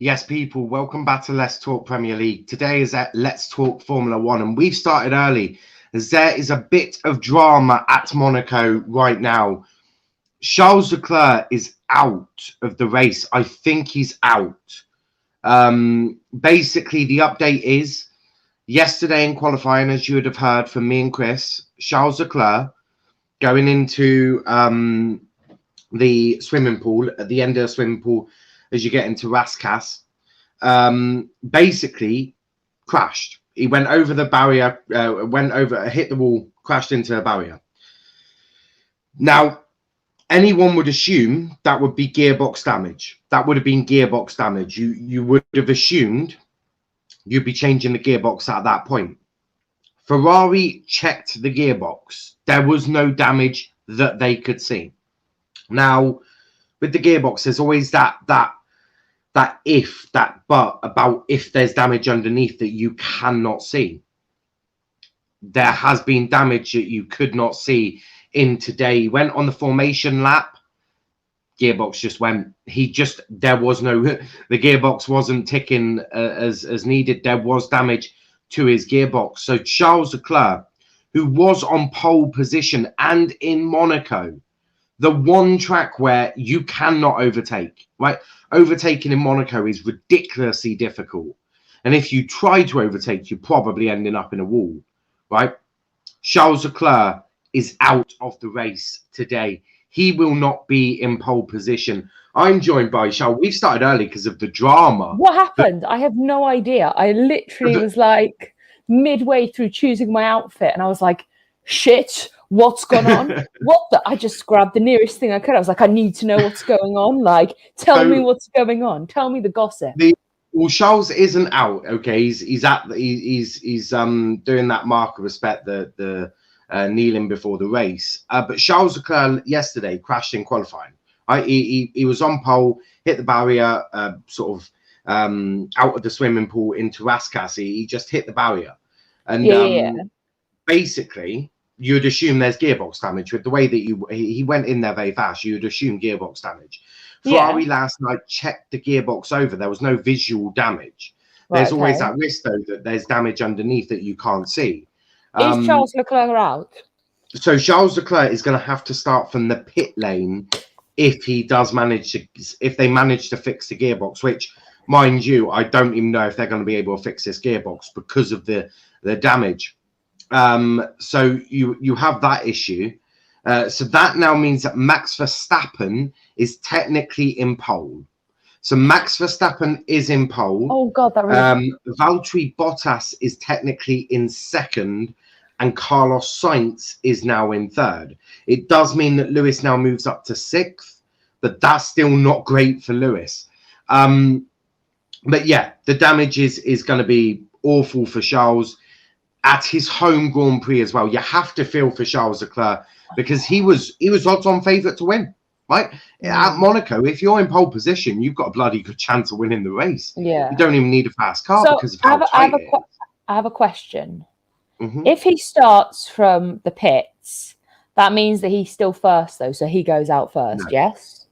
Yes, people, welcome back to Let's Talk Premier League. Today is at Let's Talk Formula One, and we've started early as there is a bit of drama at Monaco right now. Charles Leclerc is out of the race. I think he's out. Basically, the update is yesterday in qualifying, as you would have heard from me and Chris, Charles Leclerc going into the swimming pool, at the end of the swimming pool, as you get into Raskas, basically crashed. He went over the barrier, hit the wall, crashed into a barrier. Now, anyone would assume that would be gearbox damage. That would have been gearbox damage. You would have assumed you'd be changing the gearbox at that point. Ferrari checked the gearbox. There was no damage that they could see. Now, with the gearbox, there's always that but about if there's damage underneath that you cannot see. There has been damage that you could not see in today. He went on the formation lap. Gearbox just went. There was no, the gearbox wasn't ticking as needed. There was damage to his gearbox. So Charles Leclerc, who was on pole position and in Monaco, the one track where you cannot overtake, right? Overtaking in Monaco is ridiculously difficult. And if you try to overtake, you're probably ending up in a wall, right? Charles Leclerc is out of the race today. He will not be in pole position. I'm joined by Charles. We've started early because of the drama. What happened? I have no idea. I literally was like midway through choosing my outfit and I was like, shit, what's gone on? I just grabbed the nearest thing I could. I was like, I need to know what's going on. Like, tell me what's going on. Tell me the gossip. Well, Charles isn't out. Okay, he's doing that mark of respect, the kneeling before the race. But Charles Leclerc yesterday crashed in qualifying. He was on pole, hit the barrier, out of the swimming pool into Raskas. He just hit the barrier, and basically, you'd assume there's gearbox damage with the way that he went in there very fast. You'd assume gearbox damage. Ferrari last night checked the gearbox over. There was no visual damage. There's always that risk, though, that there's damage underneath that you can't see. Is Charles Leclerc out? So Charles Leclerc is going to have to start from the pit lane if they manage to fix the gearbox, which, mind you, I don't even know if they're going to be able to fix this gearbox because of the damage. So you have that issue. So that now means that Max Verstappen is technically in pole. So Max Verstappen is in pole. Oh God, that really. Valtteri Bottas is technically in second, and Carlos Sainz is now in third. It does mean that Lewis now moves up to sixth, but that's still not great for Lewis. But yeah, the damage is going to be awful for Charles at his home Grand Prix as well. You have to feel for Charles Leclerc because he was odds-on favourite to win, right? At Monaco, if you're in pole position, you've got a bloody good chance of winning the race. Yeah. You don't even need a fast car because of how tight it is. I have a question. Mhm. If he starts from the pits, that means that he's still first, though. So he goes out first, No, yes?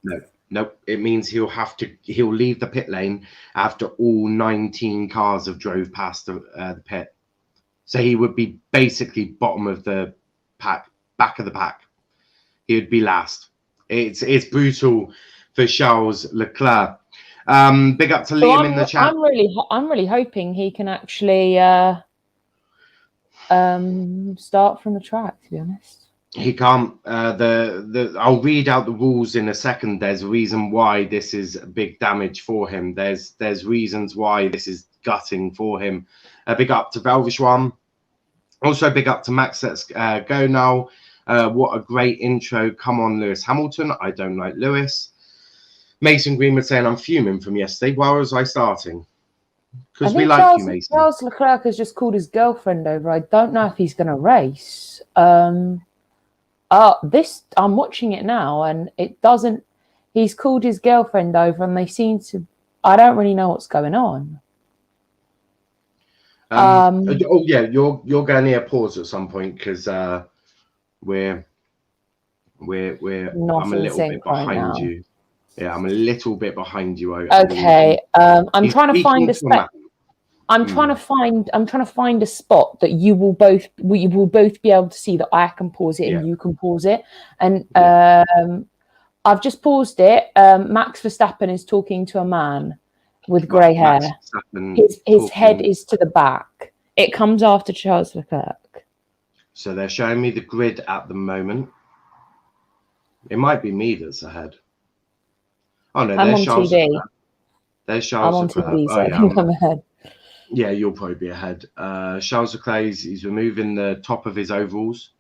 no. It means he'll leave the pit lane after all 19 cars have drove past the pit. So he would be basically bottom of the pack, back of the pack. He would be last. It's brutal for Charles Leclerc. Big up to So Liam in the chat. I'm really hoping he can actually start from the track, to be honest. He can't. I'll read out the rules in a second. There's a reason why this is big damage for him. There's reasons why this is gutting for him. Big up to Velvishwan. Also big up to Max. Let's go now. What a great intro. Come on, Lewis Hamilton. I don't like Lewis. Mason Greenwood saying I'm fuming from yesterday. Why was I starting? Because we like you, Mason. Charles Leclerc has just called his girlfriend over. I don't know if he's going to race. I'm watching it now, and it doesn't. He's called his girlfriend over, and they seem to. I don't really know what's going on. Oh yeah, you're going to need a pause at some point because we're. I'm a little bit behind you. Yeah, I'm a little bit behind you. Okay. I'm trying to find a spot. I'm trying to find a spot that we will both be able to see that I can pause it and you can pause it. And I've just paused it. Max Verstappen is talking to a man with grey hair. His head is to the back. It comes after Charles Leclerc. So they're showing me the grid at the moment. It might be me that's ahead. Oh no, I'm on TV. There's Charles Leclerc. I'm on TV, so I think I'm ahead. Yeah, you'll probably be ahead. Charles Leclerc, he's removing the top of his overalls.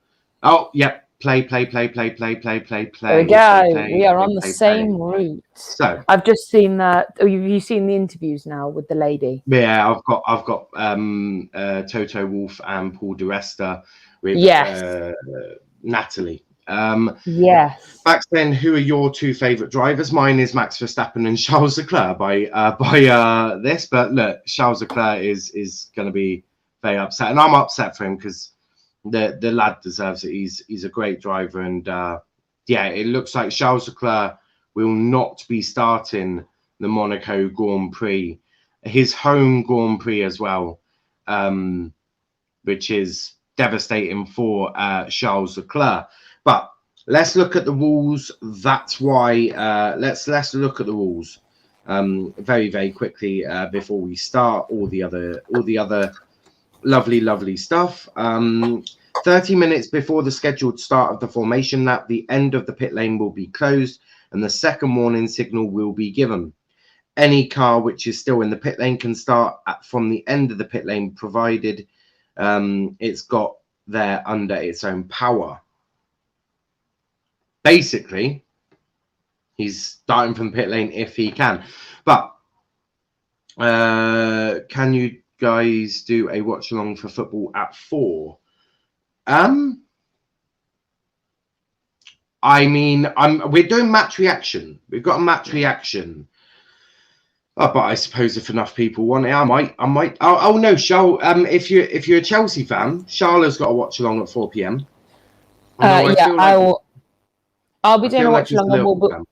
Oh, yep. Play. There we go. We are on the same route. So I've just seen that. Oh, have you seen the interviews now with the lady? Yeah, I've got Toto Wolff and Paul di Resta with Natalie. Yes. Back then, who are your two favourite drivers? Mine is Max Verstappen and Charles Leclerc by this. But look, Charles Leclerc is going to be very upset, and I'm upset for him because the lad deserves it. He's a great driver, and it looks like Charles Leclerc will not be starting the Monaco Grand Prix, his home Grand Prix as well, which is devastating for Charles Leclerc. But let's look at the rules. That's why let's look at the rules very, very quickly before we start all the other lovely stuff. 30 minutes before the scheduled start of the formation lap, the end of the pit lane will be closed and the second warning signal will be given. Any car which is still in the pit lane can start from the end of the pit lane, provided it's got there under its own power. Basically, he's starting from pit lane if he can. But can you guys do a watch along for football at 4? I mean, we're doing match reaction. We've got a match reaction. Oh, but I suppose if enough people want it, I might. Oh no, Charl. If you're a Chelsea fan, Charlotte's got a watch along at 4 p.m. I'll be doing a watch along, and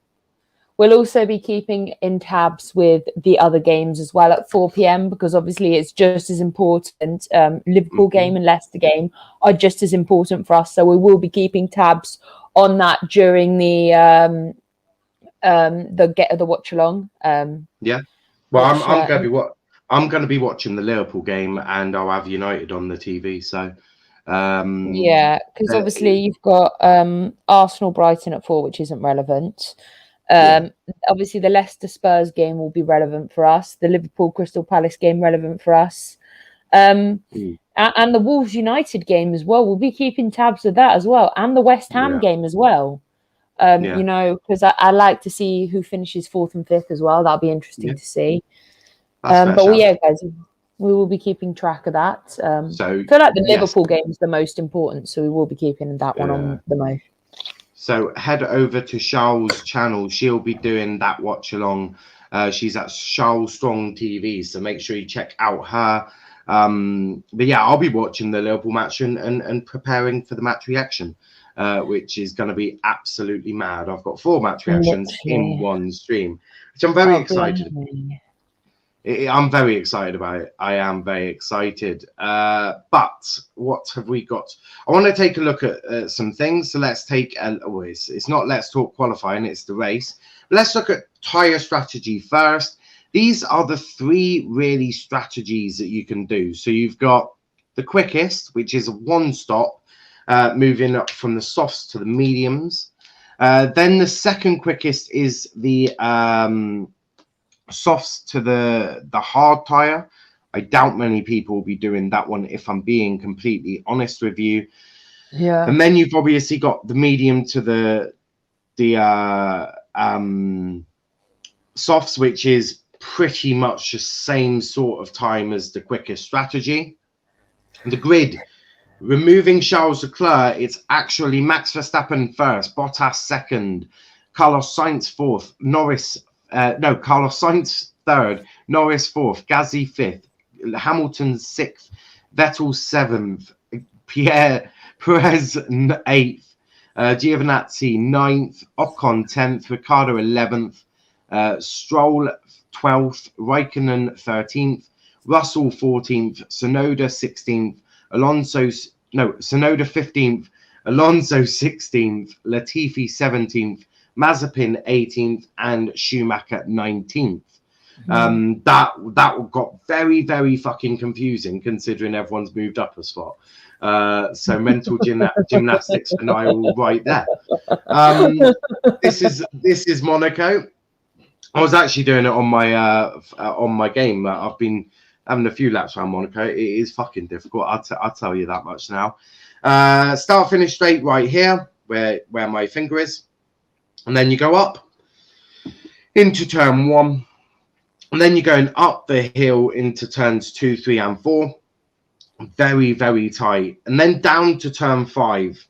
we'll also be keeping in tabs with the other games as well at 4 p.m. because obviously it's just as important. Liverpool game and Leicester game are just as important for us, so we will be keeping tabs on that during the watch along. Well, I'm going to be watching the Liverpool game, and I'll have United on the TV. So. Because obviously you've got Arsenal Brighton at 4, which isn't relevant. Obviously the Leicester Spurs game will be relevant for us. The Liverpool Crystal Palace game relevant for us. And the Wolves United game as well. We'll be keeping tabs of that as well, and the West Ham game as well. You know, because I like to see who finishes 4th and 5th as well. That'll be interesting to see. But guys. We will be keeping track of that. So I feel like the Liverpool game is the most important, so we will be keeping that one on the most. So head over to Charl's channel. She'll be doing that watch along. She's at Charl Strong TV, so make sure you check out her But yeah, I'll be watching the Liverpool match and preparing for the match reaction, which is going to be absolutely mad. I've got 4 match reactions in one stream, which I'm very excited. I'm very excited about it. I am very excited. But what have we got? I want to take a look at some things. So let's take it's not let's talk qualifying, it's the race. Let's look at tyre strategy first. These are the 3 really strategies that you can do. So you've got the quickest, which is 1 stop, moving up from the softs to the mediums. Then the second quickest is the softs to the hard tyre. I doubt many people will be doing that one, if I'm being completely honest with you. Yeah. And then you've obviously got the medium to the softs, which is pretty much the same sort of time as the quickest strategy. The grid, removing Charles Leclerc, it's actually Max Verstappen first, Bottas second, Carlos Sainz fourth, Carlos Sainz third, Norris fourth, Gasly fifth, Hamilton sixth, Vettel seventh, Pierre Perez eighth, Giovinazzi ninth, Ocon 10th, Ricciardo 11th, Stroll 12th, Raikkonen 13th, Russell 14th, Tsunoda 16th, Tsunoda 15th, Alonso 16th, Latifi 17th, Mazepin 18th, and Schumacher 19th. That got very, very fucking confusing, considering everyone's moved up a spot. So mental gymnastics for Niall right there. This is Monaco. I was actually doing it on my game. I've been having a few laps around Monaco. It is fucking difficult. I'll tell you that much now. Start finish straight right here, where my finger is, and then you go up into turn 1, and then you're going up the hill into turns 2, 3, and 4. Very, very tight, and then down to turn 5,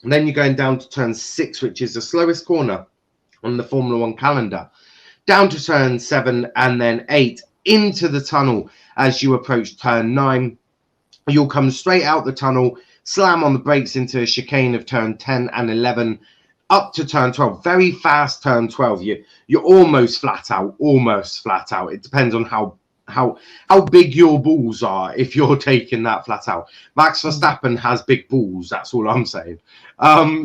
and then you're going down to turn 6, which is the slowest corner on the Formula 1 calendar, down to turn 7, and then 8 into the tunnel. As you approach turn 9, you'll come straight out the tunnel, slam on the brakes into a chicane of turn 10 and 11, up to turn 12. Very fast turn 12. You're almost flat out. It depends on how big your balls are if you're taking that flat out. Max Verstappen has big balls, that's all I'm saying.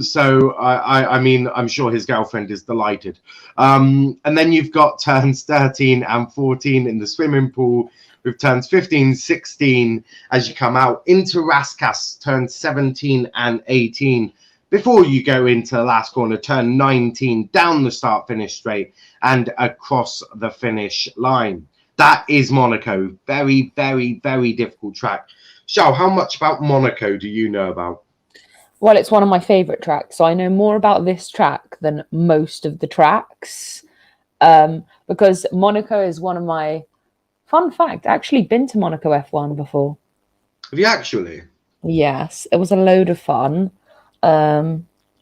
So I mean, I'm sure his girlfriend is delighted. And then you've got turns 13 and 14 in the swimming pool, with turns 15, 16 as you come out into Raskas, turns 17 and 18. Before you go into the last corner, turn 19, down the start finish straight and across the finish line. That is Monaco. Very, very, very difficult track. Charl, how much about Monaco do you know about? Well, it's one of my favourite tracks. So I know more about this track than most of the tracks. Because Monaco is one of my... Fun fact, I actually been to Monaco F1 before. Have you actually? Yes, it was a load of fun.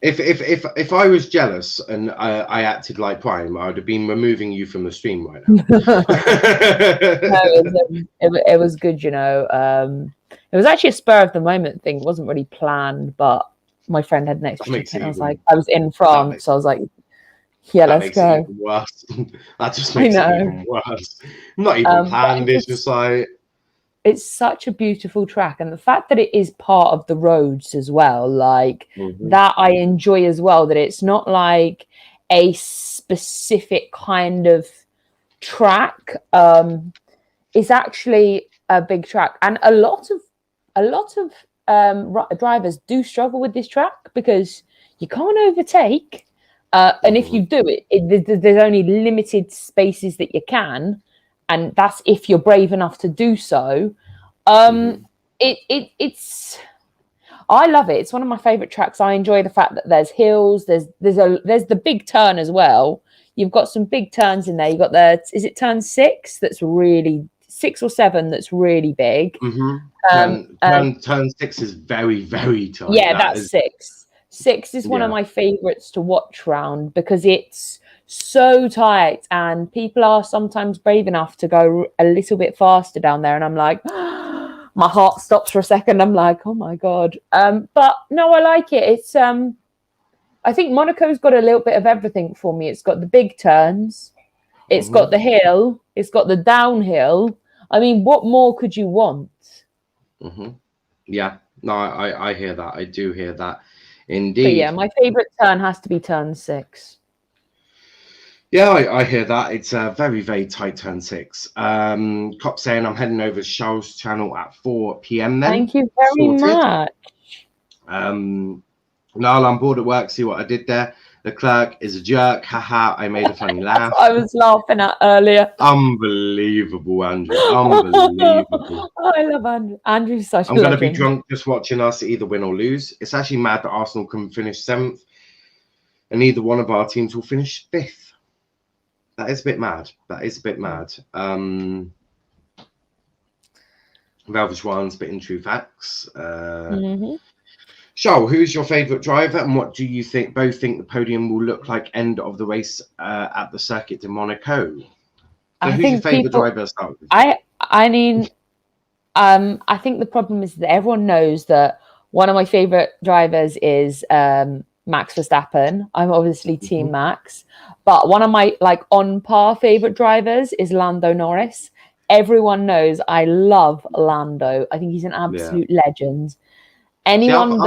If I was jealous and I acted like Prime, I would have been removing you from the stream right now. It was good, you know. It was actually a spur of the moment thing. It wasn't really planned, but my friend had an extra ticket. I was in France, so I was like, yeah, let's go. It even worse. That just makes it even worse. Not even planned. It's just like... It's such a beautiful track, and the fact that it is part of the roads as well, like that I enjoy as well, that it's not like a specific kind of track. It's actually a big track, and a lot of drivers do struggle with this track because you can't overtake, and if you do there's only limited spaces that you can. And that's if you're brave enough to do so. It's I love it. It's one of my favorite tracks. I enjoy the fact that there's hills. There's the big turn as well. You've got some big turns in there. You've got is it turn 6? That's really 6 or 7. That's really big. Turn 6 is very, very tight. Yeah, that's 6. 6 is one of my favorites to watch round because it's so tight, and people are sometimes brave enough to go a little bit faster down there, and I'm like, my heart stops for a second. I'm like, oh my god. But no, I like it. It's I think Monaco's got a little bit of everything for me. It's got the big turns, it's got the hill, it's got the downhill. I mean, what more could you want? Yeah, no, I hear that. I do hear that. But Indeed. yeah, my favourite turn has to be turn 6. Yeah, I hear that. It's a very, very tight turn 6. Cop saying I'm heading over to Charles' channel at 4 p.m. then. Thank you very much. Niall, I'm bored at work. See what I did there? The clerk is a jerk. Haha, I made a funny laugh. I was laughing at earlier. Unbelievable, Andrew. Unbelievable. I love Andrew. Andrew's such a I'm going to legend. be drunk just watching us either win or lose. It's actually mad that Arsenal can finish 7th and neither one of our teams will finish 5th. That is a bit mad. That is a bit mad. Velvet One spitting true facts. Charl, who's your favourite driver, and what do you think? Both think the podium will look like end of the race at the circuit de Monaco. So I who's think your favourite people, driver to start with? I mean, I think the problem is that everyone knows that one of my favourite drivers is Max Verstappen. I'm obviously Team Max, but one of my like on par favourite drivers is Lando Norris. Everyone knows I love Lando. I think he's an absolute legend. Anyone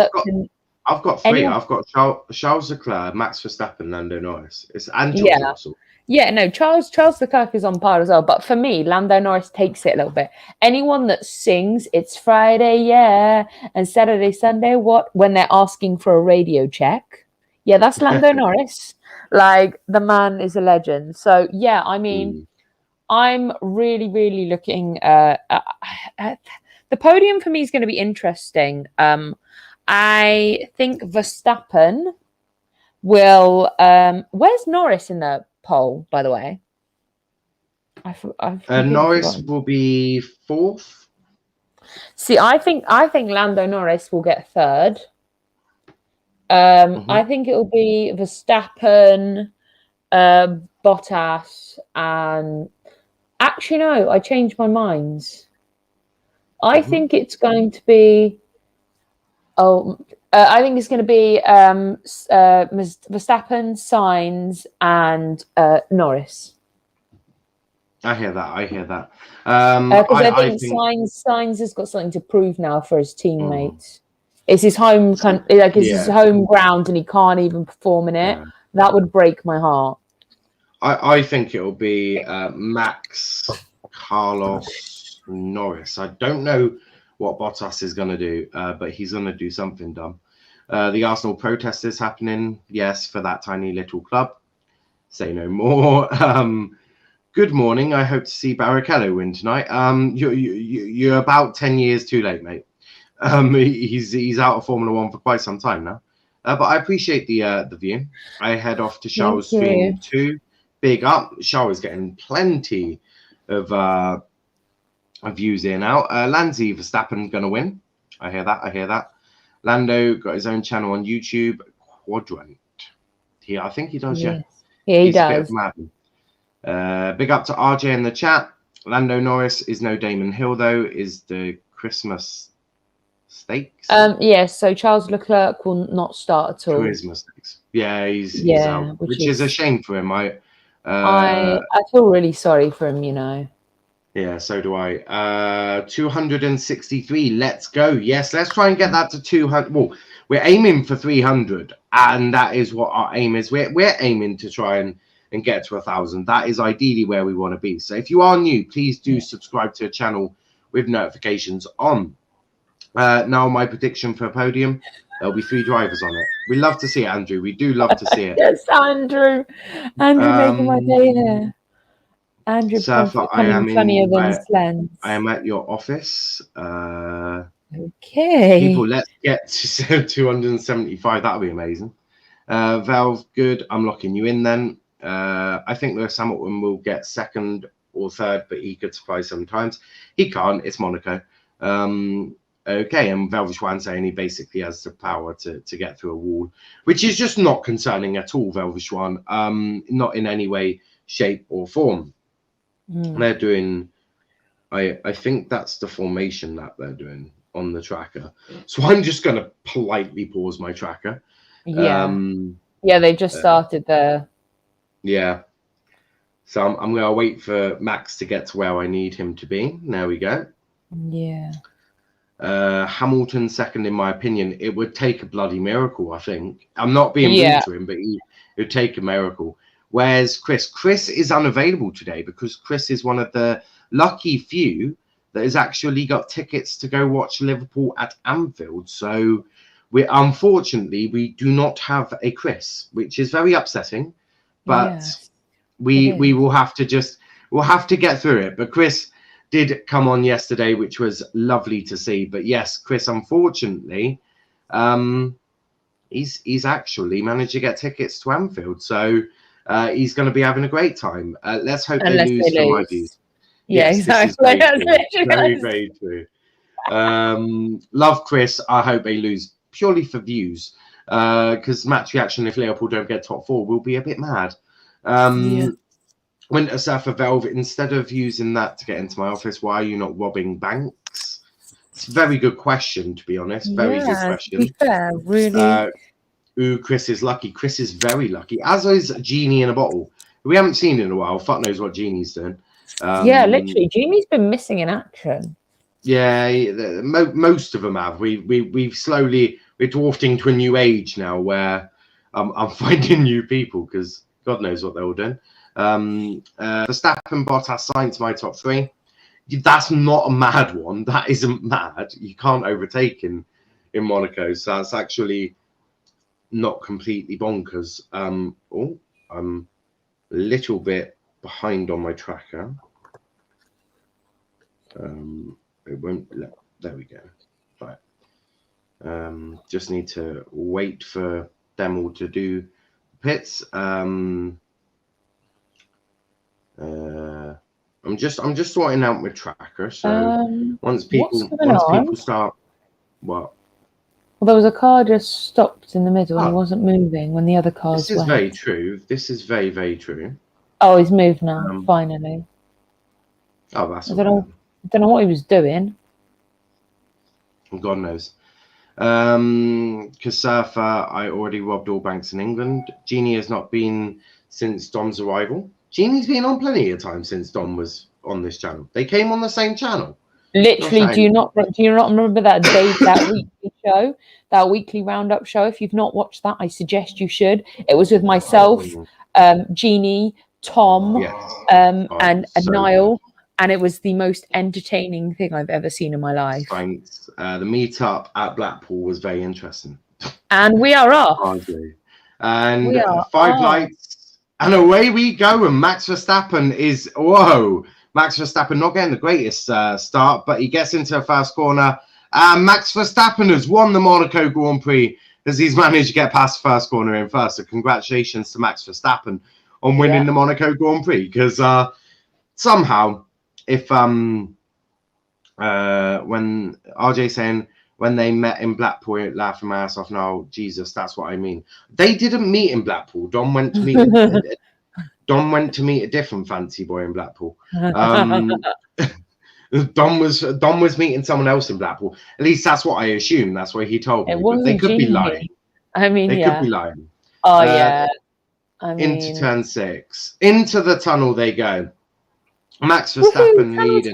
I've got 3. I've got Charles Leclerc, Max Verstappen, Lando Norris. It's and George Russell. Yeah, no, Charles Leclerc is on par as well. But for me, Lando Norris takes it a little bit. Anyone that sings "It's Friday, yeah," and Saturday, Sunday, what? When they're asking for a radio check, yeah, that's Lando Norris. Like, the man is a legend. So yeah, I mean, I'm really, really looking at the podium. For me is going to be interesting. I think Verstappen will. Where's Norris in the poll, by the way? Norris will be 4th. See, I think Lando Norris will get 3rd. I think it will be Verstappen, Bottas, and actually no, I changed my mind. I think it's going to be. I think it's going to be Verstappen, Sainz, and Norris. I hear that. Because I think Sainz has got something to prove now for his teammates. It's his home his home ground, and he can't even perform in it. That would break my heart. I think it will be Max, Carlos, Norris. I don't know what Bottas is going to do, but he's going to do something dumb. The Arsenal protest is happening, yes, for that tiny little club. Say no more. Good morning. I hope to see Barrichello win tonight. You're about 10 years too late, mate. He's out of Formula One for quite some time now. But I appreciate the view. I head off to Charles' stream too. Big up. Charles is getting plenty of views here now. Lanzi Verstappen gonna win. I hear that. Lando got his own channel on YouTube. Quadrant. I think he does. Yeah, he does. A bit of madman. Big up to RJ in the chat. Lando Norris is no Damon Hill though. Is the Christmas stakes? Yes. So Charles Leclerc will not start at all. Christmas stakes. Yeah, he's out, which is a shame for him. I feel really sorry for him. You know. Yeah, so do I. 263. Let's go. Yes, let's try and get that to 200. Well, we're aiming for 300, and that is what our aim is. We're aiming to try and get to 1,000. That is ideally where we want to be. So if you are new, please do subscribe to the channel with notifications on. Now, my prediction for a podium, there'll be 3 drivers on it. We love to see it, Andrew. We do love to see it. Yes, Andrew making my day here. Andrew, Surfer, I am at your office. Okay. People, let's get to 275. That'll be amazing. Valve, good. I'm locking you in then. I think Lewis Hamilton will get 2nd or 3rd, but he could surprise sometimes. He can't. It's Monaco. okay. And Velverswan saying he basically has the power to get through a wall, which is just not concerning at all, Velverswan. Not in any way, shape or form. They're doing, I think that's the formation that they're doing on the tracker. So I'm just going to politely pause my tracker. Yeah. Yeah, they just started there. Yeah. So I'm going to wait for Max to get to where I need him to be. There we go. Yeah. Hamilton second, in my opinion. It would take a bloody miracle, I think. I'm not being rude to him, but it would take a miracle. Where's Chris? Chris is unavailable today because Chris is one of the lucky few that has actually got tickets to go watch Liverpool at Anfield. So unfortunately, we do not have a Chris, which is very upsetting. But we will have to we'll have to get through it. But Chris did come on yesterday, which was lovely to see. But yes, Chris, unfortunately, he's actually managed to get tickets to Anfield. So he's going to be having a great time. Let's hope they lose from my views. Yeah, yes, exactly. Very, very true. Love Chris. I hope they lose purely for views. Because match reaction, if Liverpool don't get top 4, will be a bit mad. Winter Surfer Velvet, instead of using that to get into my office, why are you not robbing banks? It's a very good question, to be honest. Very good question. To be fair, really. Chris is lucky. Chris is very lucky, as is Genie in a bottle. We haven't seen in a while. Fuck knows what Genie's doing. Yeah, literally, Genie's been missing in action. Yeah, most of them have. We're drifting to a new age now where I'm finding new people because God knows what they're all doing. Verstappen, Bottas, Sainz, my top 3. That's not a mad one. That isn't mad. You can't overtake in Monaco, so that's actually not completely bonkers. I'm a little bit behind on my tracker. It won't. There we go. Right. Just need to wait for them all to do pits. I'm just sorting out my tracker. So once people start, what? Well, there was a car just stopped in the middle and he wasn't moving when the other cars went. This is very true. This is very, very true. Oh, he's moved now, finally. Oh, that's I don't know what he was doing. God knows. Surfer, I already robbed all banks in England. Genie has not been since Dom's arrival. Genie's been on plenty of time since Dom was on this channel. They came on the same channel. Literally, do you not remember that day, that weekly show, that weekly roundup show? If you've not watched that, I suggest you should. It was with myself, Genie, Tom, and Niall, and it was the most entertaining thing I've ever seen in my life. Thanks. The meetup at Blackpool was very interesting. And we are off. And 5 lights, and away we go. And Max Verstappen is Max Verstappen not getting the greatest start, but he gets into the first corner. Max Verstappen has won the Monaco Grand Prix as he's managed to get past the first corner in first. So congratulations to Max Verstappen on winning the Monaco Grand Prix. Because somehow, if when RJ saying when they met in Blackpool, laughing my ass off. No, Jesus, that's what I mean. They didn't meet in Blackpool. Dom went to meet. Dom went to meet a different fancy boy in Blackpool. Dom was meeting someone else in Blackpool. At least that's what I assume. That's what he told me. But they could be lying. I mean, they could be lying. Oh yeah. I mean, into turn 6, into the tunnel they go. Max Verstappen leading.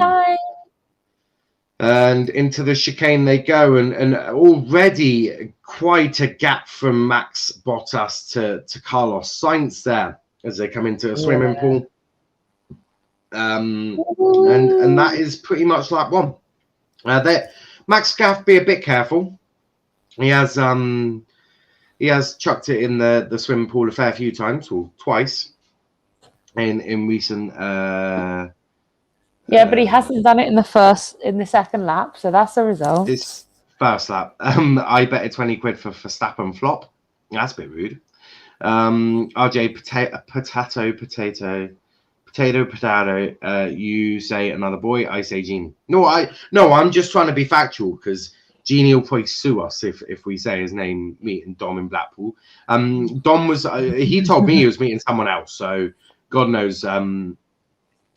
And into the chicane they go, and already quite a gap from Max Bottas to Carlos Sainz there as they come into a swimming pool. And that is pretty much like one. Max Gaff, be a bit careful. He has chucked it in the swimming pool a fair few times, or twice in recent. Yeah, but he hasn't done it in the second lap, so that's the result. This first lap, I betted 20 quid for Verstappen flop. That's a bit rude. RJ, potato. You say another boy, I say Genie. No, I'm just trying to be factual because Genie will probably sue us if we say his name, meeting Dom in Blackpool. Dom was, he told me he was meeting someone else, so God knows who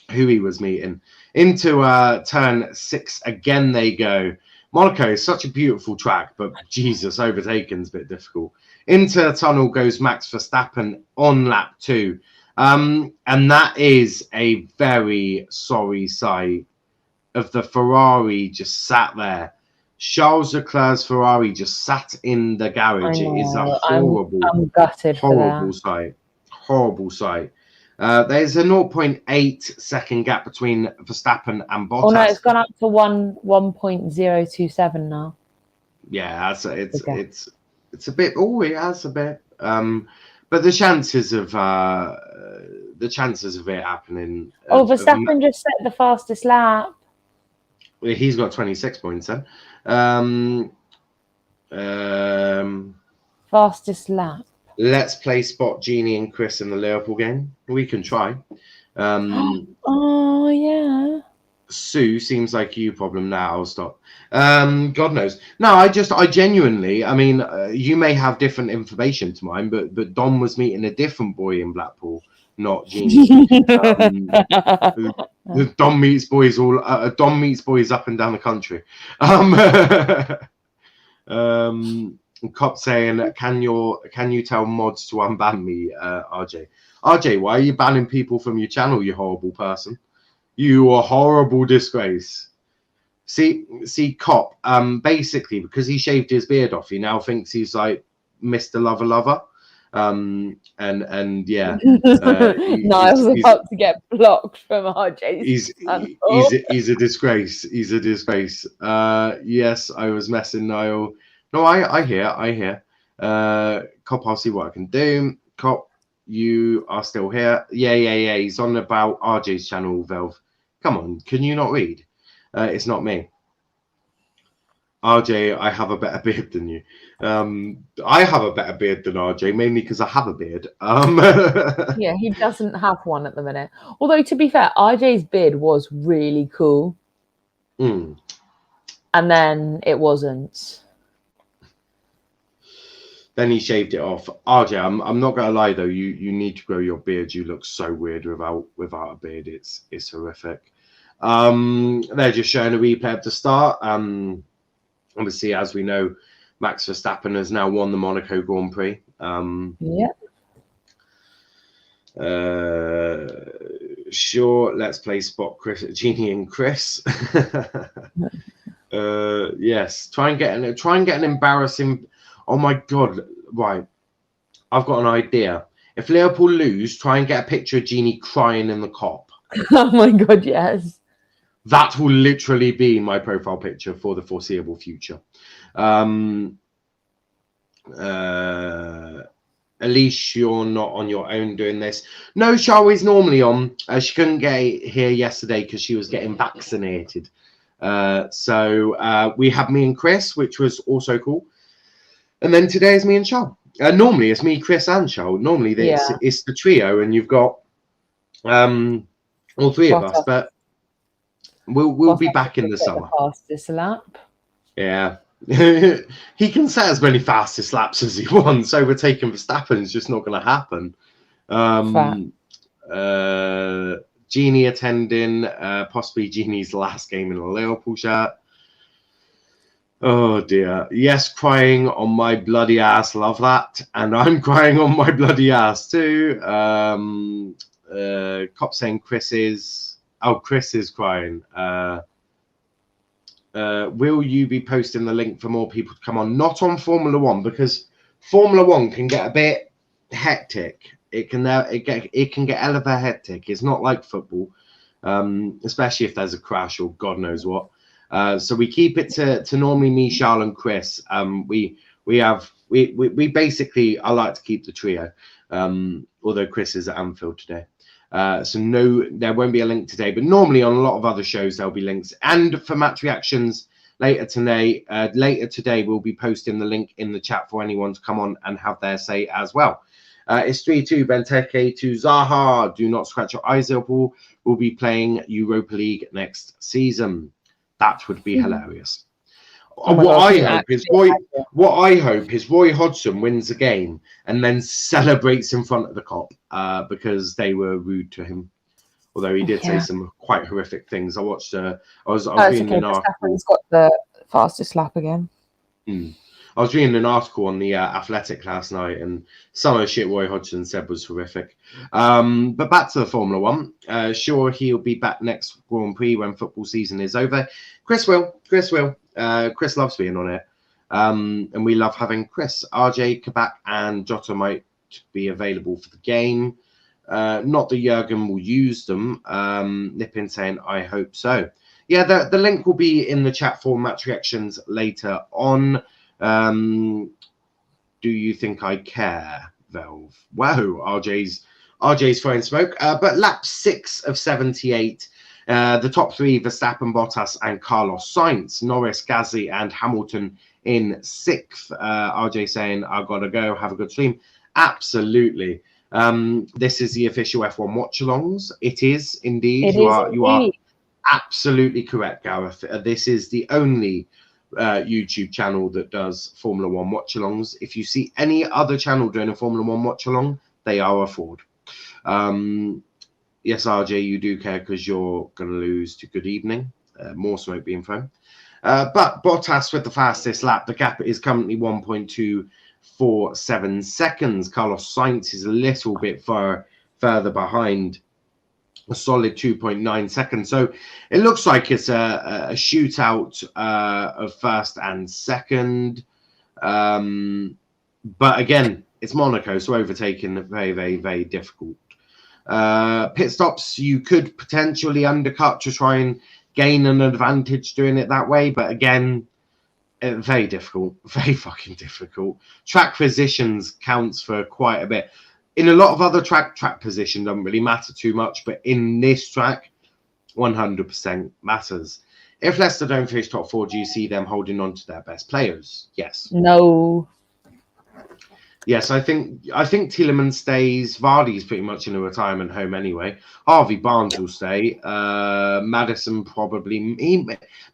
he was meeting. Into turn 6 again they go. Monaco is such a beautiful track, but Jesus, overtaken's a bit difficult. Into tunnel goes Max Verstappen on lap 2. And that is a very sorry sight of the Ferrari just sat there. Charles Leclerc's Ferrari just sat in the garage. It is a horrible, I'm gutted horrible for that. sight. Horrible sight. There's a 0.8 second gap between Verstappen and Bottas. Oh no, it's gone up to 1.027 now. Yeah, it's a bit. Oh, it has a bit. But the chances of it happening. Verstappen just set the fastest lap. He's got 26 points then. Fastest lap. Let's play Spot Genie and Chris in the Liverpool game. We can try. Oh yeah. Sue seems like you problem now. I'll stop. God knows. No, I genuinely. I mean, you may have different information to mine, but Dom was meeting a different boy in Blackpool, not Genie. Dom meets boys Dom meets boys up and down the country. Cop saying, can you tell mods to unban me, RJ? RJ, why are you banning people from your channel, you horrible person? You a horrible disgrace. See, Cop, basically, because he shaved his beard off, he now thinks he's like Mr. Lover. And yeah. Niall's about to get blocked from RJ's he's a disgrace. He's a disgrace. Yes, I was messing Niall. No, I hear. Cop, I'll see what I can do. Cop, you are still here. Yeah. He's on about RJ's channel, Velv. Come on, can you not read? It's not me. RJ, I have a better beard than you. I have a better beard than RJ, mainly because I have a beard. Yeah, he doesn't have one at the minute. Although, to be fair, RJ's beard was really cool. And then it wasn't. Then he shaved it off. RJ, I'm not gonna lie though, you need to grow your beard. You look so weird without a beard. It's horrific. They're just showing a replay at the start. Obviously, as we know, Max Verstappen has now won the Monaco Grand Prix. Sure, let's play Spot Genie and Chris. Yes, try and get an embarrassing. Oh my God! Right, I've got an idea. If Liverpool lose, try and get a picture of Genie crying in the Cop. Oh my God! Yes. That will literally be my profile picture for the foreseeable future. At least you're not on your own doing this. No, Charlie's normally on. She couldn't get here yesterday because she was getting vaccinated. So we have me and Chris, which was also cool. And then today is me and Charl. Normally it's me, Chris, and Charl. Normally it's the trio, and you've got all three of us. But we'll be back in the summer. Fastest lap. Yeah. He can set as many fastest laps as he wants. Overtaking Verstappen is just not going to happen. Genie attending, possibly Genie's last game in a Liverpool shirt. Oh dear. Yes, crying on my bloody ass. Love that. And I'm crying on my bloody ass too. Cop saying Chris is crying. Will you be posting the link for more people to come on? Not on Formula One, because Formula One can get a bit hectic. It can get hell of a hectic. It's not like football, especially if there's a crash or God knows what. So we keep it to normally me, Charl, and Chris. We basically, I like to keep the trio. Although Chris is at Anfield today. So no, there won't be a link today, but normally on a lot of other shows there'll be links. And for match reactions later today, we'll be posting the link in the chat for anyone to come on and have their say as well. It's 3-2 Benteke to Zaha. Do not scratch your eyes, Liverpool. We'll be playing Europa League next season. That would be hilarious. Oh my gosh, what I hope is Roy Hodgson wins the game and then celebrates in front of the cop because they were rude to him. Although he did say some quite horrific things. I watched. I was reading an article. Verstappen's got the fastest lap again. I was reading an article on the Athletic last night, and some of the shit Roy Hodgson said was horrific. But back to the Formula One. Sure, he'll be back next Grand Prix when football season is over. Chris will. Chris loves being on it. And we love having Chris. RJ, Kabak, and Jota might be available for the game. Not that Jurgen will use them. Nippin saying, I hope so. Yeah, the link will be in the chat for match reactions later on. Do you think I care, Velv? Wow, RJ's throwing smoke. But lap 6 of 78, the top 3, Verstappen, Bottas, and Carlos Sainz. Norris, Gasly, and Hamilton in 6th. RJ saying, I've got to go. Have a good stream. Absolutely. This is the official F1 watch-alongs. It is indeed. You are absolutely correct, Gareth. This is the only YouTube channel that does Formula One watch-alongs. If you see any other channel doing a Formula One watch-along, they are a fraud. Yes, RJ, you do care because you're going to lose to good evening. More smoke being thrown. But Bottas with the fastest lap. The gap is currently 1.247 seconds. Carlos Sainz is a little bit further behind, a solid 2.9 seconds. So it looks like it's a shootout of first and second. But again, it's Monaco, so overtaking very, very, very difficult. Pit stops, you could potentially undercut to try and gain an advantage doing it that way. But again, very difficult, very fucking difficult. Track positions counts for quite a bit. In a lot of other track position doesn't really matter too much, but in this track, 100% matters. If Leicester don't finish top 4, do you see them holding on to their best players? Yes. No. Yes, I think Tielemans stays. Vardy's pretty much in a retirement home anyway. Harvey Barnes will stay. Madison probably.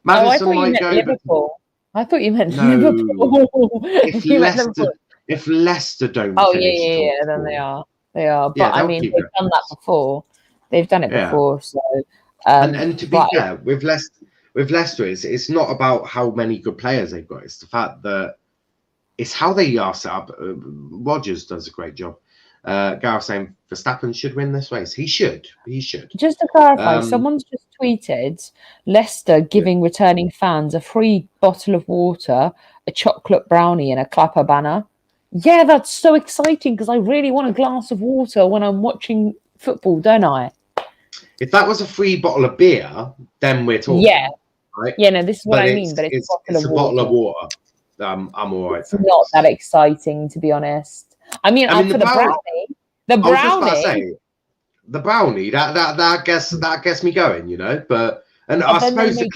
Madison might go. Liverpool. I thought you meant Liverpool. If Leicester don't finish top then 4, they are. But I mean, they've done that before. They've done it before. So and to be fair, with Leicester, it's not about how many good players they've got. It's the fact that it's how they are set up. Rogers does a great job. Gareth saying Verstappen should win this race. He should. Just to clarify, someone's just tweeted Leicester giving returning fans a free bottle of water, a chocolate brownie, and a clapper banner. Yeah, that's so exciting because I really want a glass of water when I'm watching football, don't I? If that was a free bottle of beer, then we're talking. Yeah. Right? Yeah, no, this is what I mean. But it's a bottle of water. I'm all right. It's not that exciting, to be honest. I mean for the brownie. The brownie, that gets me going, you know. But I suppose the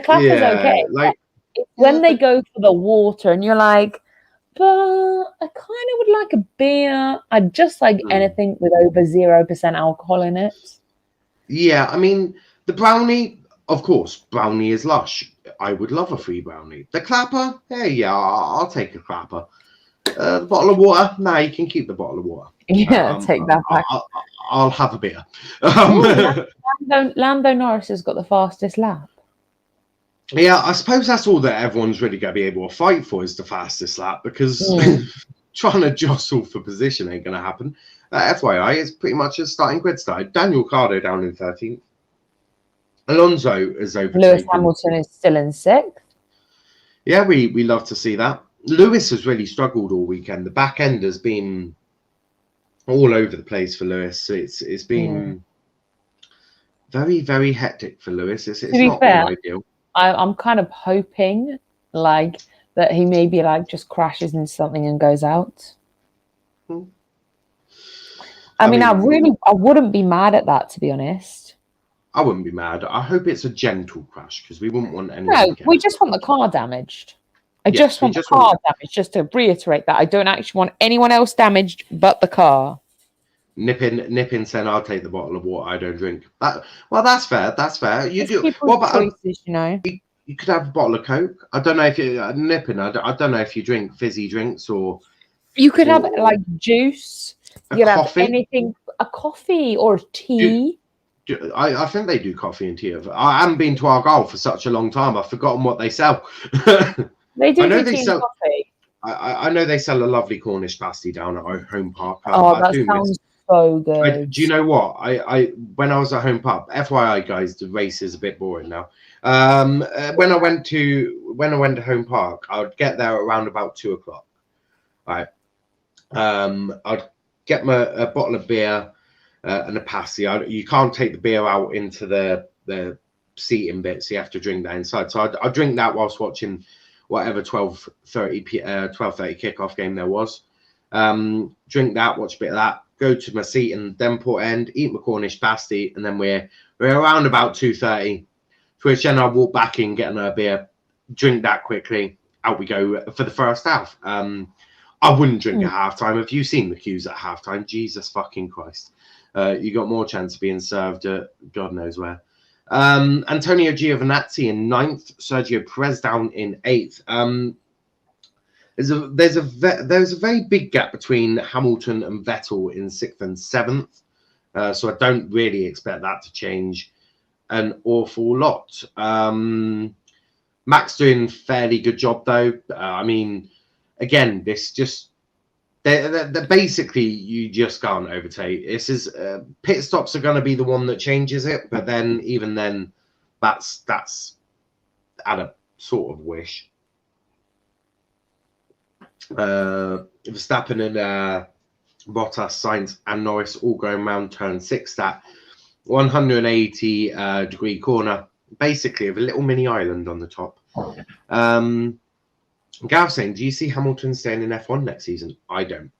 clapper's okay. Like when they go for the water, and you're like, but I kind of would like a beer. I'd just like anything with over 0% alcohol in it. Yeah, I mean the brownie. Of course, brownie is lush. I would love a free brownie. The clapper, I'll take a clapper. The bottle of water, you can keep the bottle of water. Yeah, take that back. I'll have a beer. Lando Norris has got the fastest lap. Yeah, I suppose that's all that everyone's really going to be able to fight for is the fastest lap because trying to jostle for position ain't going to happen. FYI, it's pretty much a starting grid start. Daniel Ricciardo down in 13th. Alonso is overtaken. Lewis Hamilton is still in 6th. Yeah, we love to see that. Lewis has really struggled all weekend. The back end has been all over the place for Lewis. It's been very, very hectic for Lewis. It's not ideal. I'm kind of hoping like that he maybe like just crashes into something and goes out. I mean, I wouldn't be mad at that, to be honest. I wouldn't be mad. I hope it's a gentle crash because we wouldn't want any. No, we just want the car damaged. I just want the car damaged. Just to reiterate that, I don't actually want anyone else damaged but the car. Nippin saying, "I'll take the bottle of water. I don't drink." Well, that's fair. That's fair. You do. What about choices, you know? You could have a bottle of Coke. I don't know if you're nipping. I don't know if you drink fizzy drinks or You could have like juice. a You could have coffee. anything, a coffee or tea. I think they do coffee and tea. I haven't been to Argyle for such a long time. I've forgotten what they sell. They do I know tea and coffee. I know they sell a lovely Cornish pasty down at Home Park. That sounds so good. Do you know what? When I was at Home Park, FYI guys, the race is a bit boring now. When I went to Home Park, I would get there around about 2 o'clock. Right. I'd get a bottle of beer and a pasty. You can't take the beer out into the seating bit, so you have to drink that inside. So I'd drink that whilst watching whatever 12:30 kickoff game there was. Drink that, watch a bit of that, go to my seat and Denport end, eat my Cornish pasty, and then we're around about 2:30. To which then I walk back in, get another beer, drink that quickly, out we go for the first half. I wouldn't drink at halftime. Have you seen the queues at halftime? Jesus fucking Christ. You got more chance of being served at God knows where. Antonio Giovinazzi in 9th, Sergio Perez down in 8th. There's a very big gap between Hamilton and Vettel in 6th and 7th. So I don't really expect that to change an awful lot. Max doing fairly good job though. I mean, again, this just they're basically you just can't overtake. This is pit stops are going to be the one that changes it, but then even then, that's at a sort of wish. Verstappen and Bottas, Sainz, and Norris all going round turn 6. That 180 degree corner, basically of a little mini island on the top. Gav saying, do you see Hamilton staying in F1 next season? I don't.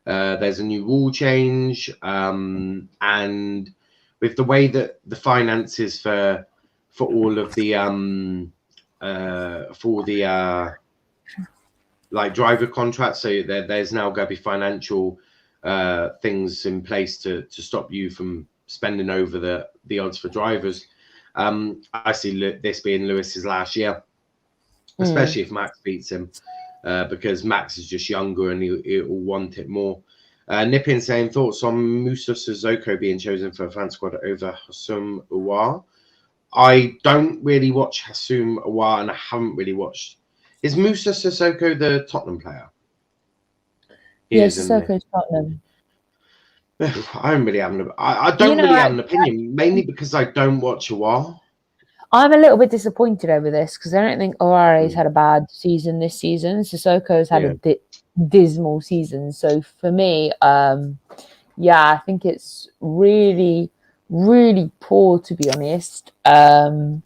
There's a new rule change, and with the way that the finances for all of the like driver contracts, so there's now going to be financial things in place to stop you from spending over the odds for drivers. I see this being Lewis's last year, especially if Max beats him, because Max is just younger and he'll want it more. Nippin saying, thoughts on Musa Sissoko being chosen for a fan squad over Hassoum Aouar? I don't really watch Hassoum Aouar, and I haven't really watched. Is Musa Sissoko the Tottenham player? Yes, Sissoko's Tottenham. I don't really have an opinion, mainly because I don't watch Aouar. I'm a little bit disappointed over this because I don't think Aouar's had a bad season this season. Sissoko's had a dismal season. So for me, I think it's really, really poor, to be honest. I'm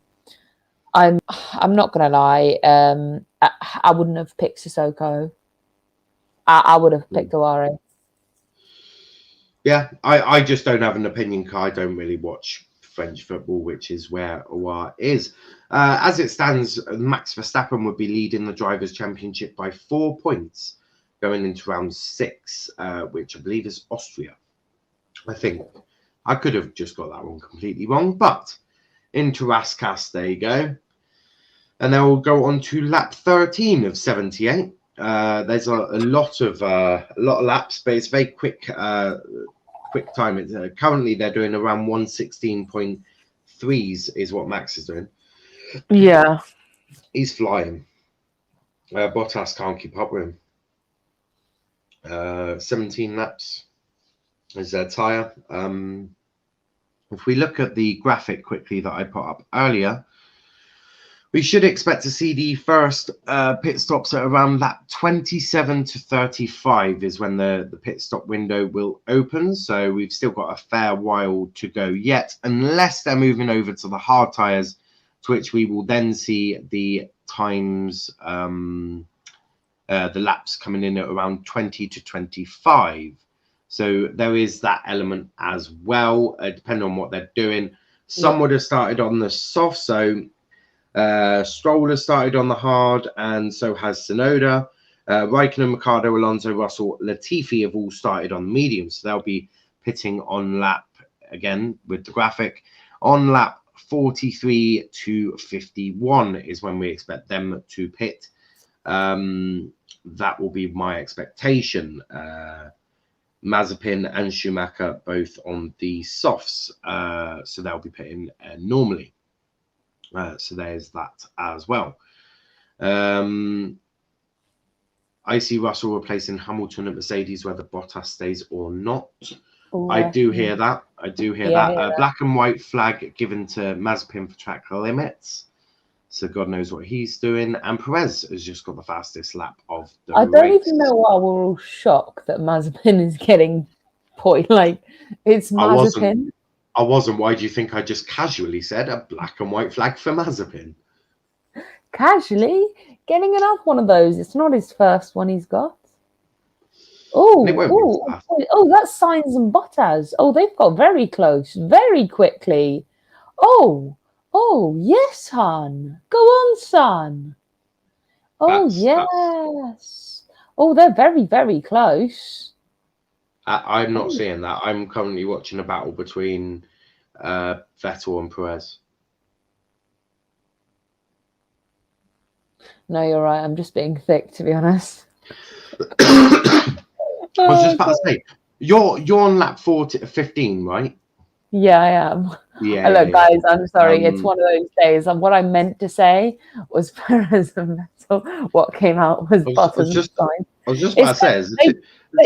not gonna lie. I wouldn't have picked Sissoko. I would have picked Aouar. Yeah, I just don't have an opinion because I don't really watch French football, which is where Aouar is. As it stands, Max Verstappen would be leading the Drivers' Championship by 4 points going into round 6, which I believe is Austria. I think I could have just got that one completely wrong, but into Raskas, there you go. And then we'll go on to lap 13 of 78. There's a lot of laps, but it's very quick time. Currently, they're doing around 116.3s is what Max is doing. Yeah. He's flying. Bottas can't keep up with him. 17 laps is their tyre. If we look at the graphic quickly that I put up earlier, we should expect to see the first pit stops at around lap 27 to 35 is when the pit stop window will open. So we've still got a fair while to go yet, unless they're moving over to the hard tyres, to which we will then see the times, the laps coming in at around 20 to 25. So there is that element as well, depending on what they're doing. Some would have started on the soft, so Stroll has started on the hard, and so has Tsunoda. Raikkonen, Ricciardo, Alonso, Russell, Latifi have all started on the medium, so they'll be pitting on lap, again with the graphic, on lap 43 to 51 is when we expect them to pit. That will be my expectation. Mazepin and Schumacher both on the softs, so they'll be pitting normally. So there's that as well. I see Russell replacing Hamilton at Mercedes, whether Bottas stays or not. Ooh, I do hear that. I do hear that. hear that. Black and white flag given to Mazepin for track limits. So God knows what he's doing. And Perez has just got the fastest lap of the race. I don't even know why we're all shocked that Mazepin is getting point. Like, it's Mazepin. I wasn't. Why do you think I just casually said a black and white flag for Mazepin? Casually getting another one of those. It's not his first one he's got. Oh, that's Sainz and Bottas. Oh, they've got very close, very quickly. Oh, yes, son. Go on, son. Oh, yes. Oh, they're very, very close. I'm not seeing that. I'm currently watching a battle between Vettel and Perez. No, you're right. I'm just being thick, to be honest. I was just about to say, you're on lap 15, right? Yeah, I am. Yeah. Hello, guys. I'm sorry. It's one of those days. And what I meant to say was Perez and Vettel. What came out was Bottas and Sainz. I was just about to say,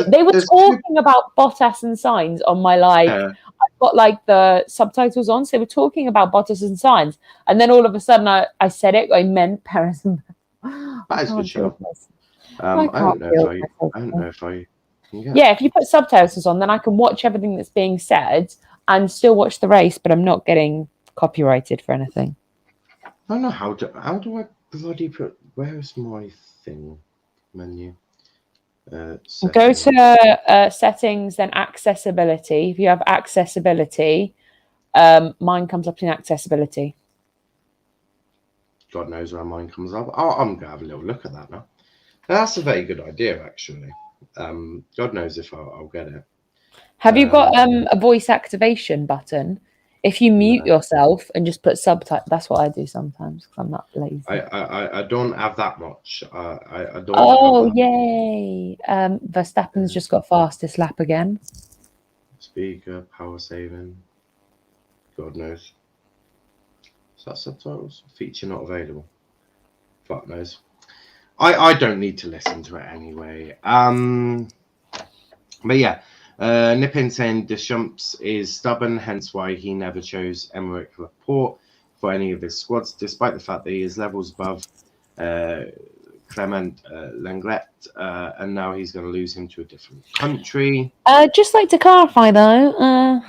they were talking about Bottas and Sainz on my I've got like the subtitles on, so they were talking about Bottas and Sainz, and then all of a sudden I said it. I meant Perez and Vettel. That is for sure. I don't know if I. Yeah, if you put subtitles on, then I can watch everything that's being said and still watch the race, but I'm not getting copyrighted for anything. I don't know how do I bloody put. Where's my thing menu? Go to settings, then accessibility. If you have accessibility, mine comes up in accessibility. God knows where mine comes up. I'm gonna have a little look at that now. That's a very good idea, actually. God knows if I'll get it. Have you got a voice activation button? If you mute yourself and just put subtitles, that's what I do sometimes because I'm not lazy. I don't have that much. I don't. Oh, yay! Verstappen's just got fastest lap again. Speaker, power saving. God knows. Is that subtitles? Feature not available. Fuck knows. I don't need to listen to it anyway. But yeah. Nippin saying Deschamps is stubborn, hence why he never chose Emmerich Laporte for any of his squads, despite the fact that he is levels above Clement Lenglet, and now he's going to lose him to a different country. Just like to clarify though,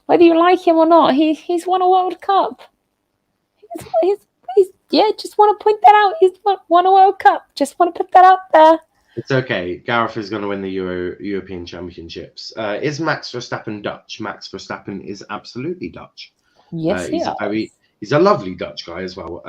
whether you like him or not, he's won a World Cup. He's just want to point that out. He's won a World Cup. Just want to put that out there. It's okay. Gareth is going to win the European Championships. Is Max Verstappen Dutch? Max Verstappen is absolutely Dutch. Yes, he's a lovely Dutch guy as well.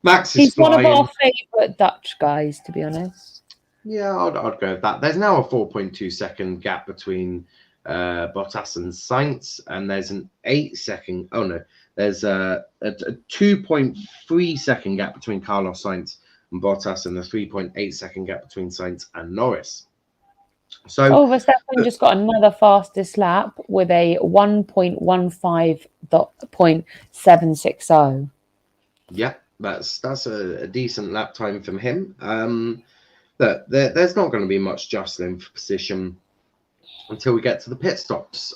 Max is He's flying. one of our favourite Dutch guys, to be honest. Yeah, I'd go with that. There's now a 4.2 second gap between Bottas and Sainz, and there's an 8 second. Oh no, there's a 2.3 second gap between Carlos Sainz and Bottas, and the 3.8 second gap between Sainz and Norris. So, Verstappen just got another fastest lap with a 1.15.760. Yeah, that's a decent lap time from him. Look, there's not going to be much jostling for position until we get to the pit stops.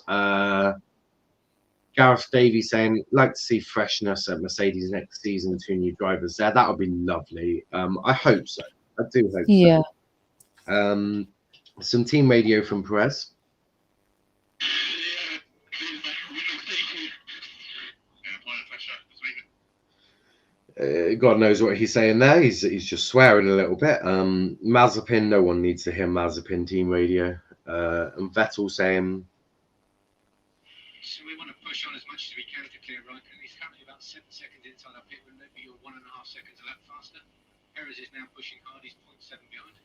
Gareth Davies saying, like to see freshness at Mercedes next season, 2 new drivers there. That would be lovely. I hope so. I do hope so. Some team radio from Perez. God knows what he's saying there. He's just swearing a little bit. Mazepin, no one needs to hear Mazepin team radio. And Vettel saying, so we want to push on as much as we can to clear Raikkonen. He's currently about 7 seconds inside our pit window, but you're 1.5 seconds a lap faster. Perez is now pushing hard. He's 0.7 behind.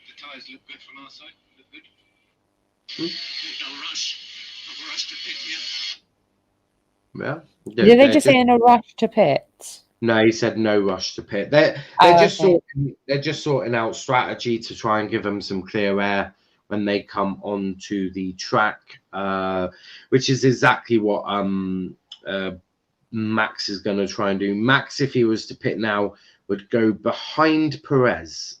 The tyres look good from our side. Look good. There's no rush. No rush to pit here. Yeah. Did they just say in a rush to pit? No, he said no rush to pit. They're just sorting out strategy to try and give them some clear air when they come onto the track, which is exactly what Max is going to try and do. Max, if he was to pit now, would go behind Perez.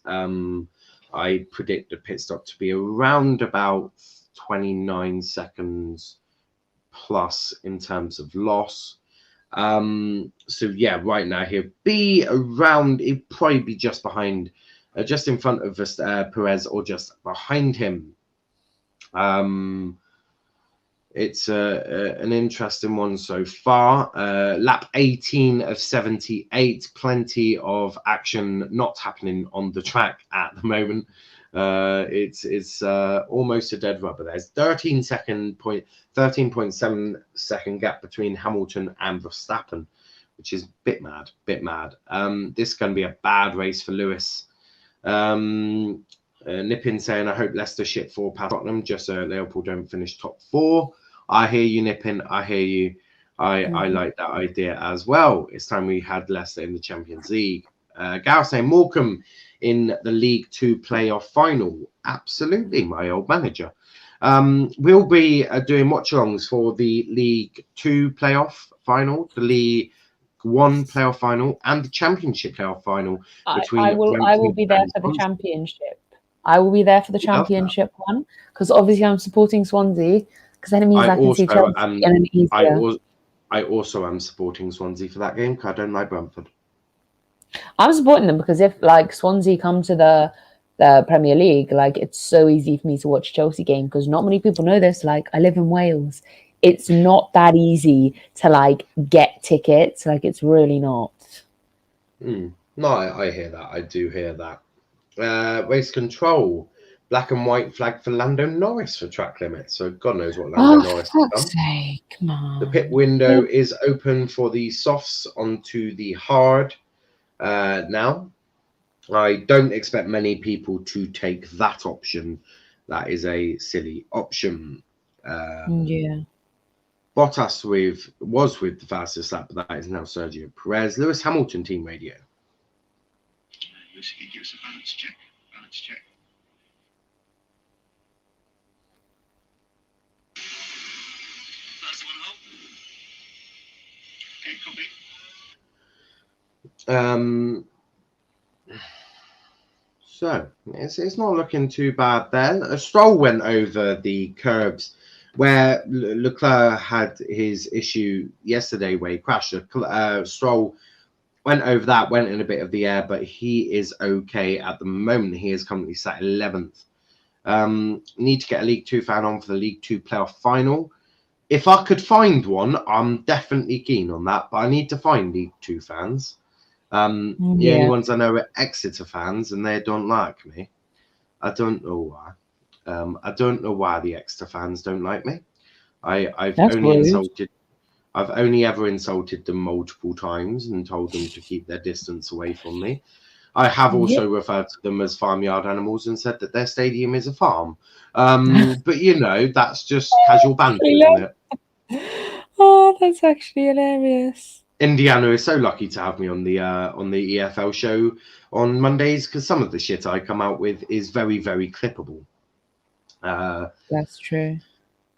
I predict the pit stop to be around about 29 seconds plus in terms of loss. So yeah, right now he'll be around, he'd probably be just behind, just in front of Perez or just behind him. It's an interesting one so far. Lap 18 of 78, plenty of action not happening on the track at the moment. It's almost a dead rubber. There's 13.7 second gap between Hamilton and Verstappen, which is a bit mad. This is going to be a bad race for Lewis. Nippin saying, I hope Leicester shit 4 past Tottenham just so Liverpool don't finish top 4. I hear you, Nippin. I hear you. I like that idea as well. It's time we had Leicester in the Champions League. Gareth saying, Morecambe in the League 2 playoff final. Absolutely, my old manager. We'll be doing watch-alongs for the League 2 playoff final, the League 1 playoff final, and the Championship playoff final. I will be there for the Championship. I will be there for the Championship one because obviously I'm supporting Swansea. Because then it means I can see Chelsea and easier. I also am supporting Swansea for that game because I don't like Brentford. I'm supporting them because if like Swansea come to the Premier League, like it's so easy for me to watch a Chelsea game because not many people know this. Like I live in Wales. It's not that easy to like get tickets. Like it's really not. No, I hear that. I do hear that. Race control. Black and white flag for Lando Norris for track limits. So God knows what Lando Norris has done. Sake, come on. The pit window is open for the softs onto the hard now. I don't expect many people to take that option. That is a silly option. Yeah. Bottas was with the fastest lap, but that is now Sergio Perez. Lewis Hamilton team radio. Lewis, can you give us a balance check? Balance check. So it's not looking too bad there. Stroll went over the curbs where Leclerc had his issue yesterday where he crashed. Stroll went over that, went in a bit of the air, but he is okay at the moment. He is currently sat 11th. Need to get a League 2 fan on for the League 2 playoff final. If I could find one, I'm definitely keen on that, but I need to find League 2 fans. The only ones I know are Exeter fans, and they don't like me. I don't know why. I don't know why the Exeter fans don't like me. I've only ever insulted them multiple times and told them to keep their distance away from me. I have also referred to them as farmyard animals and said that their stadium is a farm. But you know, that's just casual banter, isn't it? Oh, that's actually hilarious. Indiana is so lucky to have me on the EFL show on Mondays because some of the shit I come out with is very, very clippable. That's true.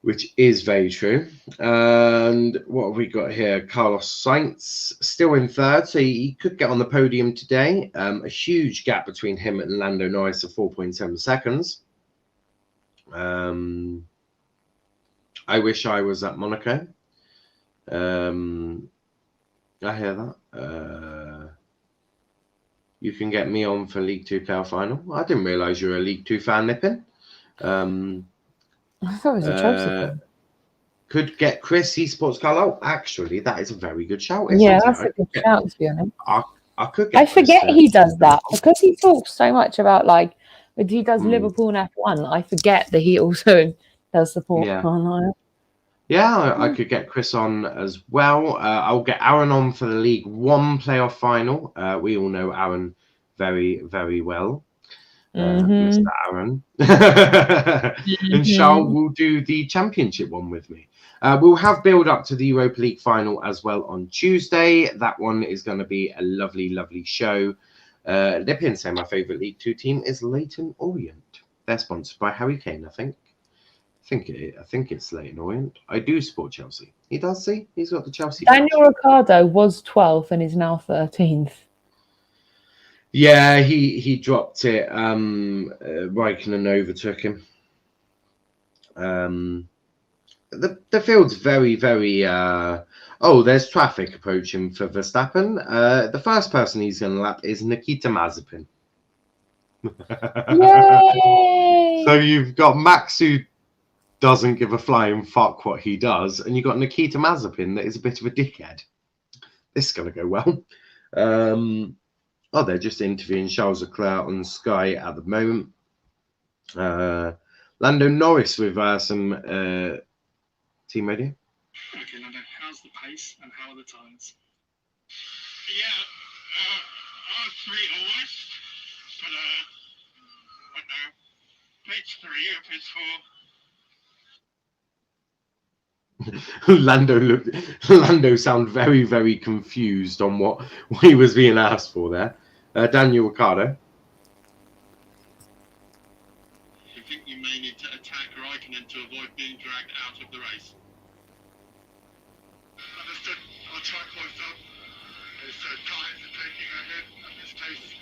Which is very true. And what have we got here? Carlos Sainz still in third, so he could get on the podium today. A huge gap between him and Lando Norris of 4.7 seconds. I wish I was at Monaco. I hear that. You can get me on for League 2 playoff final. I didn't realise you were a League 2 fan, Nippin. I thought it was a Chelsea fan. Could get Chris Esports Carlisle. Actually, that is a very good shout. Yeah, that's a good shout, to be honest. I could get I forget he does that because he talks so much about like when he does Liverpool and F1. I forget that he also does support Carlisle. Yeah, I could get Chris on as well. I'll get Aaron on for the League 1 playoff final. We all know Aaron very, very well. Mr. Aaron. And Charl will do the championship one with me. We'll have build up to the Europa League final as well on Tuesday. That one is going to be a lovely, lovely show. Lippin say my favourite League Two team is Leyton Orient. They're sponsored by Harry Kane, I think. I think it's Leyton Orient. I do support Chelsea. He does, see? He's got the Chelsea. Daniel Ricciardo was 12th and is now 13th. Yeah, he dropped it. Raikkonen overtook him. The field's very, very... there's traffic approaching for Verstappen. The first person he's going to lap is Nikita Mazepin. Yay! So you've got Max, who doesn't give a flying fuck what he does, and you've got Nikita Mazepin that is a bit of a dickhead. This is going to go well. They're just interviewing Charles Leclerc on Sky at the moment. Lando Norris with some team radio. Okay, Lando, how's the pace and how are the times? Yeah, R3 always, but I know, pitch 3 or pitch 4. Lando sound very, very confused on what he was being asked for there. Daniel Ricciardo. You think you may need to attack Raikkonen to avoid being dragged out of the race? Understood. I'll try close up. His tyres are taking ahead at this pace.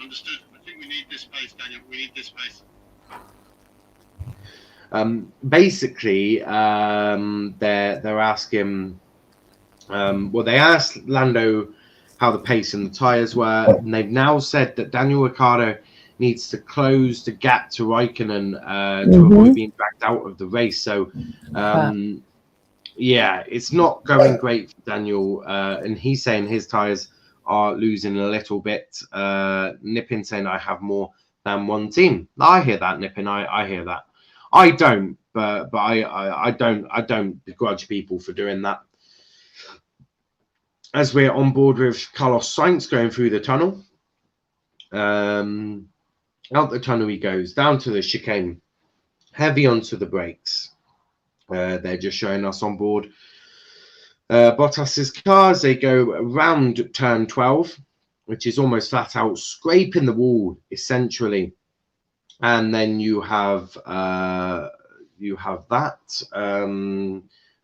Understood. I think we need this pace, Daniel. We need this pace. Basically, they're asking. They asked Lando how the pace and the tyres were, and they've now said that Daniel Ricciardo needs to close the gap to Raikkonen to avoid being dragged out of the race. So, it's not going great for Daniel, and he's saying his tyres are losing a little bit. Nippin saying I have more than one team. I hear that, Nippin. I hear that. I don't, but I don't begrudge people for doing that. As we're on board with Carlos Sainz going through the tunnel, out the tunnel he goes, down to the chicane, heavy onto the brakes. They're just showing us on board Bottas's cars. They go around turn 12, which is almost flat out, scraping the wall essentially. And then you have that.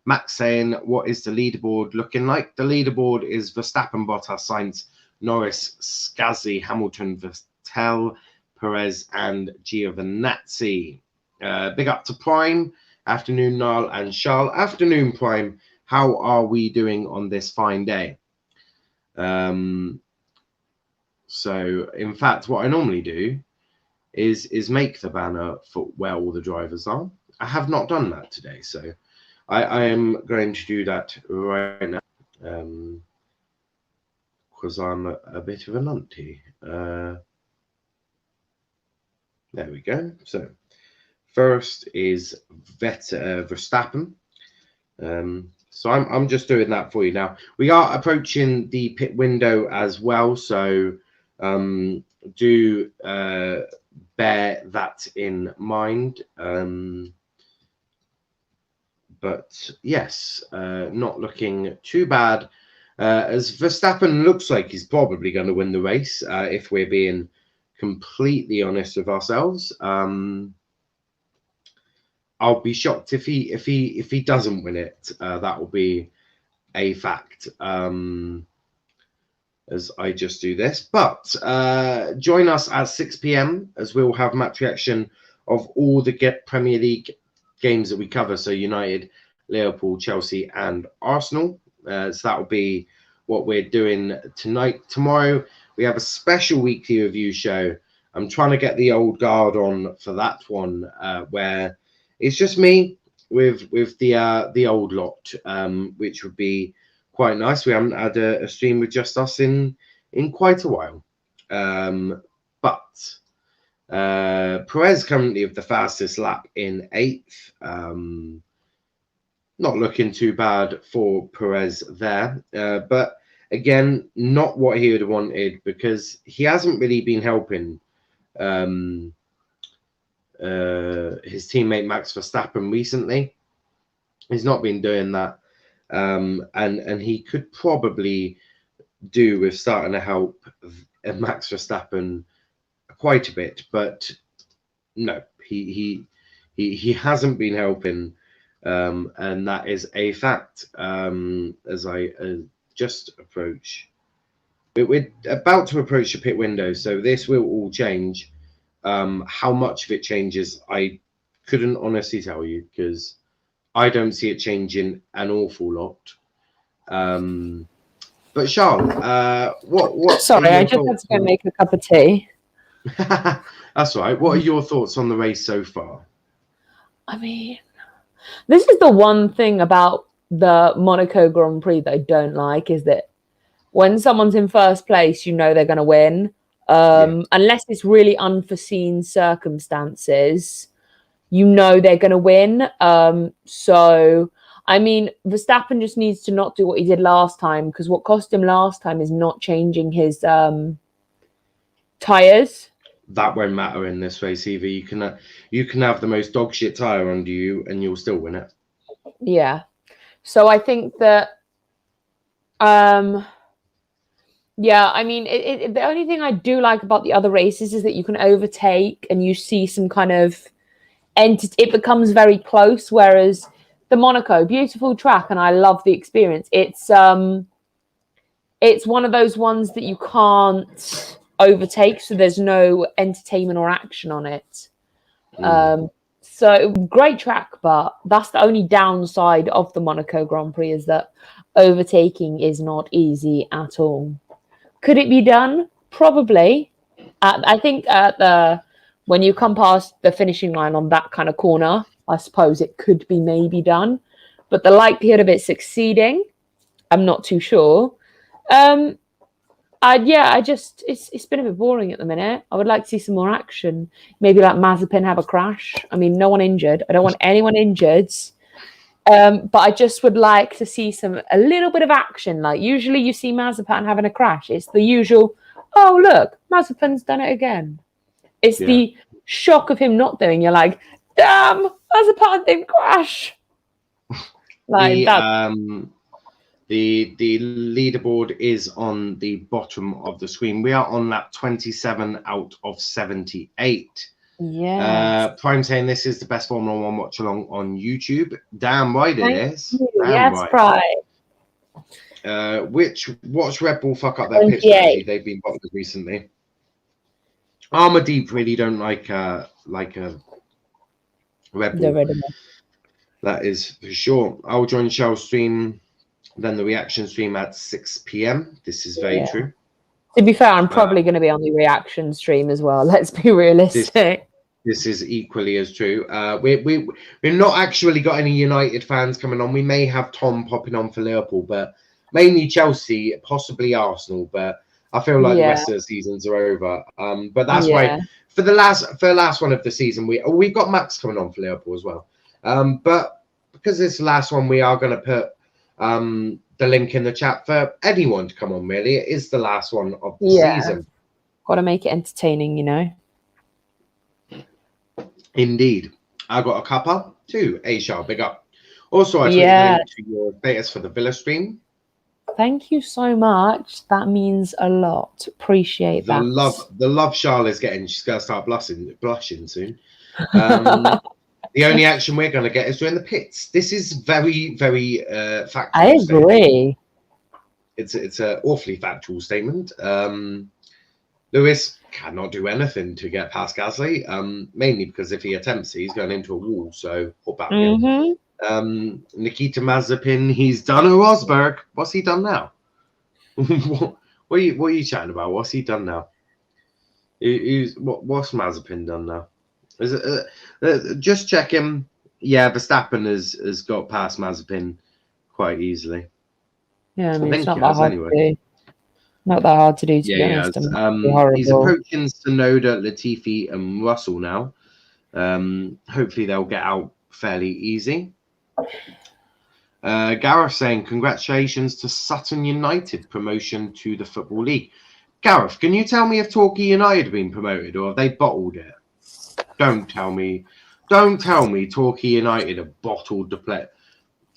Max saying, what is the leaderboard looking like? The leaderboard is Verstappen, Bottas, Sainz, Norris, Scazzi, Hamilton, Vettel, Perez, and Giovinazzi. Big up to Prime. Afternoon, Niall and Charl. Afternoon, Prime. How are we doing on this fine day? So, in fact, what I normally do is make the banner for where all the drivers are. I have not done that today, so I am going to do that right now because I'm a bit of a nutty. There we go. So first is Verstappen. So I'm just doing that for you now. We are approaching the pit window as well, so do bear that in mind. But yes, not looking too bad. As Verstappen looks like he's probably going to win the race, if we're being completely honest with ourselves. I'll be shocked if he doesn't win it. That will be a fact. As I just do this, but join us at 6 p.m. as we'll have match reaction of all the Premier League games that we cover. So United, Liverpool, Chelsea, and Arsenal. So that will be what we're doing tonight. Tomorrow we have a special weekly review show. I'm trying to get the old guard on for that one, where it's just me with the old lot, which would be quite nice. We haven't had a stream with just us in quite a while. But Perez currently with the fastest lap in 8th. Not looking too bad for Perez there. But again, not what he would have wanted because he hasn't really been helping his teammate Max Verstappen recently. He's not been doing that, and he could probably do with starting to help Max Verstappen quite a bit, but no, he hasn't been helping, and that is a fact. As I just approach, we're about to approach the pit window, so this will all change. How much of it changes, I couldn't honestly tell you, because I don't see it changing an awful lot. But Charl, what? Sorry, I just had to go make a cup of tea. That's all right. What are your thoughts on the race so far? I mean, this is the one thing about the Monaco Grand Prix that I don't like, is that when someone's in first place, you know they're going to win. Unless it's really unforeseen circumstances, you know they're going to win. So, I mean, Verstappen just needs to not do what he did last time, because what cost him last time is not changing his tyres. That won't matter in this race either. You can have the most dog shit tyre under you and you'll still win it. Yeah. So I think that, yeah, I mean, the only thing I do like about the other races is that you can overtake and you see some kind of it becomes very close. Whereas the Monaco, beautiful track, and I love the experience. It's one of those ones that you can't overtake, so there's no entertainment or action on it. So great track, but that's the only downside of the Monaco Grand Prix, is that overtaking is not easy at all. Could it be done? Probably. I think when you come past the finishing line on that kind of corner, I suppose it could be maybe done. But the likelihood of it succeeding, I'm not too sure. It's been a bit boring at the minute. I would like to see some more action. Maybe like Mazepin have a crash. I mean, no one injured. I don't want anyone injured. But I just would like to see a little bit of action. Like usually you see Mazepin having a crash. It's the usual, oh, look, Mazepin's done it again. It's the shock of him not doing. You're like, damn, Mazepin didn't crash. Like that. The leaderboard is on the bottom of the screen. We are on lap 27 out of 78. Yeah. Prime saying this is the best Formula One watch along on YouTube. Damn right it is. Yes, right. Prime. Watch Red Bull fuck up their pit strategy. They've been bottled recently. Armour Deep really don't like a Red Bull. That is for sure. I'll join Charl's stream, then the reaction stream at 6 p.m. This is very true. To be fair, I'm probably going to be on the reaction stream as well. Let's be realistic. This is equally as true. We've not actually got any United fans coming on. We may have Tom popping on for Liverpool, but mainly Chelsea, possibly Arsenal. But I feel like the rest of the seasons are over. But that's why for the last one of the season, we've got Max coming on for Liverpool as well. But because it's the last one, we are going to put the link in the chat for anyone to come on. Really, it is the last one of the season. Got to make it entertaining, you know. Indeed, I got a cuppa too. Charl, big up. Also, I tweeted link to your status for the Villa stream. Thank you so much. That means a lot. Appreciate that. The love Charl is getting. She's gonna start blushing soon. The only action we're gonna get is during the pits. This is very, very factual. I agree. Statement. It's an awfully factual statement. Lewis cannot do anything to get past Gasly, mainly because if he attempts it, he's going into a wall. So up back again. Nikita Mazepin, he's done a Rosberg. What's he done now? what are you chatting about? What's he done now? What's Mazepin done now? Is it just check him? Yeah, Verstappen has got past Mazepin quite easily. Yeah, I mean, it's not that hard to do. Not that hard to do, to be honest. He's approaching Tsunoda, Latifi, and Russell now. Hopefully, they'll get out fairly easy. Gareth saying, congratulations to Sutton United promotion to the Football League. Gareth, can you tell me if Torquay United have been promoted or have they bottled it? Don't tell me Torquay United have bottled the play.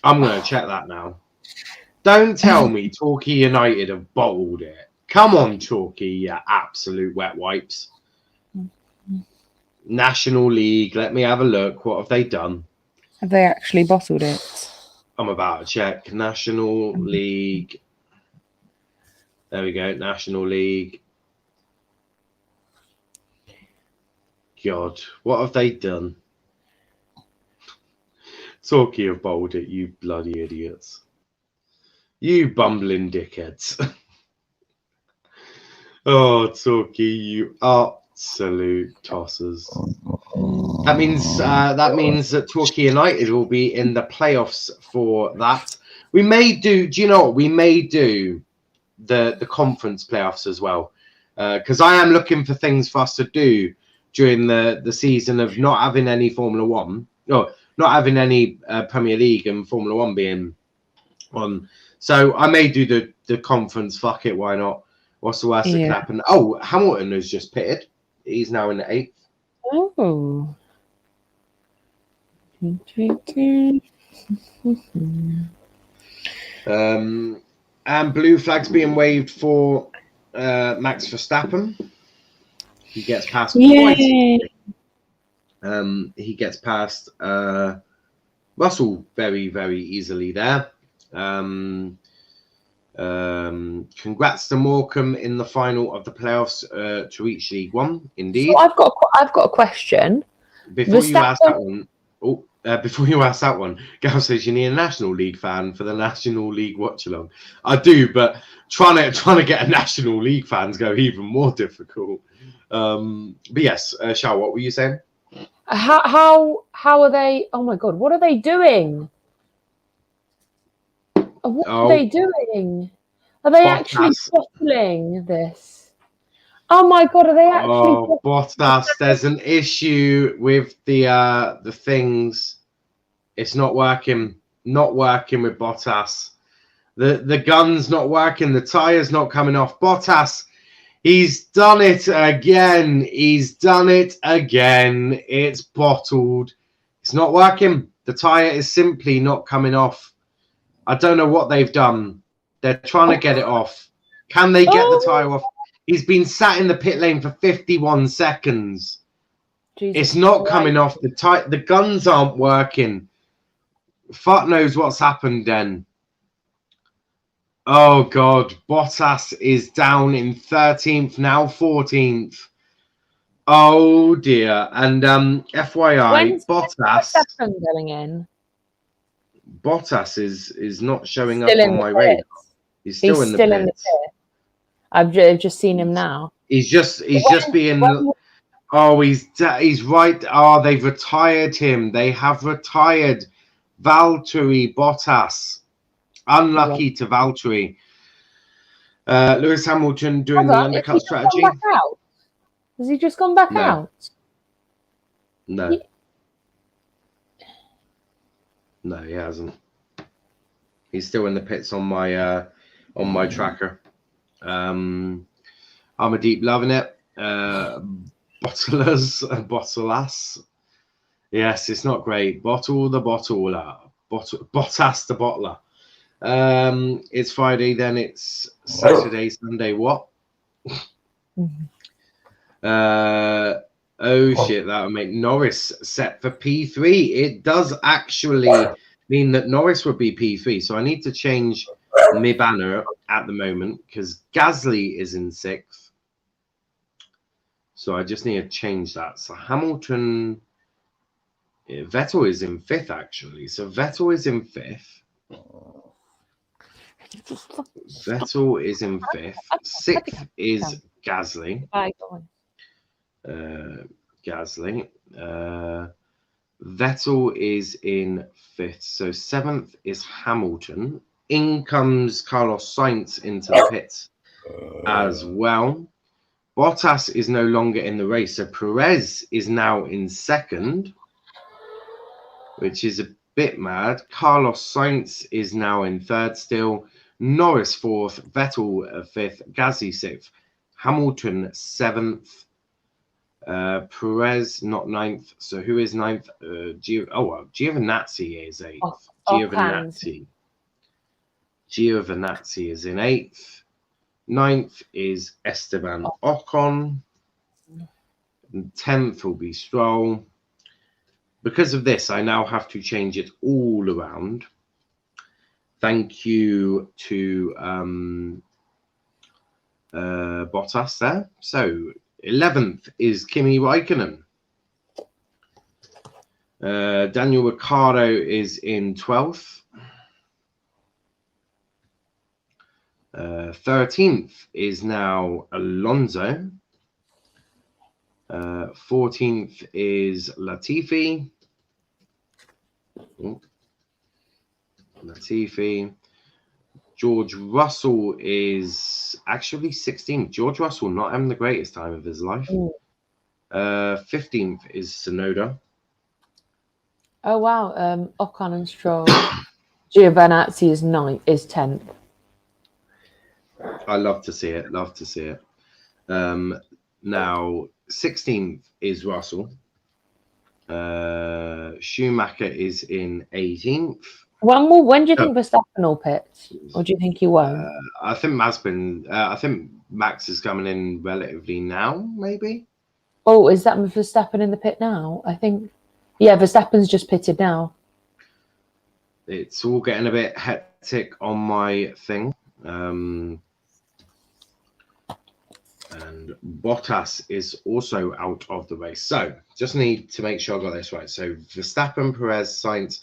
I'm going to check that now. Don't tell me Torquay United have bottled it. Come on, Torquay, you absolute wet wipes. National League, let me have a look. What have they done? Have they actually bottled it? I'm about to check. National League. There we go. National League. God, what have they done? Torquay have bowled it, you bloody idiots. You bumbling dickheads. Oh, Torquay, you absolute tossers. That means that Torquay United will be in the playoffs for that. We may do you know what? We may do the conference playoffs as well. Because I am looking for things for us to do during the season of not having any Formula One. No, not having any Premier League and Formula One being on. So I may do the conference. Fuck it, why not? What's the worst that can happen? Oh, Hamilton has just pitted. He's now in the 8th. Oh. And blue flags being waved for Max Verstappen. He gets past twice. He gets past Russell very, very easily there. Congrats to Morecambe in the final of the playoffs to reach League One. Indeed. So I've got a question. Before you ask that one, Gav says you need a National League fan for the National League Watchalong. I do, but trying to get a National League fan is going to be even more difficult. But yes, Charl, what were you saying? How are they? Oh my God, what are they doing? What are they doing? Are they actually bottling this? Oh my God, are they actually? Oh, Bottas! There's an issue with the things. It's not working. Not working with Bottas. The gun's not working. The tire's not coming off. Bottas, he's done it again. He's done it again. It's bottled. It's not working. The tire is simply not coming off. I don't know what they've done. They're trying to get it off. Can they get the tire off? He's been sat in the pit lane for 51 seconds. Jesus it's not coming off. The guns aren't working. Fuck knows what's happened then. Oh, God. Bottas is down in 13th, now 14th. Oh, dear. And FYI, Bottas going in? Bottas is not showing up on my radar. He's still in the pit. I've just seen him now. He's just being. Oh, he's right. Oh, they've retired him. They have retired Valtteri Bottas. Unlucky to Valtteri. Lewis Hamilton doing the undercut strategy. Has he just gone back out? No. No, he hasn't. He's still in the pits on my tracker. I'm a deep loving it. Bottlas. Yes, it's not great. Bottle the bottler. Bottas the bottler. It's Friday, then it's Saturday, Sunday. What? Oh shit, that would make Norris set for P3. It does actually mean that Norris would be P3. So I need to change my banner at the moment because Gasly is in 6th. So I just need to change that. So Hamilton, Vettel is in 5th actually. So Vettel is in 5th. Vettel is in 5th. 6th is Gasly. Gasly. Vettel is in 5th. So 7th is Hamilton. In comes Carlos Sainz into the pits as well. Bottas is no longer in the race. So Perez is now in 2nd, which is a bit mad. Carlos Sainz is now in 3rd still. Norris 4th. Vettel 5th. Gasly 6th. Hamilton 7th. Perez not 9th. So who is 9th? Giovinazzi is 8th. Giovinazzi is in 8th. 9th is Esteban Ocon. And 10th will be Stroll. Because of this, I now have to change it all around. Thank you to Bottas there. So 11th is Kimi Raikkonen. Daniel Ricciardo is in 12th. 13th is now Alonso. 14th is Latifi. George Russell is actually 16th. George Russell not having the greatest time of his life. 15th is Tsunoda. Oh wow, Ocon and Stroll. Giovinazzi is 10th. I love to see it. Love to see it. Now 16th is Russell. Schumacher is in 18th. When do you think Verstappen will pit? Or do you think he won't? I think Max is coming in relatively now, maybe. Oh, is that Verstappen in the pit now? I think. Yeah, Verstappen's just pitted now. It's all getting a bit hectic on my thing. And Bottas is also out of the race. So just need to make sure I got this right. So Verstappen, Perez, Sainz,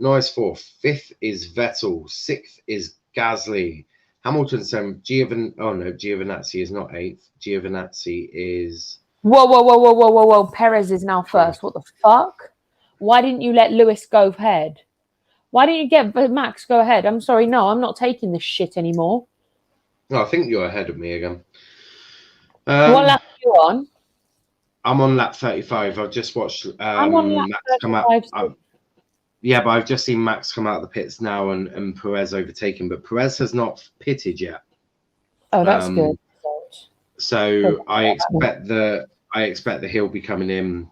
Norris 4th. 5th is Vettel. 6th is Gasly. Hamilton 7th. Giovinazzi is not 8th. Giovinazzi is... Whoa. Perez is now first. What the fuck? Why didn't you let Lewis go ahead? Why didn't you get Max go ahead? I'm sorry. No, I'm not taking this shit anymore. No, I think you're ahead of me again. What lap are you on? I'm on lap 35. I've just watched I'm on lap Max 35 come out. Yeah, but I've just seen Max come out of the pits now and Perez overtaken. But Perez has not pitted yet. Oh, that's good. So I expect that he'll be coming in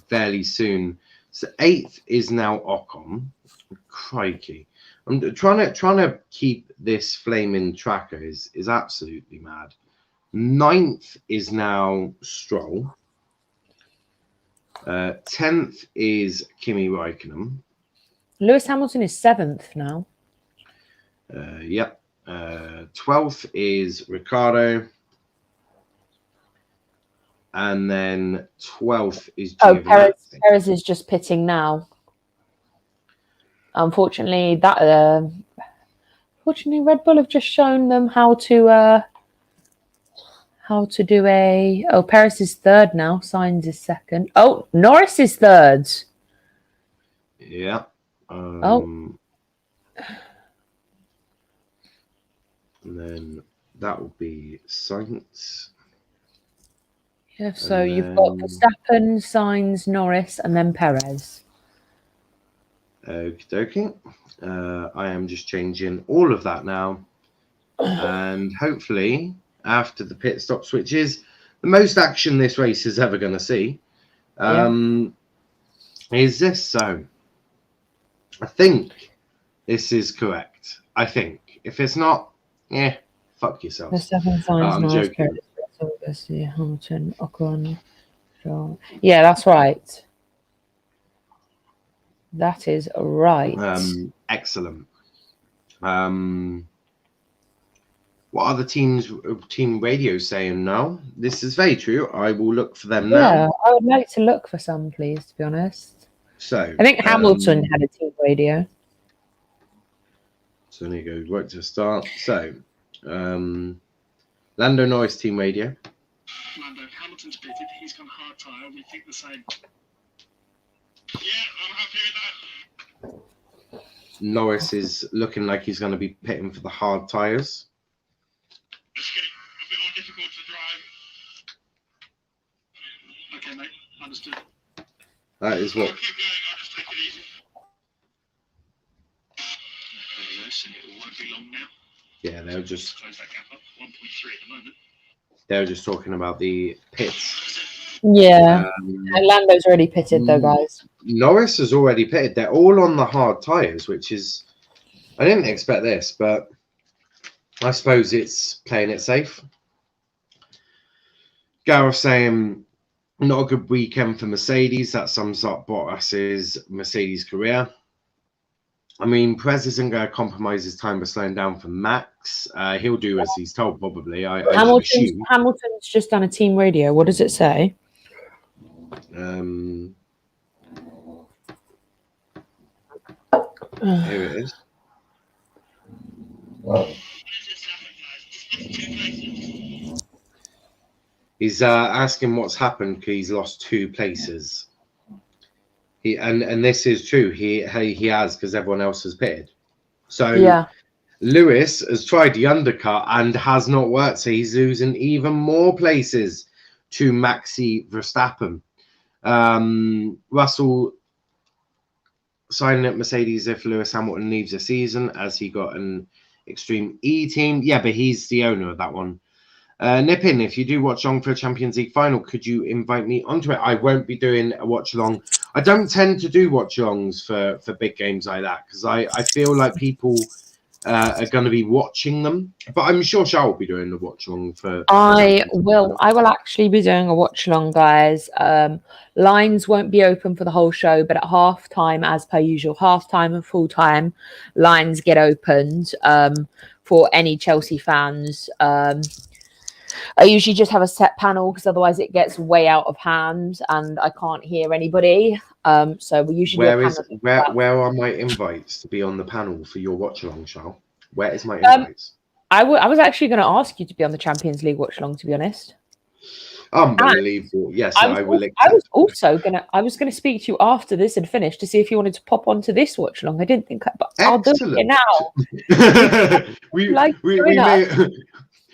fairly soon. So 8th is now Ocon. Crikey. I'm trying to keep this flaming tracker is absolutely mad. 9th is now Stroll. 10th is Kimi Raikkonen. Lewis Hamilton is 7th now. Yep. 12th is Ricciardo. And then 12th is Giovinazzi. Perez is just pitting now. Unfortunately, Red Bull have just shown them how to do a... Oh, Perez is 3rd now. Sainz is 2nd. Oh, Norris is 3rd. Yeah. And then that will be Sainz. Yeah, so you've got Verstappen, Sainz, Norris, and then Perez. Okie dokie. I am just changing all of that now. And hopefully, after the pit stop switches, the most action this race is ever going to see. Is this so? I think this is correct. I think. If it's not, fuck yourself. Verstappen, Sainz, I'm Norris, joking. Perez, Hamilton, Ocon, Charl. Yeah, that's right. That is right. Excellent. What are the team radio saying now? This is very true. I will look for them now. Yeah, I would like to look for some, please, to be honest. So I think Hamilton had a team radio. So there you go, right to start. So Lando Norris team radio. Lando, Hamilton's pitted. He's gone hard tyre. We think the same. Yeah, I'm happy with that. Norris is looking like he's going to be pitting for the hard tyres. It's getting a bit more difficult to drive. Okay, mate. Understood. That is what... I'll keep going. I'll just take it easy. Okay, it won't be long now. Yeah, they'll just... Close that gap up. 1.3 at the moment. They were just talking about the pits. Yeah. Lando's already pitted though, guys. Norris has already pitted. They're all on the hard tyres, which is... I didn't expect this, but I suppose it's playing it safe. Gareth saying, not a good weekend for Mercedes. That sums up Bottas's Mercedes career. I mean, Perez isn't going to compromise his time by slowing down for Max. He'll do as he's told, probably. I Hamilton's just done a team radio. What does it say? Here it is. He's asking what's happened because he's lost 2 places. And this is true. He has, because everyone else has pitted. So yeah. Lewis has tried the undercut and has not worked. So he's losing even more places to Maxi Verstappen. Russell signing at Mercedes if Lewis Hamilton leaves the season, as he got an Extreme E team. Yeah, but he's the owner of that one. Nip in, if you do watch along for a Champions League final, could you invite me onto it? I won't be doing a watch along. I don't tend to do watch alongs for big games like that because I feel like people are going to be watching them. But I'm sure Charl will be doing the watch along for. I will actually be doing a watch along, guys. Lines won't be open for the whole show, but at half time, as per usual, half time and full time, lines get opened for any Chelsea fans. I usually just have a set panel because otherwise it gets way out of hand and I can't hear anybody. So we usually where are my invites to be on the panel for your watch along, Charl? Where is my invites? I was actually going to ask you to be on the Champions League watch along, to be honest. Unbelievable! Yes, I will. I was going to speak to you after this had finished to see if you wanted to pop onto this watch along. I didn't think, but I'll do it now.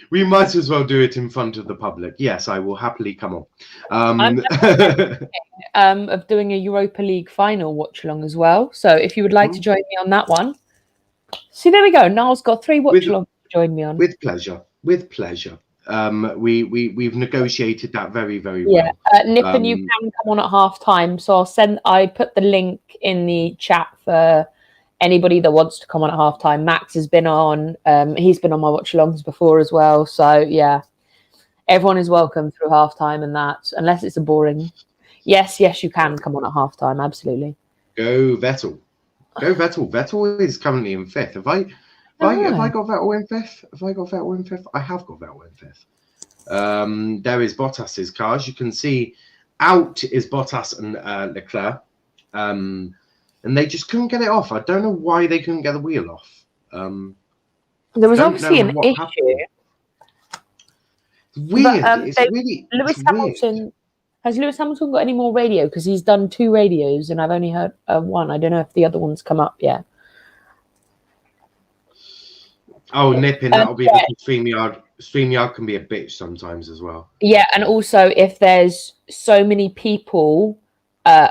We might as well do it in front of the public. Yes, I will happily come on. Of doing a Europa League final watch along as well. So if you would like to join me on that one. See, there we go. Niall's got 3 watch alongs to join me on. With pleasure. With pleasure. We've negotiated that very, very well. Yeah. Nippon, you can come on at half time. So I put the link in the chat for anybody that wants to come on at half time. Max has been on. He's been on my watch alongs before as well. So yeah, everyone is welcome through half time and that, unless it's a boring. Yes, you can come on at half time. Absolutely. Go Vettel. Vettel is currently in 5th. Have I got Vettel in 5th? I have got Vettel in 5th. There is Bottas's car. As you can see, out is Bottas and Leclerc. And they just couldn't get it off. I don't know why they couldn't get the wheel off. There was obviously an issue. It's weird. Has Lewis Hamilton got any more radio? Because he's done 2 radios and I've only heard 1. I don't know if the other one's come up yet. Oh, nipping. That'll be the StreamYard. StreamYard can be a bitch sometimes as well. Yeah, and also if there's so many people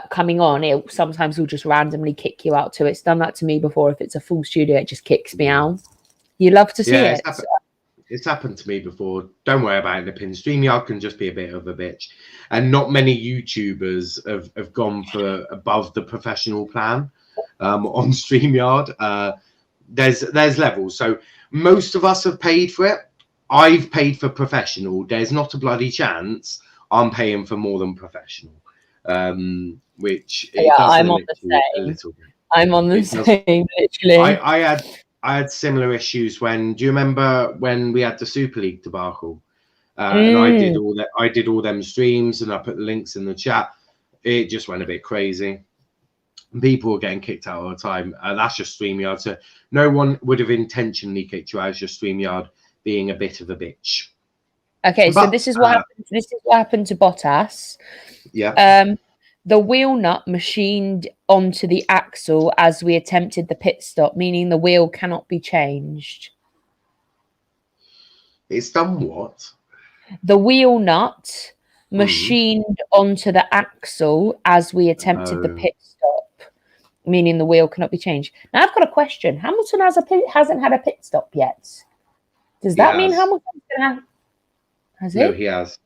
coming on, it sometimes will just randomly kick you out too. It's done that to me before. If it's a full studio, it just kicks me out. You love to see it. It's happened to me before. Don't worry about it. The pin StreamYard can just be a bit of a bitch, and not many YouTubers have gone for above the professional plan on StreamYard. There's levels. So most of us have paid for it. I've paid for professional. There's not a bloody chance I'm paying for more than professional. Which I'm on the same. I'm on the same, literally. I had similar issues do you remember when we had the Super League debacle? And I did all them streams and I put the links in the chat. It just went a bit crazy. People were getting kicked out all the time. That's just StreamYard. So no one would have intentionally kicked you out. It's just StreamYard being a bit of a bitch. Okay, so this is what happened. This is what happened to Bottas. Yeah. The wheel nut machined onto the axle as we attempted the pit stop, meaning the wheel cannot be changed. It's done what? The wheel nut machined onto the axle as we attempted the pit stop, meaning the wheel cannot be changed. Now I've got a question. Hamilton hasn't had a pit stop yet. Does that mean Hamilton's going to have... Has No, he? he has.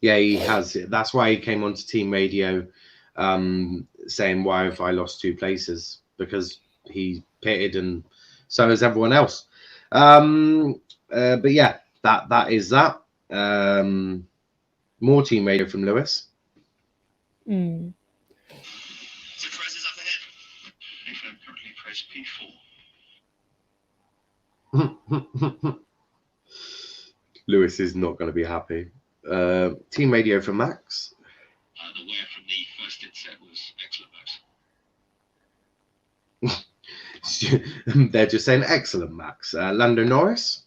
Yeah, he has. That's why he came onto team radio saying, why have I lost 2 places? Because he pitted and so has everyone else. But yeah, that is that. More team radio from Lewis. Mm. Surprises up ahead. FM currently press P4. Lewis is not going to be happy. Team radio from Max. The wear from the first inset was excellent, Max. They're just saying excellent, Max. Lando Norris.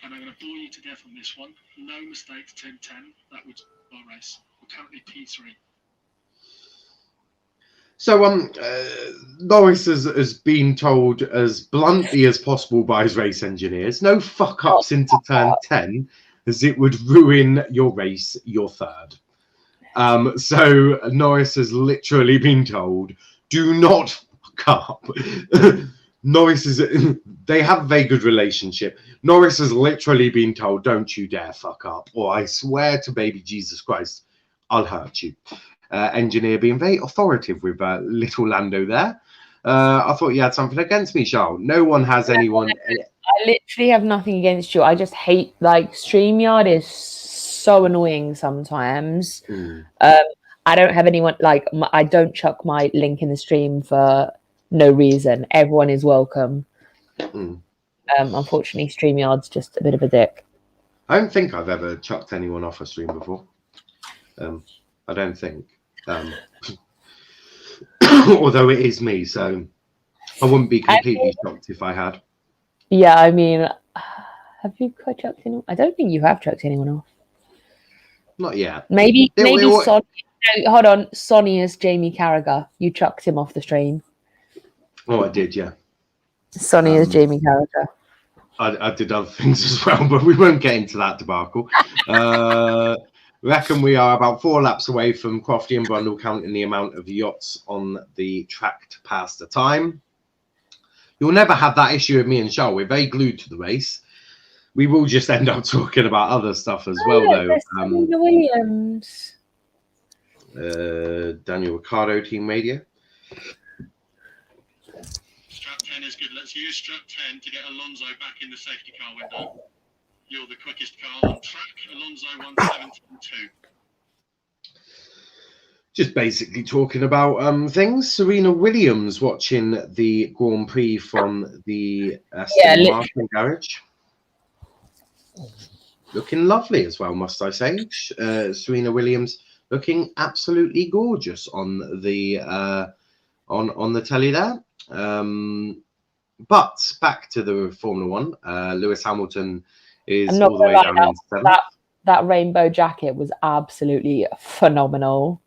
And I'm going to bore you to death on this one. No mistakes, 10-10. That was our race. We're currently P3. So Norris has been told as bluntly as possible by his race engineers, no fuck ups into turn 10, as it would ruin your race, your third. So Norris has literally been told, do not fuck up. Norris they have a very good relationship. Norris has literally been told, don't you dare fuck up, or I swear to baby Jesus Christ, I'll hurt you. Engineer being very authoritative with little Lando there. I thought you had something against me, Charl. No one has anyone. I literally have nothing against you. I just hate, like, StreamYard is so annoying sometimes. I don't have anyone, like, I don't chuck my link in the stream for no reason. Everyone is welcome. Unfortunately, StreamYard's just a bit of a dick. I don't think I've ever chucked anyone off a stream before. I don't think. Although it is me, so I wouldn't be completely shocked if I had. Yeah, I mean, have you chucked anyone? I don't think you have chucked anyone off. Not yet. Maybe Sonny. No, hold on, Sonny is Jamie Carragher. You chucked him off the stream. Oh, I did, yeah. Sonny is Jamie Carragher. I did other things as well, but we won't get into that debacle. Reckon we are about 4 laps away from Crofty and Brundle counting the amount of yachts on the track to pass the time. You'll never have that issue with me and Charl. We're very glued to the race. We will just end up talking about other stuff as well, though. Williams. Daniel Ricciardo, Team Radio. Strap 10 is good. Let's use strap 10 to get Alonso back in the safety car window. You're the quickest car on track. Alonso 1:17.2. Just basically talking about things. Serena Williams watching the Grand Prix from the Aston Martin garage. Looking lovely as well, must I say. Serena Williams looking absolutely gorgeous on the telly there. But back to the Formula One. Lewis Hamilton is all the way down in 7th. That rainbow jacket was absolutely phenomenal.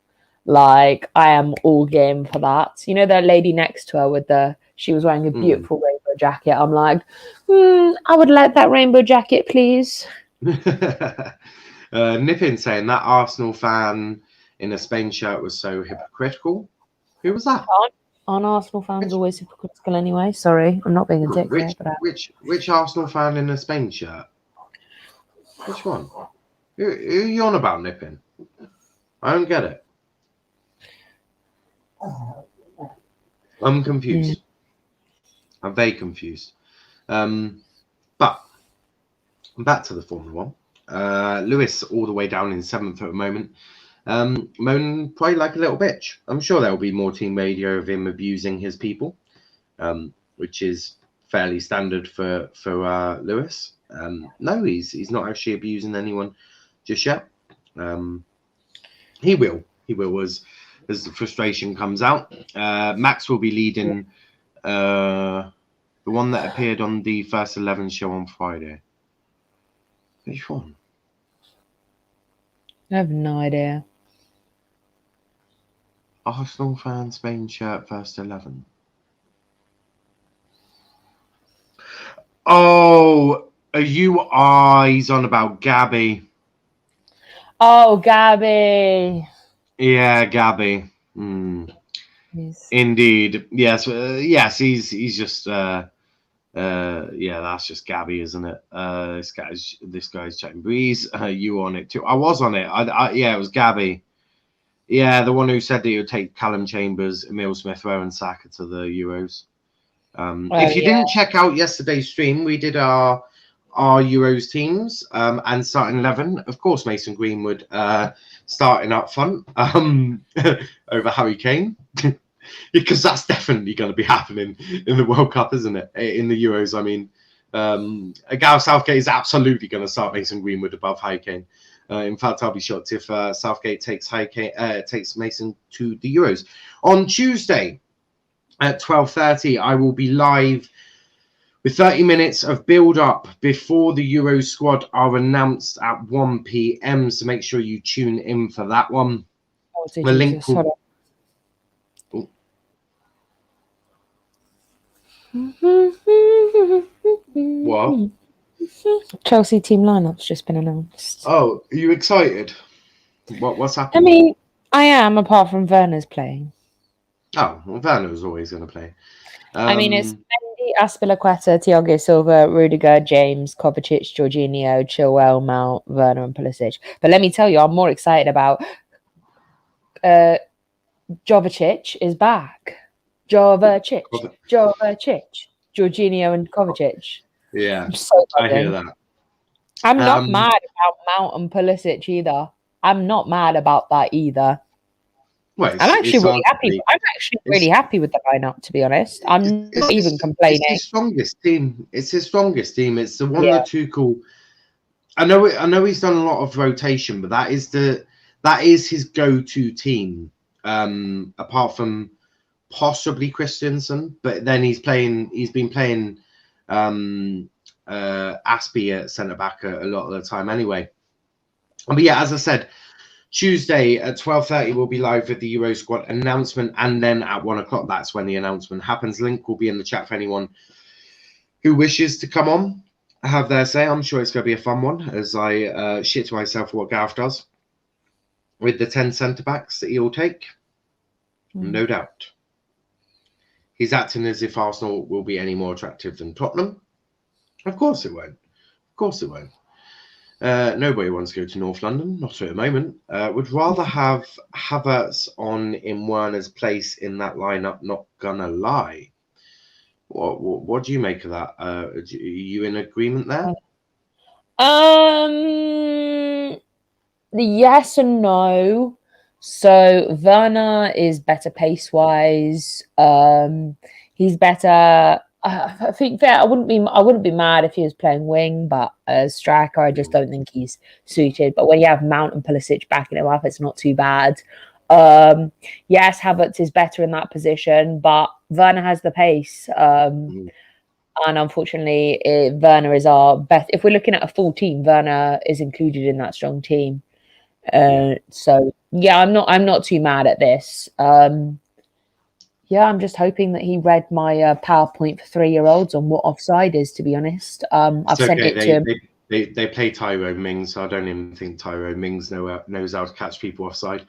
Like, I am all game for that. You know, the lady next to her she was wearing a beautiful rainbow jacket. I'm like, I would like that rainbow jacket, please. Nippin saying that Arsenal fan in a Spain shirt was so hypocritical. Who was that? Aren't Arsenal fans always hypocritical anyway? Sorry, I'm not being a dick here. But which Arsenal fan in a Spain shirt? Which one? Who are you on about, Nippin? I don't get it. I'm confused. I'm very confused. But back to the Formula One. Lewis all the way down in 7th at the moment. Moaning probably like a little bitch. I'm sure there will be more team radio of him abusing his people, which is fairly standard for Lewis. No, he's not actually abusing anyone just yet. He will as the frustration comes out. Max will be leading the one that appeared on the First 11 show on Friday. Which one? I have no idea. Arsenal fan, Spain shirt, First 11. Oh, are you eyes on about Gabby? Oh, Gabby. Yeah, Gabby. Yes. Indeed. Yes. Yes. He's just Yeah, that's just Gabby, isn't it? This guy's chatting Breeze. You on it too? I was on it. Yeah, it was Gabby. Yeah, the one who said that he would take Callum Chambers, Emil Smith Rowe, and Saka to the Euros. If you didn't check out yesterday's stream, we did our Euros teams and starting 11. Of course, Mason Greenwood starting up front over Harry Kane. Because that's definitely going to be happening in the World Cup, isn't it? In the Euros, I mean, Gareth Southgate is absolutely going to start Mason Greenwood above Harry Kane. In fact, I'll be shocked if Southgate takes Mason to the Euros. On Tuesday at 12:30, I will be live with 30 minutes of build-up before the Euro squad are announced at 1 p.m. So make sure you tune in for that one. The link will... What? Chelsea team lineup's just been announced. Oh, are you excited? What's happening? I mean, I am, apart from Werner's playing. Oh, well, Werner was always going to play. I mean, it's Mendy, Aspilicueta, Thiago Silva, Rudiger, James, Kovacic, Jorginho, Chilwell, Mount, Werner, and Pulisic. But let me tell you, I'm more excited about Jovic is back. Jovic, Jorginho, and Kovacic. Yeah, I'm so I hear that. I'm not mad about Mount and Pulisic either. I'm not mad about that either. Well, I'm actually really happy. I'm actually really happy with the lineup, to be honest. I'm not even complaining. It's his strongest team. It's his strongest team. It's the one that Tuchel. I know he's done a lot of rotation, but that is his go-to team. Apart from possibly Christensen, but then he's been playing Aspie at centre back a lot of the time anyway. But yeah, as I said, Tuesday at 12:30 we'll be live with the Euro squad announcement, and then at 1 o'clock that's when the announcement happens. Link will be in the chat for anyone who wishes to come on, have their say. I'm sure it's going to be a fun one as I shit to myself what Gareth does with the 10 centre backs that he'll take. No doubt. He's acting as if Arsenal will be any more attractive than Tottenham. Of course it won't. Of course it won't. Nobody wants to go to North London, not at the moment. Would rather have Havertz on in Werner's place in that lineup, not gonna lie. What do you make of that? Are you in agreement there? Yes and no. So Werner is better pace-wise. He's better. I think I wouldn't be mad if he was playing wing, but as striker, I just don't think he's suited. But when you have Mount and Pulisic backing him up, it's not too bad. Yes, Havertz is better in that position, but Werner has the pace. And unfortunately, Werner is our best. If we're looking at a full team, Werner is included in that strong team. So yeah, I'm not too mad at this. Yeah, I'm just hoping that he read my PowerPoint for 3-year-olds on what offside is, to be honest. I've sent it to him. They play Tyrone Mings, so I don't even think Tyrone Mings knows how to catch people offside.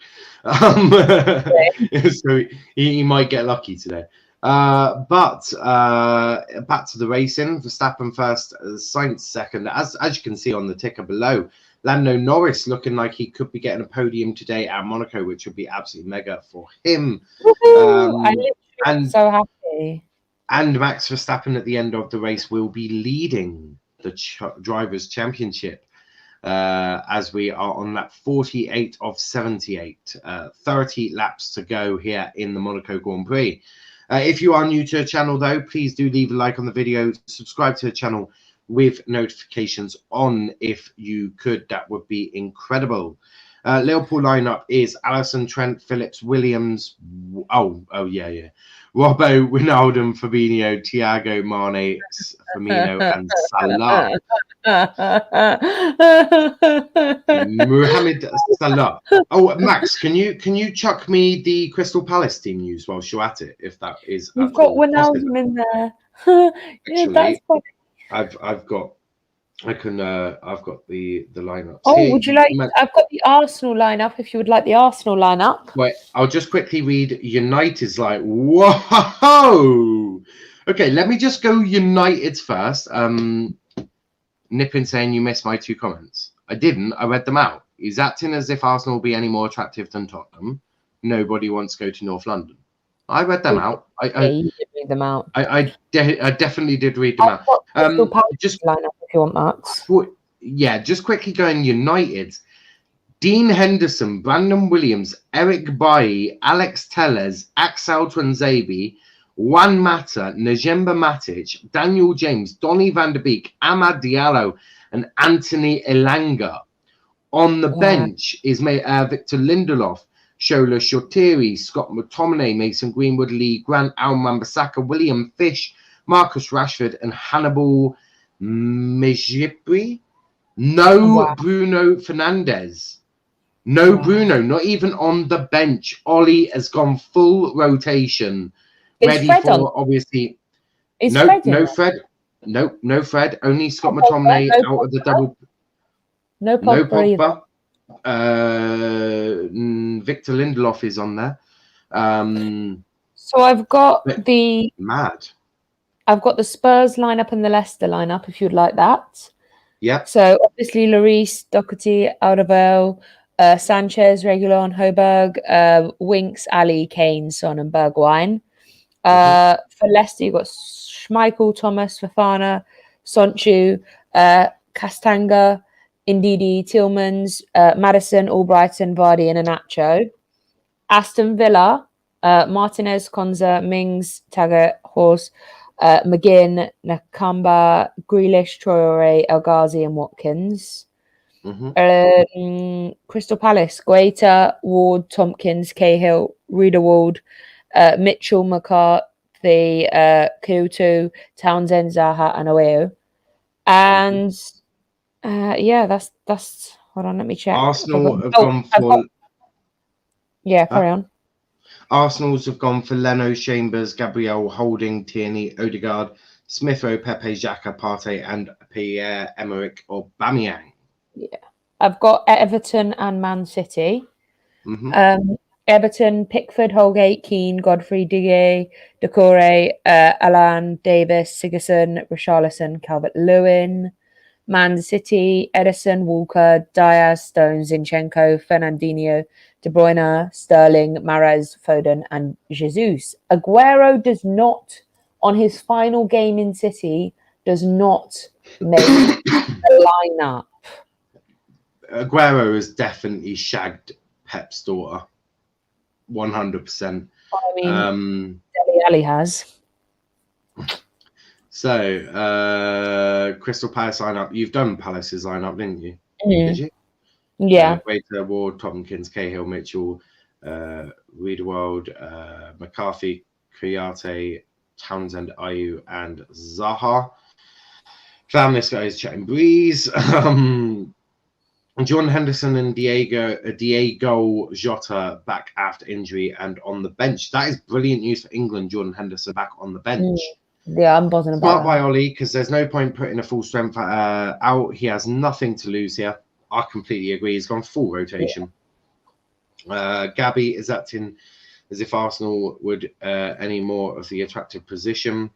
So he might get lucky today. But back to the racing. Verstappen first, Sainz second. As you can see on the ticker below, Lando Norris looking like he could be getting a podium today at Monaco, which would be absolutely mega for him. I'm so happy. And Max Verstappen at the end of the race will be leading the Drivers' Championship as we are on lap 48 of 78. 30 laps to go here in the Monaco Grand Prix. If you are new to the channel, though, please do leave a like on the video. Subscribe to the channel with notifications on if you could. That would be incredible. Liverpool lineup is Alisson, Trent, Phillips, Williams. Oh yeah. Robbo, Wijnaldum, Fabinho, Thiago, Mane, Firmino, and Salah. Mohamed Salah. Oh, Max, can you chuck me the Crystal Palace team news whilst you're at it, if that is? We've got Wijnaldum in there. Yeah, actually, that's funny. I've got the lineup. Oh, would you like? I've got the Arsenal lineup. If you would like the Arsenal lineup. Wait, I'll just quickly read. United's like, whoa! Okay, let me just go United's first. Nippin saying you missed my 2 comments. I didn't. I read them out. He's acting as if Arsenal will be any more attractive than Tottenham. Nobody wants to go to North London. I read them out. You did read them out. I definitely did read them out. Just line up if you want that. Yeah, just quickly going United. Dean Henderson, Brandon Williams, Eric Bailly, Alex Telles, Axel Tuanzebe, Juan Mata, Najemba Matic, Daniel James, Donny van der Beek, Amad Diallo, and Anthony Elanga. On the bench is Victor Lindelof, Shola Shotiri, Scott McTominay, Mason Greenwood, Lee Grant, Al-Mambasaka, William Fish, Marcus Rashford, and Hannibal Mejibri. No Bruno Fernandes. No Bruno, not even on the bench. Ollie has gone full rotation. Ready for, obviously. No Fred. No Fred. Only Scott McTominay out of the double. No Pogba. Victor Lindelof is on there. So I've got I've got the Spurs lineup and the Leicester lineup, if you'd like that. Yeah. So obviously Lloris, Doherty, Alderweireld, Sanchez, Reguilon, Højbjerg, Winks, Ali, Kane, Son, and Bergwijn. For Leicester, you've got Schmeichel, Thomas, Fofana, Sonchu, Castanga, Ndidi, Tillmans, Maddison, Albrighton, Vardy, and Iheanacho. Aston Villa, Martinez, Konza, Mings, Taggart, Horse, McGinn, Nakamba, Grealish, Traore, El Ghazi, and Watkins. Crystal Palace, Guaita, Ward, Tompkins, Cahill, Riederwald, Mitchell, McCarthy, Kyoto, Townsend, Zaha, and Oeo. And that's hold on, let me check. Arsenal have gone for carry on. Arsenal's have gone for Leno, Chambers, Gabriel, Holding, Tierney, Odegaard, Smith Rowe, Pepe, Xhaka, Partey, and Pierre-Emerick Aubameyang. Yeah. I've got Everton and Man City. Everton, Pickford, Holgate, Keane, Godfrey, Digne, Decore, Alan, Davis, Sigerson, Richarlison, Calvert-Lewin. Man City, Edison, Walker, Diaz, Stones, Zinchenko, Fernandinho, De Bruyne, Sterling, Mahrez, Foden, and Jesus. Aguero does not, on his final game in City, does not make a lineup. Aguero has definitely shagged Pep's daughter. 100%. I mean, Dele Alli has. So, Crystal Palace lineup. You've done Palace's lineup, didn't you? Did you? Yeah. Waiter, Ward, Tompkins, Cahill, Mitchell, Riederwald, McCarthy, Kouyaté, Townsend, Ayew, and Zaha. This guy is chatting Breeze. John Henderson and Diego Jota back after injury and on the bench. That is brilliant news for England. Jordan Henderson back on the bench. Yeah, I'm buzzing about Smart by Ollie, because there's no point putting a full strength out. He has nothing to lose here. I completely agree. He's gone full rotation. Gabby is acting as if Arsenal would any more of the attractive proposition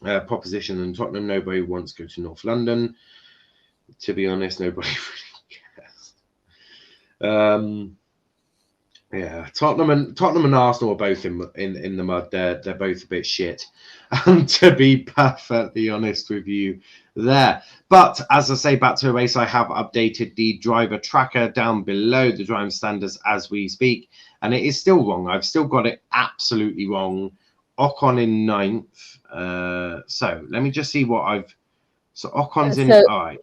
than Tottenham. Nobody wants to go to North London. To be honest, nobody really cares. Yeah, Tottenham and Arsenal are both in the mud. They're both a bit shit, to be perfectly honest with you there. But as I say, back to a race, I have updated the driver tracker down below, the driving standards as we speak, and it is still wrong. I've still got it absolutely wrong. Ocon in 9th. So let me just see what I've. So Ocon's in. All right.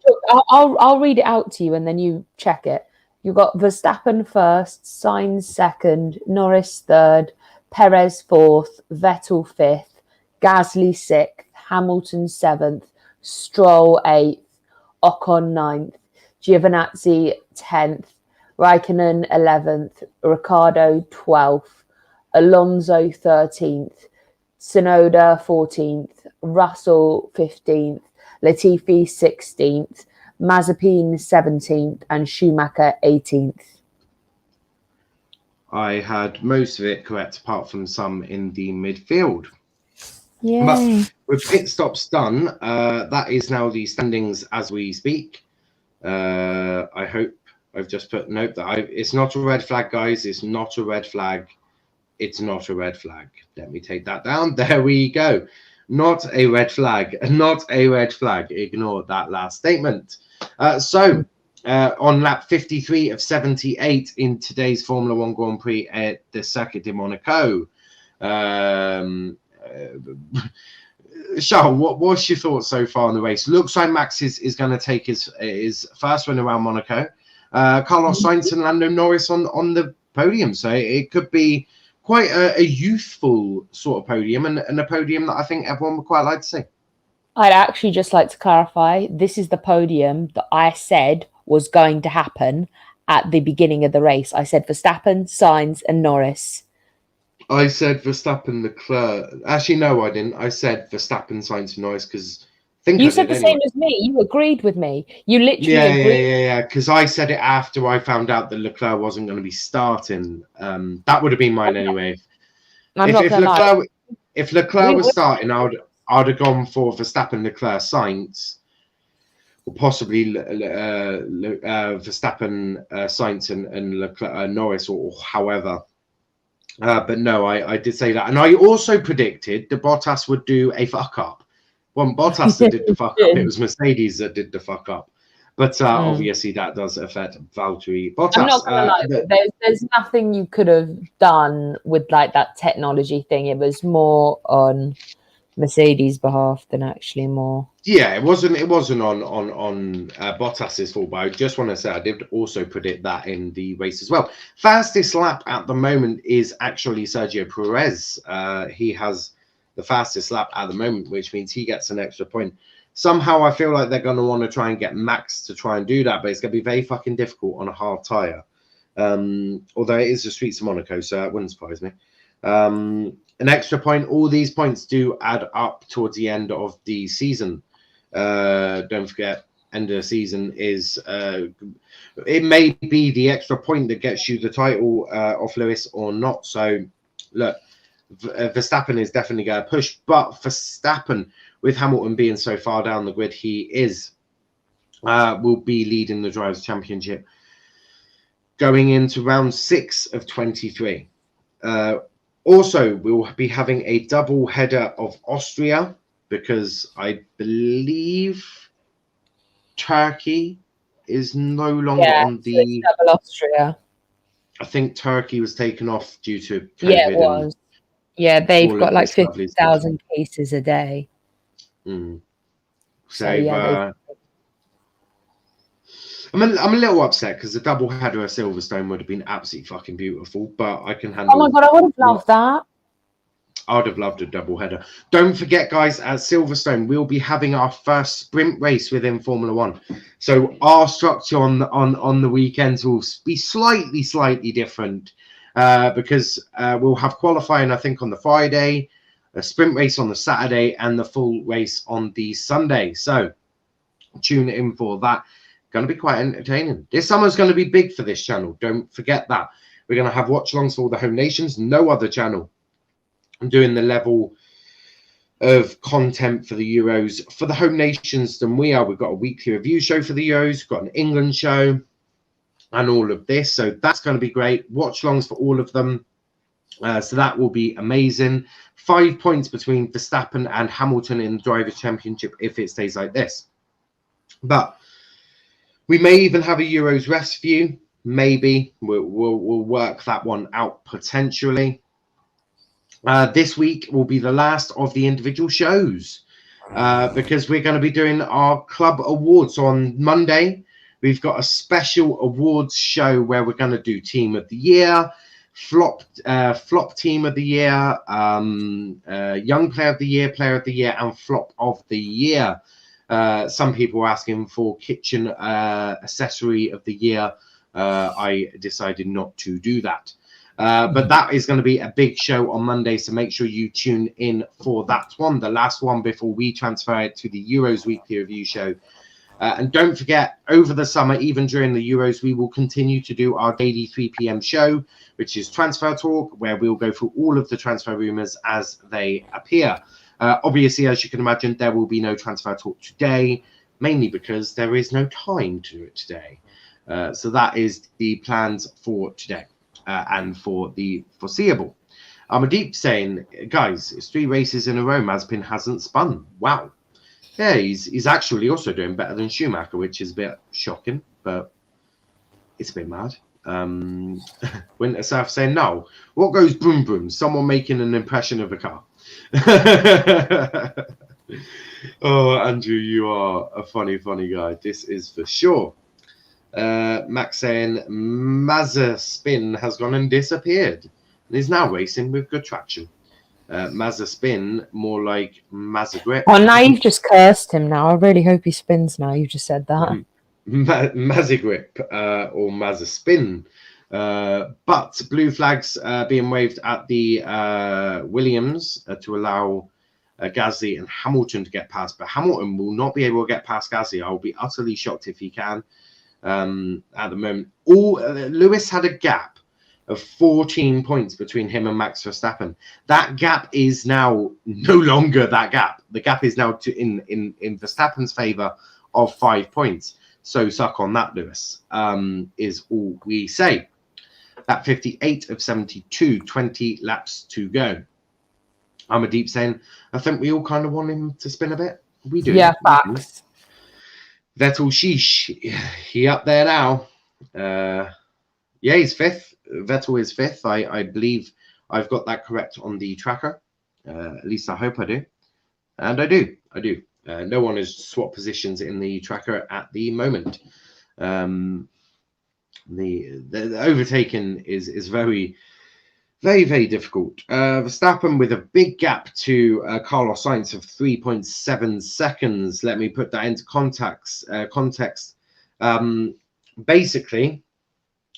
I'll read it out to you, and then you check it. You've got Verstappen first, Sainz second, Norris third, Perez fourth, Vettel fifth, Gasly sixth, Hamilton seventh, Stroll eighth, Ocon ninth, Giovinazzi 10th, Raikkonen 11th, Ricciardo 12th, Alonso 13th, Tsunoda 14th, Russell 15th, Latifi 16th, Mazepin 17th, and Schumacher 18th. I had most of it correct, apart from some in the midfield. Yay. But with pit stops done, that is now the standings as we speak. I hope I've just put note that it's not a red flag, guys. It's not a red flag. It's not a red flag. Let me take that down. There we go. Not a red flag. Not a red flag. Ignore that last statement. So on lap 53 of 78 in today's Formula One Grand Prix at the Circuit de Monaco. Charl, what's your thoughts so far on the race? Looks like Max is going to take his first win around Monaco. Carlos Sainz and Lando Norris on the podium. So it could be quite a youthful sort of podium and a podium that I think everyone would quite like to see. I'd actually just like to clarify, this is the podium that I said was going to happen at the beginning of the race. I said Verstappen, Sainz and Norris. I said Verstappen, Leclerc. Actually, no, I didn't. I said Verstappen, Sainz and Norris because you said the same as me. You agreed with me. You literally agreed. Yeah. Because I said it after I found out that Leclerc wasn't going to be starting. That would have been mine anyway. If Leclerc was starting, I'd have gone for Verstappen, Leclerc, Sainz, or possibly Verstappen, Sainz, and Leclerc, Norris, or however. But no, I did say that, and I also predicted that Bottas would do a fuck up. Well, Bottas that did the fuck up. It was Mercedes that did the fuck up. But obviously that does affect Valtteri Bottas. I'm not gonna lie, there's nothing you could have done with like that technology thing. It was more on Mercedes' behalf than actually more. Yeah, it wasn't on Bottas's fault, but I just want to say I did also predict that in the race as well. Fastest lap at the moment is actually Sergio Perez. He has the fastest lap at the moment, which means he gets an extra point. Somehow I feel like they're going to want to try and get Max to try and do that, but it's going to be very fucking difficult on a hard tyre. Although it is the streets of Monaco, so it wouldn't surprise me. An extra point, all these points do add up towards the end of the season. Don't forget, end of the season is it may be the extra point that gets you the title off Lewis or not. So look, Verstappen is definitely going to push, but Verstappen, with Hamilton being so far down the grid, he will be leading the Drivers' Championship going into round 6 of 23. Also, we'll be having a double header of Austria because I believe Turkey is no longer on the double Austria. I think Turkey was taken off due to COVID. Yeah, it was. Yeah, they've got like 50,000 cases a day. So yeah, I'm a little upset because the double header of Silverstone would have been absolutely fucking beautiful, but I can handle. Oh my god, I would have loved that. I would have loved a double header. Don't forget, guys, at Silverstone we'll be having our first sprint race within Formula One. So our structure on the weekends will be slightly different because we'll have qualifying, I think, on the Friday, a sprint race on the Saturday, and the full race on the Sunday. So tune in for that. Going to be quite entertaining. This summer's going to be big for this channel. Don't forget that. We're going to have watch-alongs for all the home nations. No other channel doing the level of content for the Euros for the home nations than we are. We've got a weekly review show for the Euros. We've got an England show and all of this. So that's going to be great. Watch-alongs for all of them. So that will be amazing. 5 points between Verstappen and Hamilton in the Drivers' Championship if it stays like this. But we may even have a Euros rest view. Maybe we'll work that one out potentially. This week will be the last of the individual shows because we're going to be doing our club awards. So on Monday, we've got a special awards show where we're going to do Team of the Year, Flop Team of the Year, Young Player of the Year, and Flop of the Year. Some people are asking for Kitchen Accessory of the Year. I decided not to do that. But that is going to be a big show on Monday, so make sure you tune in for that one, the last one before we transfer it to the Euros Weekly Review show. And don't forget, over the summer, even during the Euros, we will continue to do our daily 3 p.m. show, which is Transfer Talk, where we'll go through all of the transfer rumours as they appear. Obviously, as you can imagine, there will be no transfer talk today, mainly because there is no time to do it today. So that is the plans for today and for the foreseeable. Amadip saying, guys, it's 3 races in a row. Mazepin hasn't spun. Wow. Yeah, he's actually also doing better than Schumacher, which is a bit shocking, but it's a bit mad. Winter South saying, no, what goes boom boom? Someone making an impression of a car. Oh, Andrew, you are a funny guy. This is for sure. Max saying, Mazepin has gone and disappeared and is now racing with good traction. Mazepin, more like Mazagrip. Oh, now you've just cursed him now. I really hope he spins now. You just said that. Mazagrip or Mazepin. But blue flags being waved at the Williams to allow Gasly and Hamilton to get past. But Hamilton will not be able to get past Gasly. I will be utterly shocked if he can. At the moment, Lewis had a gap of 14 points between him and Max Verstappen. That gap is now no longer that gap. The gap is now in Verstappen's favor of 5 points. So suck on that, Lewis, is all we say. At 58 of 72, 20 laps to go. Amadip saying, I think we all kind of want him to spin a bit. We do. Yeah, facts. Vettel sheesh, he up there now. Yeah, he's 5th. Vettel is 5th. I believe I've got that correct on the tracker. At least I hope I do. And I do. No one has swapped positions in the tracker at the moment. The overtaking is very difficult. Verstappen with a big gap to Carlos Sainz of 3.7 seconds. Let me put that into context. Basically,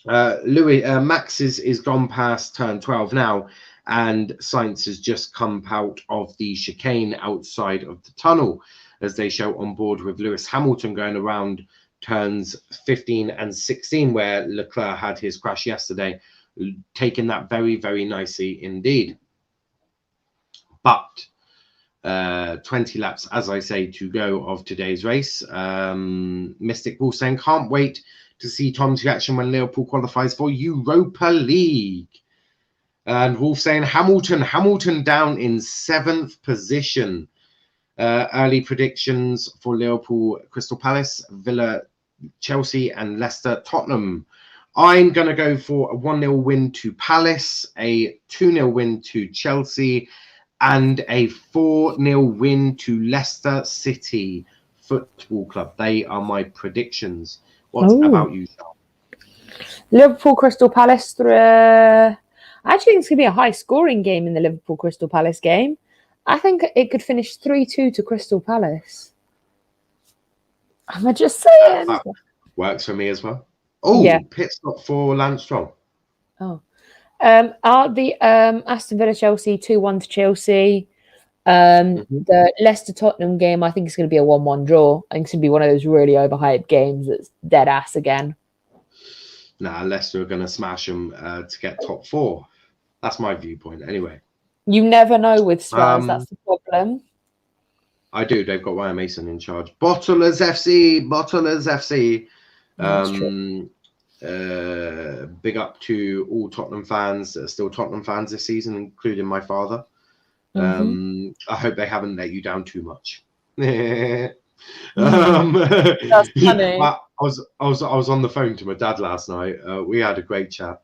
Max is gone past turn 12 now, and Sainz has just come out of the chicane outside of the tunnel, as they show on board with Lewis Hamilton going around turns 15 and 16, where Leclerc had his crash yesterday, taking that very nicely indeed. But 20 laps, as I say, to go of today's race. Mystic Wolf saying, can't wait to see Tom's reaction when Liverpool qualifies for Europa League. And Wolf saying, Hamilton down in 7th position. Early predictions for Liverpool, Crystal Palace, Villa, Chelsea, and Leicester, Tottenham. I'm going to go for a 1-0 win to Palace, a 2-0 win to Chelsea, and a 4-0 win to Leicester City Football Club. They are my predictions. What about you, Charl? Liverpool, Crystal Palace. I actually think it's going to be a high-scoring game in the Liverpool-Crystal Palace game. I think it could finish 3-2 to Crystal Palace. I'm just saying. That works for me as well. Oh, yeah. Pit stop for Lance Stroll. Oh. Are the Aston Villa Chelsea 2-1 to Chelsea? The Leicester Tottenham game, I think it's going to be a 1-1 draw. I think it's going to be one of those really overhyped games that's dead ass again. Nah, Leicester are going to smash them to get top 4. That's my viewpoint anyway. You never know with Spurs, that's the problem. I do. They've got Ryan Mason in charge. Bottlers FC. Big up to all Tottenham fans that are still Tottenham fans this season, including my father. I hope they haven't let you down too much. That's funny. I was on the phone to my dad last night. We had a great chat.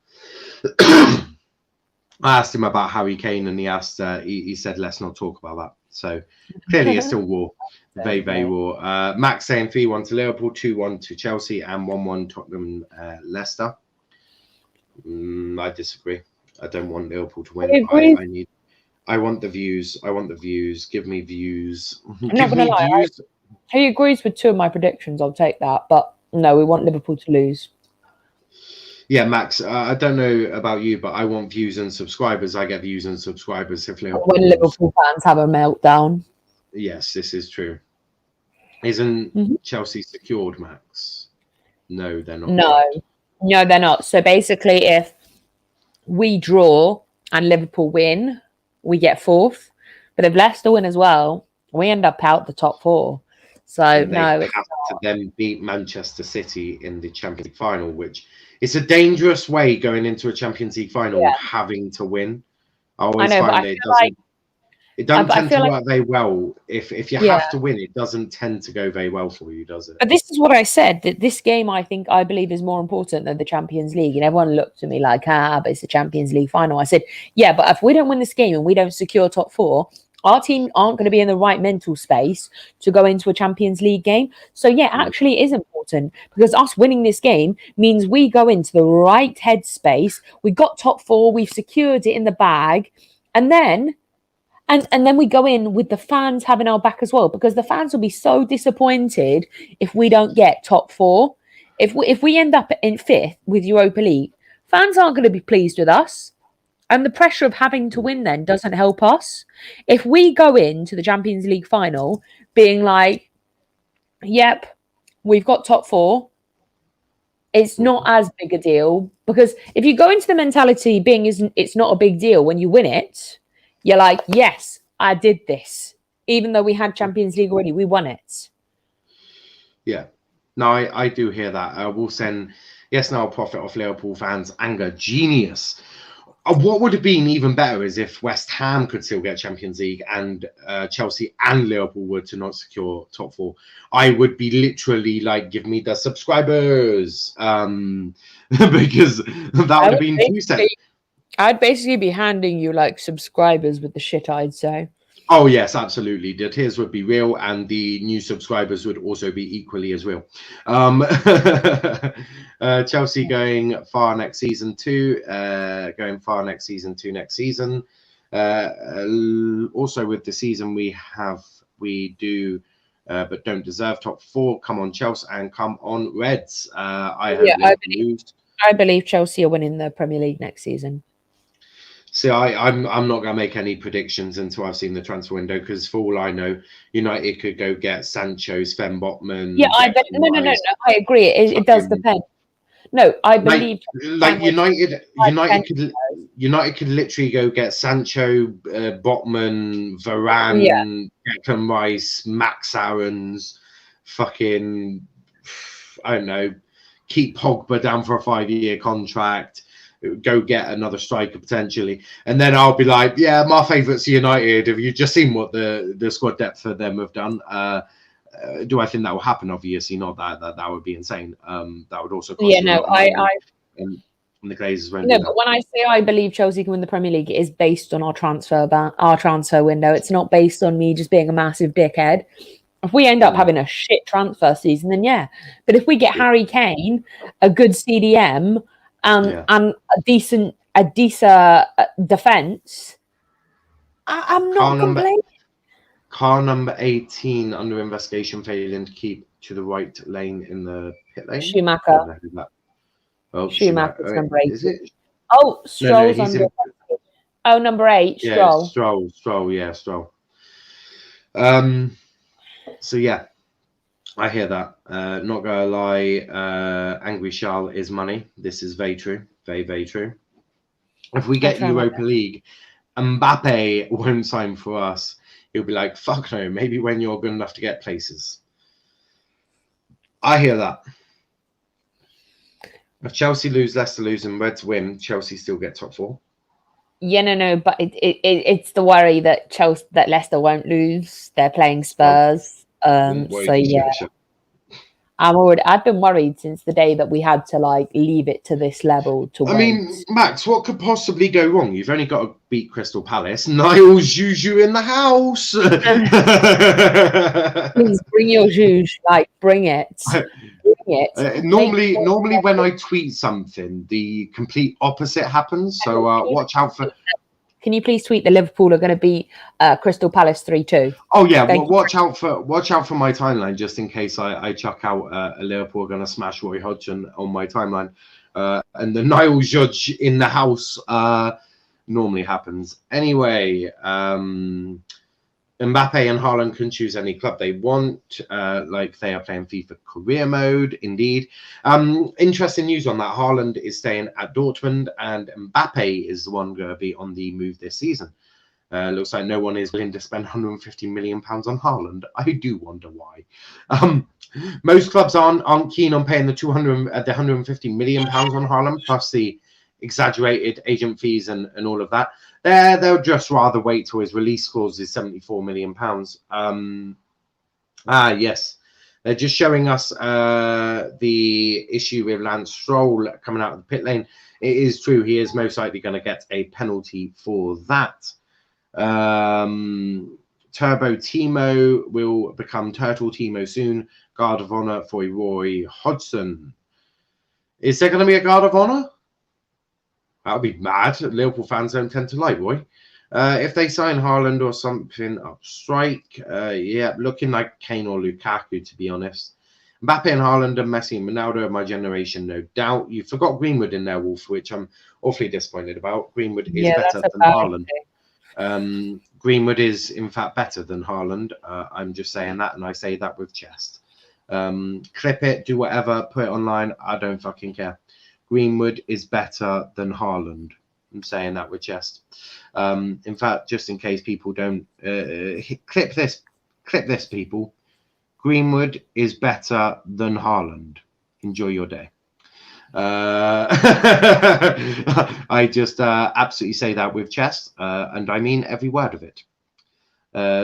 I asked him about Harry Kane, and he said, let's not talk about that. So clearly it's still war. Very war. Max saying 3-1 to Liverpool, 2-1 to Chelsea, and 1-1 Tottenham Leicester. I disagree. I don't want Liverpool to win. I want the views. Give me views. I'm not going to lie. He agrees with 2 of my predictions. I'll take that. But no, we want Liverpool to lose. Yeah, Max, I don't know about you, but I want views and subscribers. I get views and subscribers if Liverpool when Liverpool fans have a meltdown. Yes, this is true. Isn't Chelsea secured, Max? No, they're not. No, they're not. So basically, if we draw and Liverpool win, we get 4th. But if Leicester win as well, we end up out the top 4. So And they no, have to then beat Manchester City in the Champions League final, which is a dangerous way going into a Champions League final, having to win. I always find that it doesn't tend to work very well. If you have to win, it doesn't tend to go very well for you, does it? But this is what I said, that this game I believe is more important than the Champions League. And everyone looked at me like, but it's the Champions League final. I said, yeah, but if we don't win this game and we don't secure top 4, our team aren't going to be in the right mental space to go into a Champions League game. So yeah, actually it is important, because us winning this game means we go into the right headspace. We got top 4, we've secured it in the bag, and then we go in with the fans having our back as well, because the fans will be so disappointed if we don't get top 4. If we end up in 5th with Europa League, fans aren't going to be pleased with us. And the pressure of having to win then doesn't help us. If we go into the Champions League final being like, yep, we've got top 4, it's not as big a deal. Because if you go into the mentality being it's not a big deal when you win it, you're like, yes, I did this. Even though we had Champions League already, we won it. Yeah. No, I do hear that. We'll send, yes, now profit off Liverpool fans' anger. Genius. What would have been even better is if West Ham could still get Champions League and Chelsea and Liverpool were to not secure top 4. I would be literally like, give me the subscribers, because that would have been too sad. I'd basically be handing you like subscribers with the shit I'd say. Oh yes, absolutely. The tiers would be real, and the new subscribers would also be equally as real. Chelsea going far next season too. Going far next season too. Next season. Also with the season we do, but don't deserve top 4. Come on, Chelsea, and come on, Reds. I believe Chelsea are winning the Premier League next season. See, I'm not going to make any predictions until I've seen the transfer window, because for all I know, United could go get Sancho, Sven Botman. Yeah, no. I agree. It does depend. No, I believe United could literally go get Sancho, Botman, Varane, Declan Rice, Max Aarons, fucking, I don't know, keep Pogba down for a 5-year contract. Go get another striker potentially, and then I'll be like, yeah, my favourites are United. Have you just seen what the squad depth for them have done? Do I think that will happen? Obviously not. That would be insane. That would also cost and the Glazers won't. No, but when I say I believe Chelsea can win the Premier League, it is based on our transfer window. It's not based on me just being a massive dickhead. If we end up having a shit transfer season, then yeah. But if we get Harry Kane, a good CDM, and a decent defence, I'm not complaining. Car number 18 under investigation, failing to keep to the right lane in the pit lane. Schumacher. Schumacher's number 8. Is it? Oh, Stroll's under. Number 8. Yeah, Stroll. Stroll. Yeah, Stroll. So yeah, I hear that. Not gonna lie, Angry Charl is money. This is very true. Very, very true. If we get Europa League, Mbappe won't sign for us. He'll be like, fuck no, maybe when you're good enough to get places. I hear that. If Chelsea lose, Leicester lose, and Reds win, Chelsea still get top 4. Yeah, no, but it's the worry that Leicester won't lose. They're playing Spurs. So yeah. I've been worried since the day that we had to like leave it to this level to win. I mean, Max, what could possibly go wrong? You've only got to beat Crystal Palace. Niall Juju in the house. Please bring your Juju, like bring it. Normally when I tweet something, the complete opposite happens. So watch out for. Can you please tweet that Liverpool are going to beat Crystal Palace 3-2? Oh yeah, well, watch out for my timeline just in case I chuck out Liverpool are going to smash Roy Hodgson on my timeline, and the Niall Judge in the house normally happens anyway. Mbappe and Haaland can choose any club they want, like they are playing FIFA career mode. Indeed. Interesting news on that. Haaland is staying at Dortmund and Mbappe is the one going to be on the move this season. Looks like no one is willing to spend 150 million pounds on Haaland. I do wonder why. Most clubs aren't keen on paying the 150 million pounds on Haaland, plus the exaggerated agent fees and all of that. They'll just rather wait till his release clause is 74 million pounds. Yes. They're just showing us the issue with Lance Stroll coming out of the pit lane. It is true. He is most likely going to get a penalty for that. Turbo Timo will become Turtle Timo soon. Guard of Honor for Roy Hodgson. Is there going to be a Guard of Honor? That would be mad. Liverpool fans don't tend to like Roy. If they sign Haaland or something up strike, yeah, looking like Kane or Lukaku, to be honest. Mbappe and Haaland and Messi and Ronaldo are my generation, no doubt. You forgot Greenwood in there, Wolf, which I'm awfully disappointed about. Greenwood is better than Haaland. Greenwood is, in fact, better than Haaland. I'm just saying that, and I say that with chest. Clip it, do whatever, put it online. I don't fucking care. Greenwood is better than Haaland. I'm saying that with chest. In fact, just in case people don't clip this, people. Greenwood is better than Haaland. Enjoy your day. I just absolutely say that with chest, and I mean every word of it.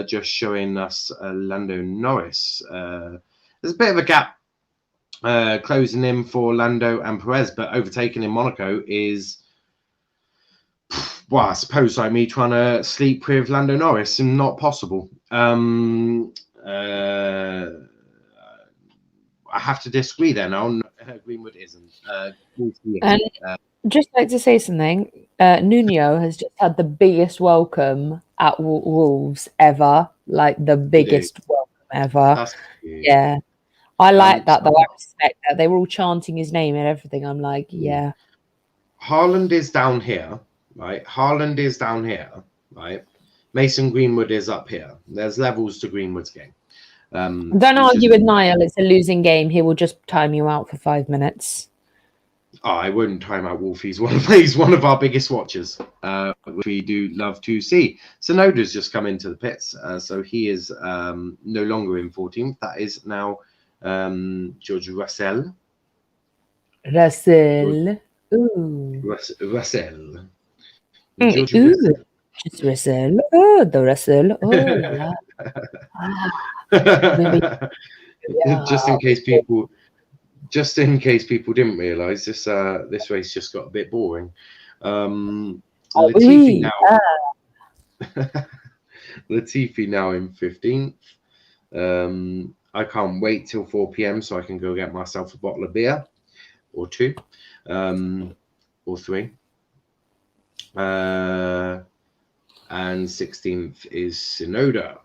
Just showing us Lando Norris. There's a bit of a gap closing in for Lando and Perez, but overtaking in Monaco is, well, I suppose like me trying to sleep with Lando Norris, not possible. I have to disagree there now. Greenwood isn't. And just like to say something, Nuno has just had the biggest welcome at Wolves ever, like the biggest welcome ever. Yeah. I like that, though. I respect that. They were all chanting his name and everything. I'm like, yeah. Haaland is down here, right? Haaland is down here, right? Mason Greenwood is up here. There's levels to Greenwood's game. Don't argue with Niall. It's a losing game. He will just time you out for 5 minutes. Oh, I wouldn't time out Wolf. He's one of our biggest watchers, which we do love to see. Sonoda's just come into the pits, so he is no longer in 14th. That is now George Russell. Russell. Russell. George Russell. Just Russell. Oh, the Russell. Oh, yeah. Just in case people didn't realise, this race just got a bit boring. Latifi now in 15th. I can't wait till 4 p.m. so I can go get myself a bottle of beer or 2 or 3. And 16th is Sonoda.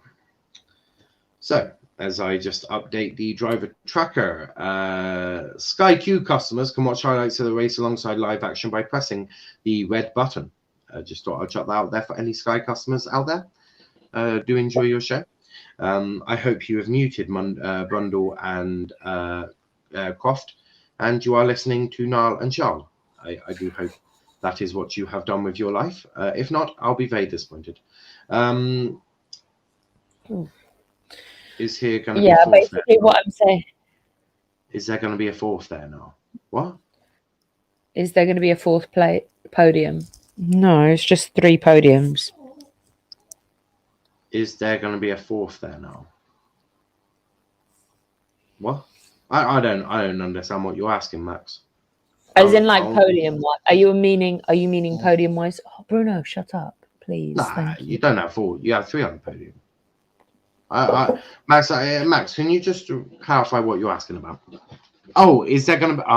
So, as I just update the driver tracker, Sky Q customers can watch highlights of the race alongside live action by pressing the red button. Just thought I'd chuck that out there for any Sky customers out there. Do enjoy your show. I hope you have muted Brundle and Croft, and you are listening to Niall and Charl. I do hope that is what you have done with your life. If not, I'll be very disappointed. Is here going to be a fourth basically there? What I'm saying. Is there going to be a fourth there now? What? Is there going to be a fourth podium? No, it's just 3 podiums. Is there going to be a fourth there now? What? I don't understand what you're asking, Max. As in like podium wise. Are you meaning podium wise? Oh, Bruno, shut up, please. Nah, you don't have 4. You have 3 on the podium. Max, can you just clarify what you're asking about? Oh, is there going to be...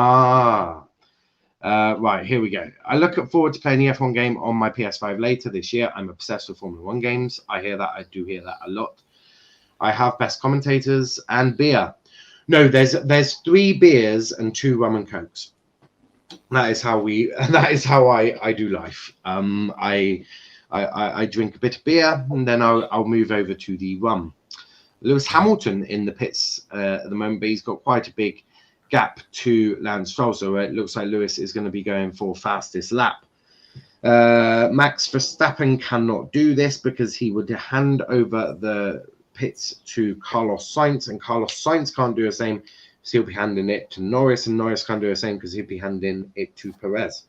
right, here we go. I look forward to playing the F1 game on my PS5 later this year. I'm obsessed with Formula 1 games. I hear that. I do hear that a lot. I have best commentators and beer. No, there's 3 beers and 2 rum and cokes. That is how I do life. I drink a bit of beer and then I'll move over to the rum. Lewis Hamilton in the pits at the moment, but he's got quite a big gap to Lance Stroll, so it looks like Lewis is going to be going for fastest lap. Max Verstappen cannot do this because he would hand over the pits to Carlos Sainz, and Carlos Sainz can't do the same, so he'll be handing it to Norris, and Norris can't do the same because he'll be handing it to Perez.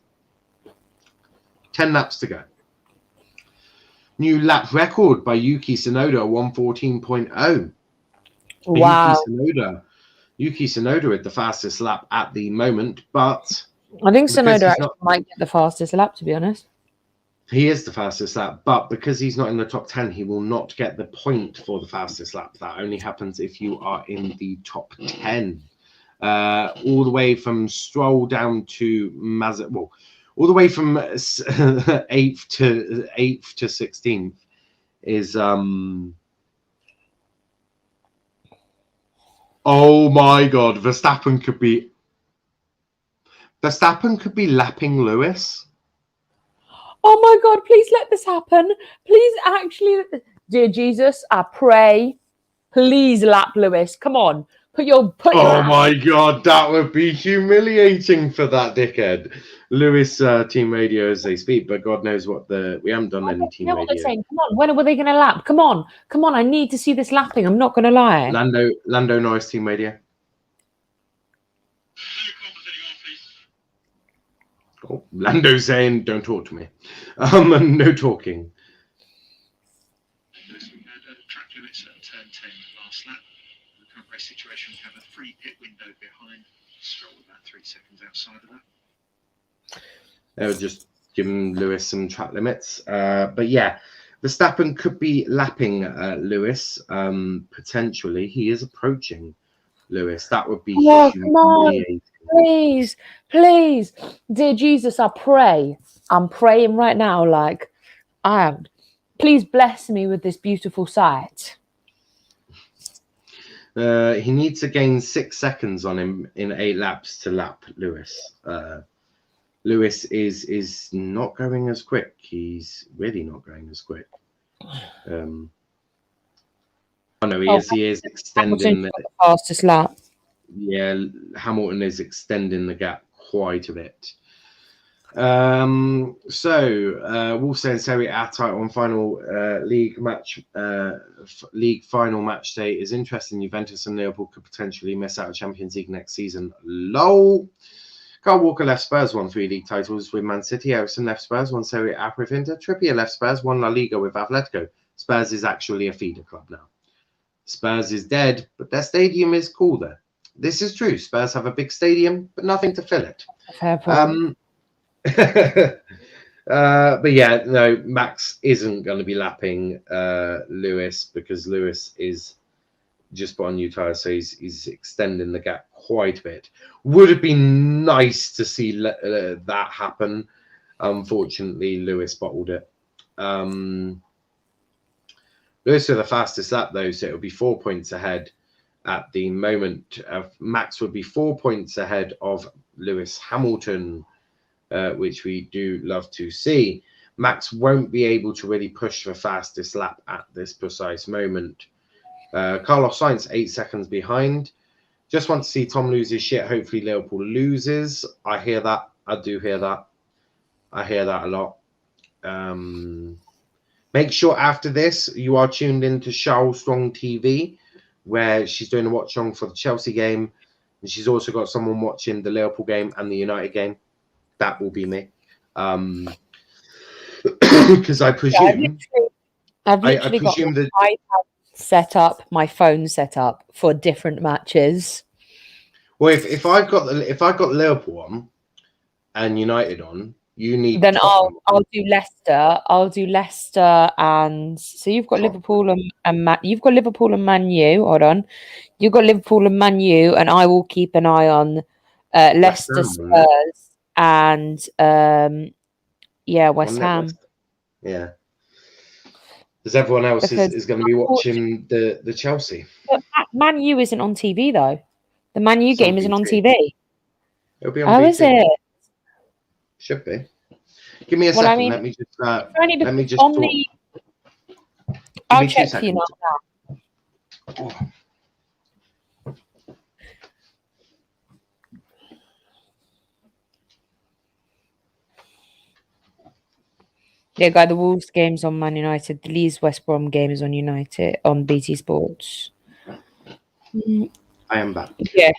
10 laps to go. New lap record by Yuki Tsunoda, 1:14.0. Wow. Yuki Tsunoda with the fastest lap at the moment, but I think Tsunoda might get the fastest lap, to be honest. he is the fastest lap, but because he's not in the top 10, he will not get the point for the fastest lap. That only happens if you are in the top 10. All the way from Stroll down to all the way from 8th to 16th is oh my God, Verstappen could be lapping Lewis. Oh my God, please let this happen. Please actually, dear Jesus, I pray, please lap Lewis. Come on. Oh my God, that would be humiliating for that dickhead. Lewis team radio as they speak, but God knows what we haven't done any team radio. What they're saying. Come on, when were they going to lap? Come on, I need to see this lapping. I'm not going to lie. Lando Norris team radio. Oh, Lando saying, "Don't talk to me." No talking. We had track limits at turn 10 last lap. In the current race situation, we have a free pit window behind. Stroll about 3 seconds outside of that. They were just giving Lewis some track limits. But yeah, Verstappen could be lapping Lewis potentially. He is approaching Lewis. That would be humiliating. Please, dear Jesus, I pray. I'm praying right now, like I am. Please bless me with this beautiful sight. He needs to gain 6 seconds on him in 8 laps to lap Lewis. Lewis is not going as quick. He's really not going as quick. Oh no, he is extending the fastest lap. Yeah, Hamilton is extending the gap quite a bit. Wolfstein and Serie A title on final league final match day is interesting. Juventus and Liverpool could potentially miss out on Champions League next season. LOL. Kyle Walker left Spurs, won 3 league titles with Man City. Harrison left Spurs, won Serie A with Inter. Trippier left Spurs, won La Liga with Atletico. Spurs is actually a feeder club now. Spurs is dead, but their stadium is cool there. This is true. Spurs have a big stadium, but nothing to fill it. Fair point. But yeah, no, Max isn't going to be lapping Lewis because Lewis is just put on new tyres, so he's extending the gap quite a bit. Would have been nice to see that happen. Unfortunately, Lewis bottled it. Lewis with the fastest lap, though, so it will be 4 points ahead at the moment. Max would be 4 points ahead of Lewis Hamilton, which we do love to see. Max won't be able to really push the fastest lap at this precise moment. Carlos Sainz 8 seconds behind. Just want to see Tom lose his shit. Hopefully Liverpool loses. I hear that. I do hear that. I hear that a lot. Make sure after this you are tuned into Charl Strong TV, where she's doing a watch-along for the Chelsea game. And she's also got someone watching the Liverpool game and the United game. That will be me. Because I presume... I've literally got my iPad set up, my phone set up for different matches. Well, if I've got Liverpool on and United on, you need. Then I'll do Leicester. I'll do Leicester, and so you've got Liverpool and you've got Liverpool and Man U. Hold on, you've got Liverpool and Man U, and I will keep an eye on Leicester, Spurs, and West Ham. Yeah. Because everyone else is going to be watching the Chelsea. But Man U isn't on TV though. The Man U game isn't on TV. It'll be on BT. Is it? Should be. Give me a second. Let me just. Let me just. I'll check for you now. Oh. Yeah, guy, the Wolves game's on Man United. The Leeds West Brom game is on United on BT Sports. I am back. Yeah.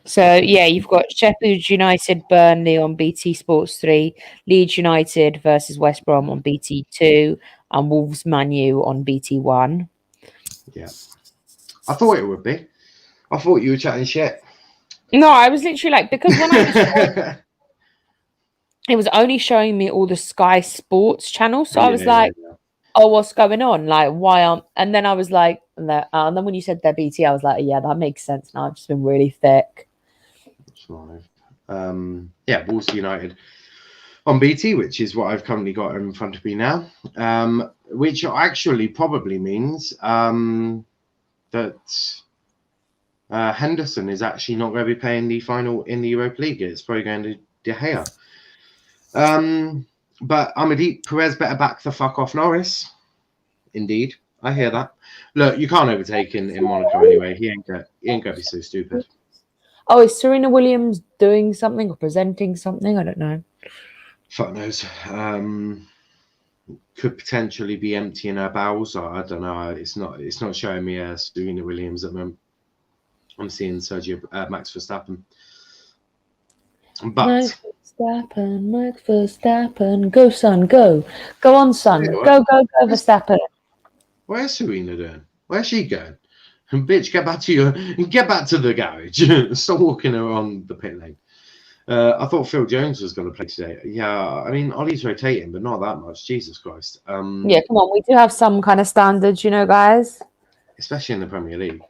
So yeah, you've got Sheffield United, Burnley on BT Sports 3, Leeds United versus West Brom on BT 2, and Wolves Man U on BT 1. Yeah. I thought it would be. I thought you were chatting shit. No, I was literally like, because when I was it was only showing me all the Sky Sports channels, so I was like, oh, what's going on? Like, why aren't? And then I was like, and then when you said they're BT, I was like, yeah, that makes sense now. I've just been really thick. Yeah, Wolves United on BT, which is what I've currently got in front of me now, which actually probably means that Henderson is actually not going to be playing the final in the Europa League. It's probably going to De Gea. But Amadou Perez better back the fuck off Norris. Indeed, I hear that. Look, you can't overtake in Monaco anyway. He ain't gonna be so stupid. Oh, is Serena Williams doing something or presenting something? I don't know. Fuck knows. Could potentially be emptying her bowels. I don't know. It's not showing me Serena Williams at the moment. I'm seeing Max Verstappen. But Max Verstappen, go son, go on son, go Verstappen. Where's Serena doing? Where's she going? Bitch, get back to the garage. Stop walking around the pit lane. I thought Phil Jones was going to play today. Yeah, I mean Ollie's rotating, but not that much. Jesus Christ. Yeah, come on, we do have some kind of standards, you know, guys. Especially in the Premier League.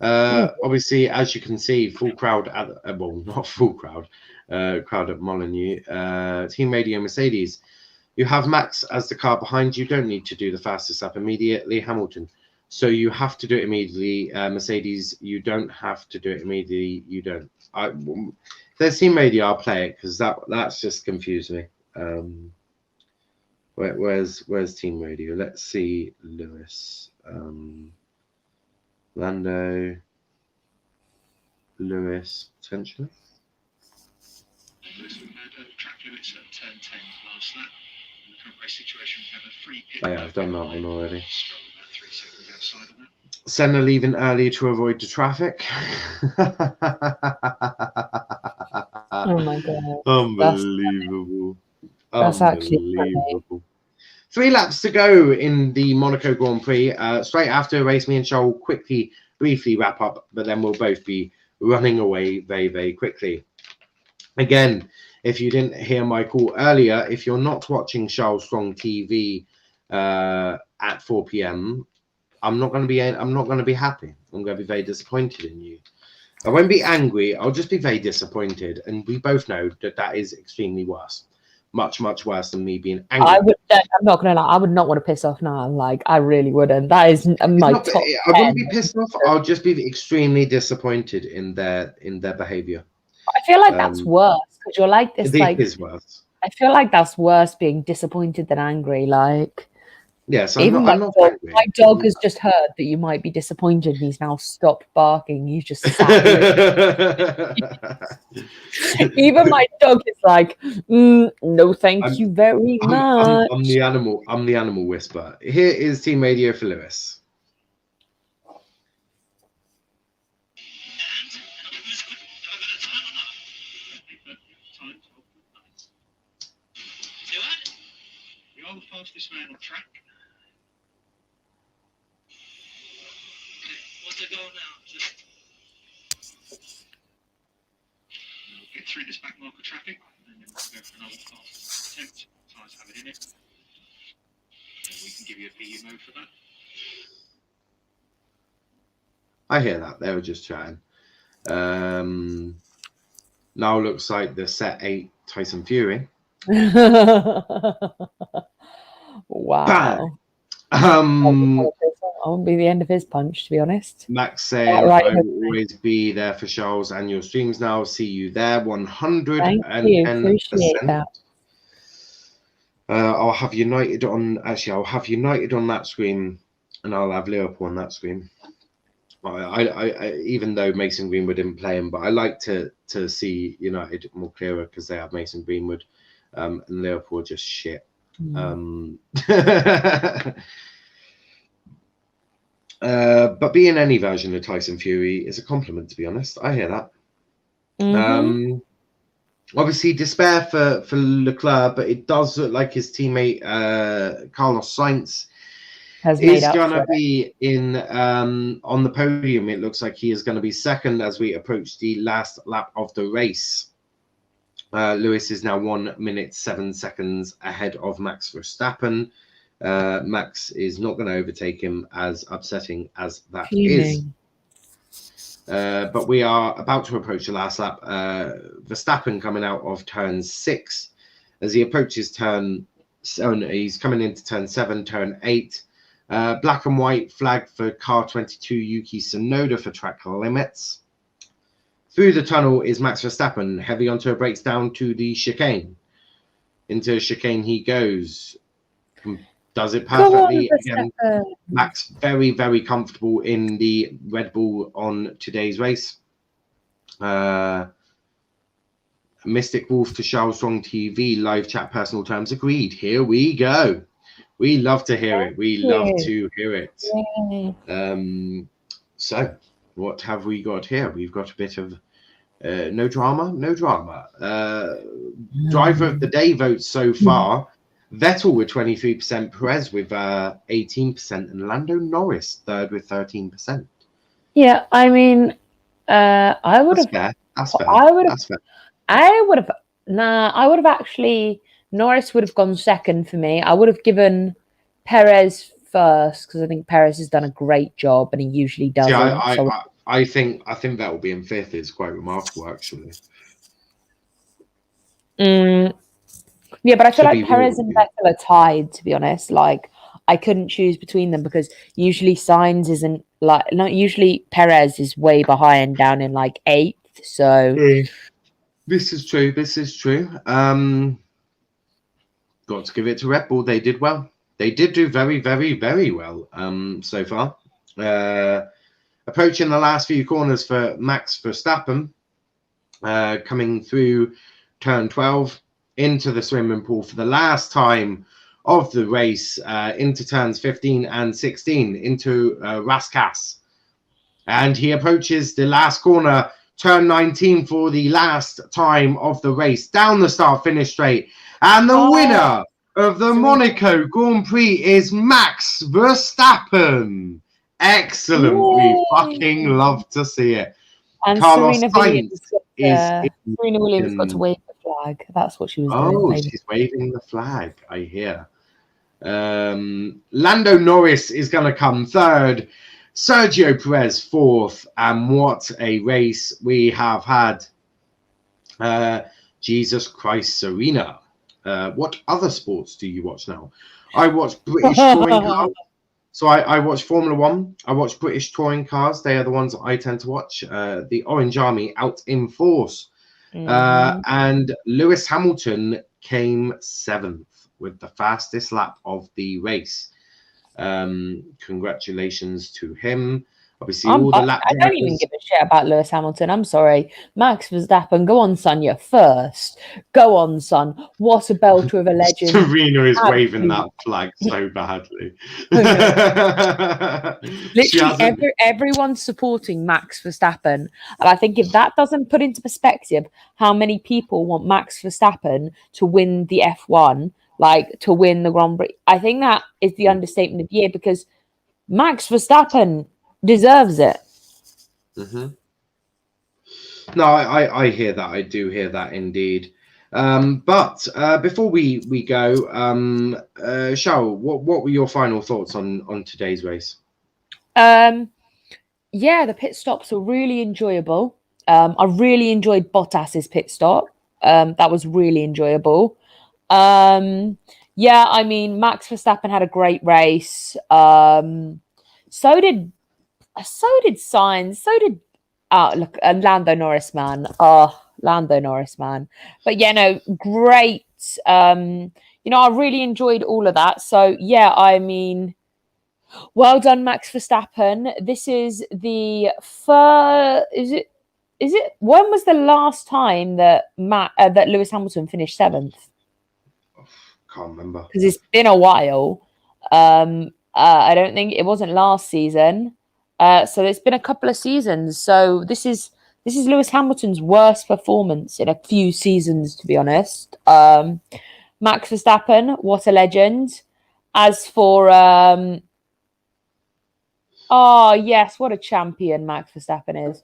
Obviously, as you can see, full crowd at well, not full crowd. Crowd at Molineux. Team Radio Mercedes. You have Max as the car behind you. Don't need to do the fastest lap immediately. Hamilton. So you have to do it immediately. Mercedes, you don't have to do it immediately. You don't. If there's Team Radio, I'll play it because that's just confused me. Where's Team Radio? Let's see. Lewis. Lando. Lewis, potentially. Lewis, we had track limits at turn 10 last lap. In the current race situation, we have a free pit. Oh, yeah, I've done that one already. Stroll about 3 seconds outside of that. Senna leaving early to avoid the traffic. Oh my god. Unbelievable. That's actually unbelievable. 3 laps to go in the Monaco Grand Prix. Straight after the race, me and Charl will briefly wrap up, but then we'll both be running away very, very quickly. Again, if you didn't hear my call earlier, if you're not watching Charles Strong TV at 4 p.m, I'm not going to be happy. I'm going to be very disappointed in you. I won't be angry. I'll just be very disappointed. And we both know that is extremely worse. Much, much worse than me being angry. I'm not going to lie. I would not want to piss off now. Like, I really wouldn't. That is my top 10. I wouldn't be pissed off. I'll just be extremely disappointed in their behavior. I feel like that's worse because you're like this. It is worse. I feel like that's worse being disappointed than angry. Like, yes, even I'm not my dog has just heard that you might be disappointed. And he's now stopped barking. He's just sat. Even my dog is like, no, thank you very much. I'm the animal whisperer. Here is Team Radio for Lewis. We are the fastest man on track. What's the goal now? We'll get through this back mark of traffic, and then we'll go for another fast attempt. Tires have it in it. And we can give you a PU mode for that. I hear that. They were just chatting. Now looks like the set 8 Tyson Fury. Wow. I won't be the end of his punch, to be honest. Max saying, I will always be there for Charles and your streams now. See you there. 110%. Thank you. Appreciate that. I'll have United on that screen, and I'll have Liverpool on that screen. I even though Mason Greenwood didn't play him, but I like to see United more clearer because they have Mason Greenwood, and Liverpool just shit. But being any version of Tyson Fury is a compliment, to be honest. I hear that. Obviously, despair for Leclerc, but it does look like his teammate Carlos Sainz is going to be in on the podium. It looks like he is going to be second as we approach the last lap of the race. Lewis is now 1 minute 7 seconds ahead of Max Verstappen. Max is not going to overtake him, as upsetting as that is. But we are about to approach the last lap. Verstappen coming out of turn 6 as he approaches turn 7. He's coming into turn 7, turn 8. Black and white flag for car 22 Yuki Tsunoda for track limits. Through the tunnel is Max Verstappen, heavy onto a brakes down to the chicane. Into chicane he goes. Does it perfectly again. Max very, very comfortable in the Red Bull on today's race. Mystic Wolf to Charles Strong TV, live chat, personal terms agreed. Here we go. We love to hear it. We love to hear it. So what have we got here? We've got a bit of no drama. Driver of the day votes so far. Vettel with 23%, Perez with 18%, and Lando Norris third with 13%. Yeah, I mean, I would have. That's fair. I would have actually. Norris would have gone second for me. I would have given Perez first because I think Perez has done a great job, and he usually does. Yeah, I think that will be in fifth. It's quite remarkable, actually. Yeah, but I feel like Perez and Vettel are tied, to be honest. Like, I couldn't choose between them because usually Sainz isn't usually Perez is way behind, down in like 8th. So this is true. Got to give it to Red Bull. They did well. They did do very, very, very well so far. Approaching the last few corners for Max Verstappen, coming through turn 12. Into the swimming pool for the last time of the race, into turns 15 and 16, into Raskas. And he approaches the last corner, turn 19, for the last time of the race, down the start-finish straight. And the winner of the Monaco Grand Prix is Max Verstappen. Excellent. We fucking love to see it. And Carlos Serena Williams got to wave the flag. That's what she was doing. Oh, she's waving the flag, I hear. Lando Norris is going to come third. Sergio Perez fourth. And what a race we have had. Jesus Christ, Serena. What other sports do you watch now? I watch British touring cars. So I watch Formula One. I watch British touring cars. They are the ones that I tend to watch. The Orange Army out in force. And Lewis Hamilton came 7th with the fastest lap of the race. Congratulations to him. Obviously, all the lap drivers... I don't even give a shit about Lewis Hamilton. I'm sorry. Max Verstappen, go on, son. You're first. Go on, son. What a belter of a legend. Serena is waving that flag so badly. Literally, everyone's supporting Max Verstappen. And I think if that doesn't put into perspective how many people want Max Verstappen to win the F1, like to win the Grand Prix, I think that is the understatement of the year because Max Verstappen deserves it. No, I hear that. I do hear that indeed. But before we go, Charl, what were your final thoughts on today's race? Yeah, the pit stops were really enjoyable. I really enjoyed Bottas's pit stop. That was really enjoyable. Yeah, I mean, Max Verstappen had a great race. So did Sainz. So did Lando Norris, man. Lando Norris, man. But yeah, no, great. I really enjoyed all of that. So yeah, I mean, well done, Max Verstappen. This is the first. Is it? When was the last time that Lewis Hamilton finished 7th? can't remember. because it's been a while. I don't think it wasn't last season. So it's been a couple of seasons. So this is Lewis Hamilton's worst performance in a few seasons, to be honest. Max Verstappen, what a legend. As for oh yes, what a champion Max Verstappen is.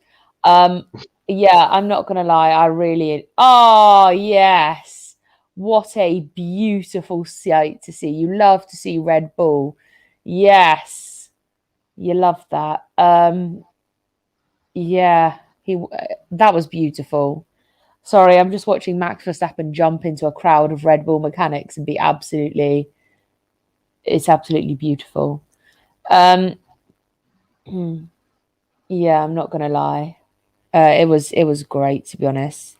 Yeah, I'm not gonna lie, I really oh yes. What a beautiful sight to see. You love to see Red Bull. Yes. You love that. Yeah, that was beautiful. Sorry, I'm just watching Max Verstappen jump into a crowd of Red Bull mechanics and it's absolutely beautiful. Yeah, I'm not gonna lie. It was great, to be honest.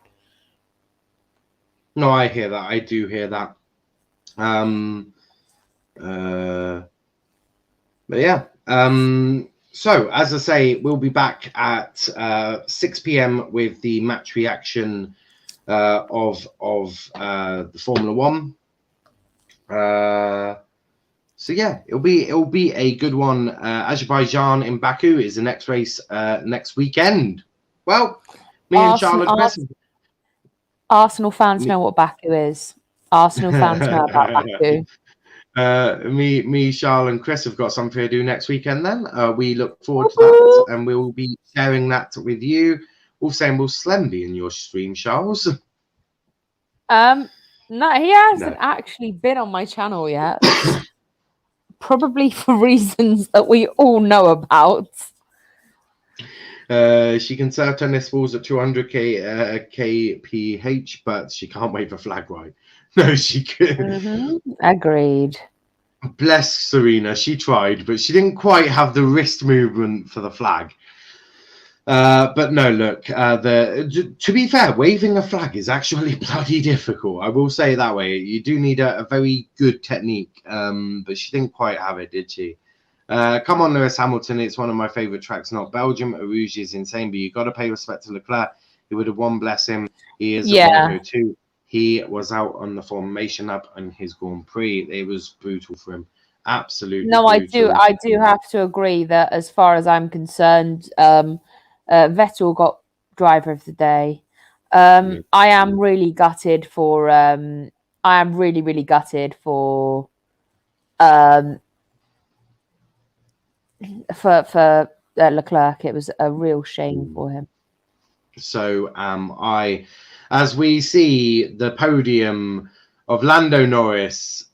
No, I hear that. I do hear that. But yeah. So as I say, we'll be back at 6 p.m. with the match reaction of the Formula One. So yeah, it'll be a good one. Azerbaijan in Baku is the next race next weekend. Well, me and Charlotte. Arsenal fans know what Baku is. Arsenal fans know about Baku. Me, Charles, and Chris have got something to do next weekend. Then we look forward to that, and we'll be sharing that with you. Also, will Slem be in your stream, Charles? No, he hasn't actually been on my channel yet. Probably for reasons that we all know about. She can serve tennis balls at 200 kph, but she can't wave a flag right. No, she could. Agreed. Bless Serena. She tried, but she didn't quite have the wrist movement for the flag. But no, look, to be fair, waving a flag is actually bloody difficult. I will say it that way. You do need a very good technique, but she didn't quite have it, did she? Come on, Lewis Hamilton. It's one of my favourite tracks, not Belgium. Rouge is insane, but you got to pay respect to Leclerc. He would have won, bless him. He is at Monaco too. He was out on the formation lap on his Grand Prix. It was brutal for him. Absolutely. No, brutal. I do have to agree that as far as I'm concerned, Vettel got driver of the day. I am really gutted for really gutted for Leclerc. It was a real shame for him. So I, as we see the podium of Lando Norris,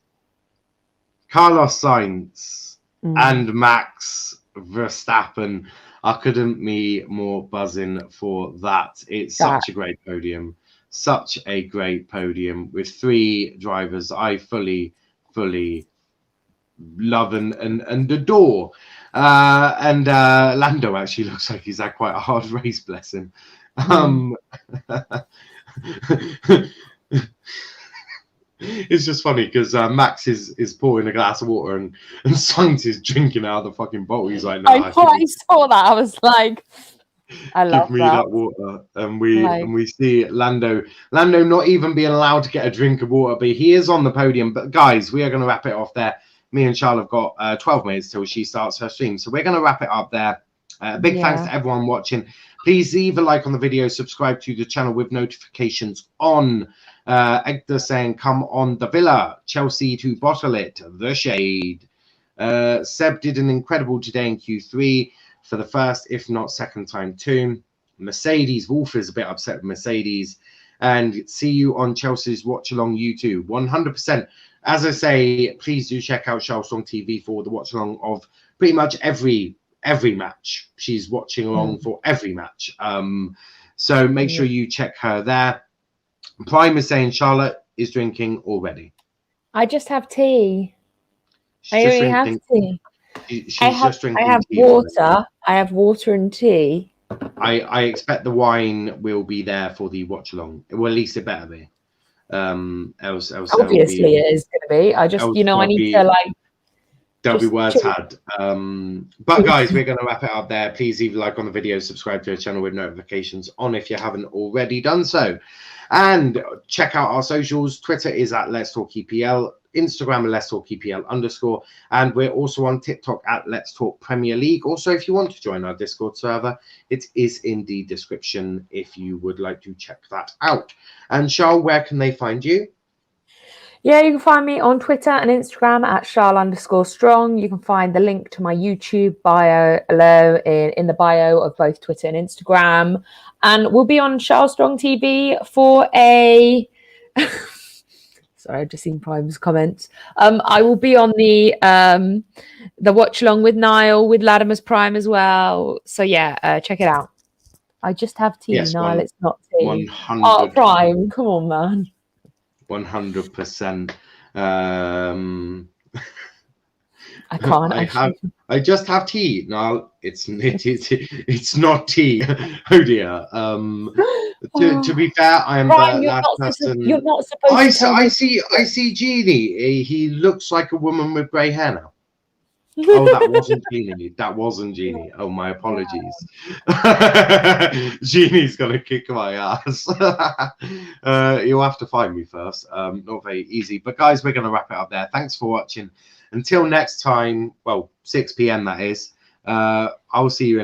Carlos Sainz, and Max Verstappen, I couldn't be more buzzing for that. It's such a great podium. Such a great podium with three drivers I fully love and adore. And Lando actually looks like he's had quite a hard race, bless him. It's just funny because Max is pouring a glass of water and Sainz is drinking out of the fucking bottle. He's like, no, I saw that. I was like, I love give me that water. And we see Lando not even being allowed to get a drink of water, but he is on the podium. But guys, we are going to wrap it off there. Me and Charl have got 12 minutes till she starts her stream, so we're going to wrap it up there. Big thanks to everyone watching. Please leave a like on the video, subscribe to the channel with notifications on. Hector saying, come on the Villa, Chelsea to bottle it, the shade. Seb did an incredible today in Q3 for the first, if not second time too. Mercedes, Wolf is a bit upset with Mercedes. And see you on Chelsea's Watchalong YouTube, 100%. As I say, please do check out Charleston TV for the watch-along of pretty much every match. She's watching along for every match. So make sure you check her there. Prime is saying Charlotte is drinking already. I just have tea. I only have tea. She's just drinking I have tea water. already. I have water and tea. I expect the wine will be there for the watch-along. Well, at least it better be. Else obviously it is going to be. I just, I need to like. There'll be words had. But guys, we're going to wrap it up there. Please leave a like on the video, subscribe to the channel with notifications on if you haven't already done so. And check out our socials. Twitter is at Let's Talk EPL. Instagram at Let's Talk EPL_, and we're also on TikTok at Let's Talk Premier League. Also, if you want to join our Discord server, it is in the description if you would like to check that out. And Charl, where can they find you? Yeah, you can find me on Twitter and Instagram at Charl_strong. You can find the link to my YouTube bio below in the bio of both Twitter and Instagram. And we'll be on Charl Strong TV for a... Sorry, I've just seen Prime's comments. I will be on the Watchalong with Niall, with Latimer's Prime as well. So yeah, check it out. I just have tea, Yes, Niall. It's not tea. 100. Oh, Prime, come on, man. 100%. I can't. I just have tea. No, it's not tea. Oh dear. To be fair, I am Brian, the last person. You're not supposed to. I see Jeannie. He looks like a woman with grey hair now. Oh, that wasn't Jeannie. That wasn't Jeannie. Oh, my apologies. Jeannie's gonna kick my ass. You'll have to find me first. Not very easy. But guys, we're gonna wrap it up there. Thanks for watching. Until next time, well, 6 p.m. that is. I'll see you in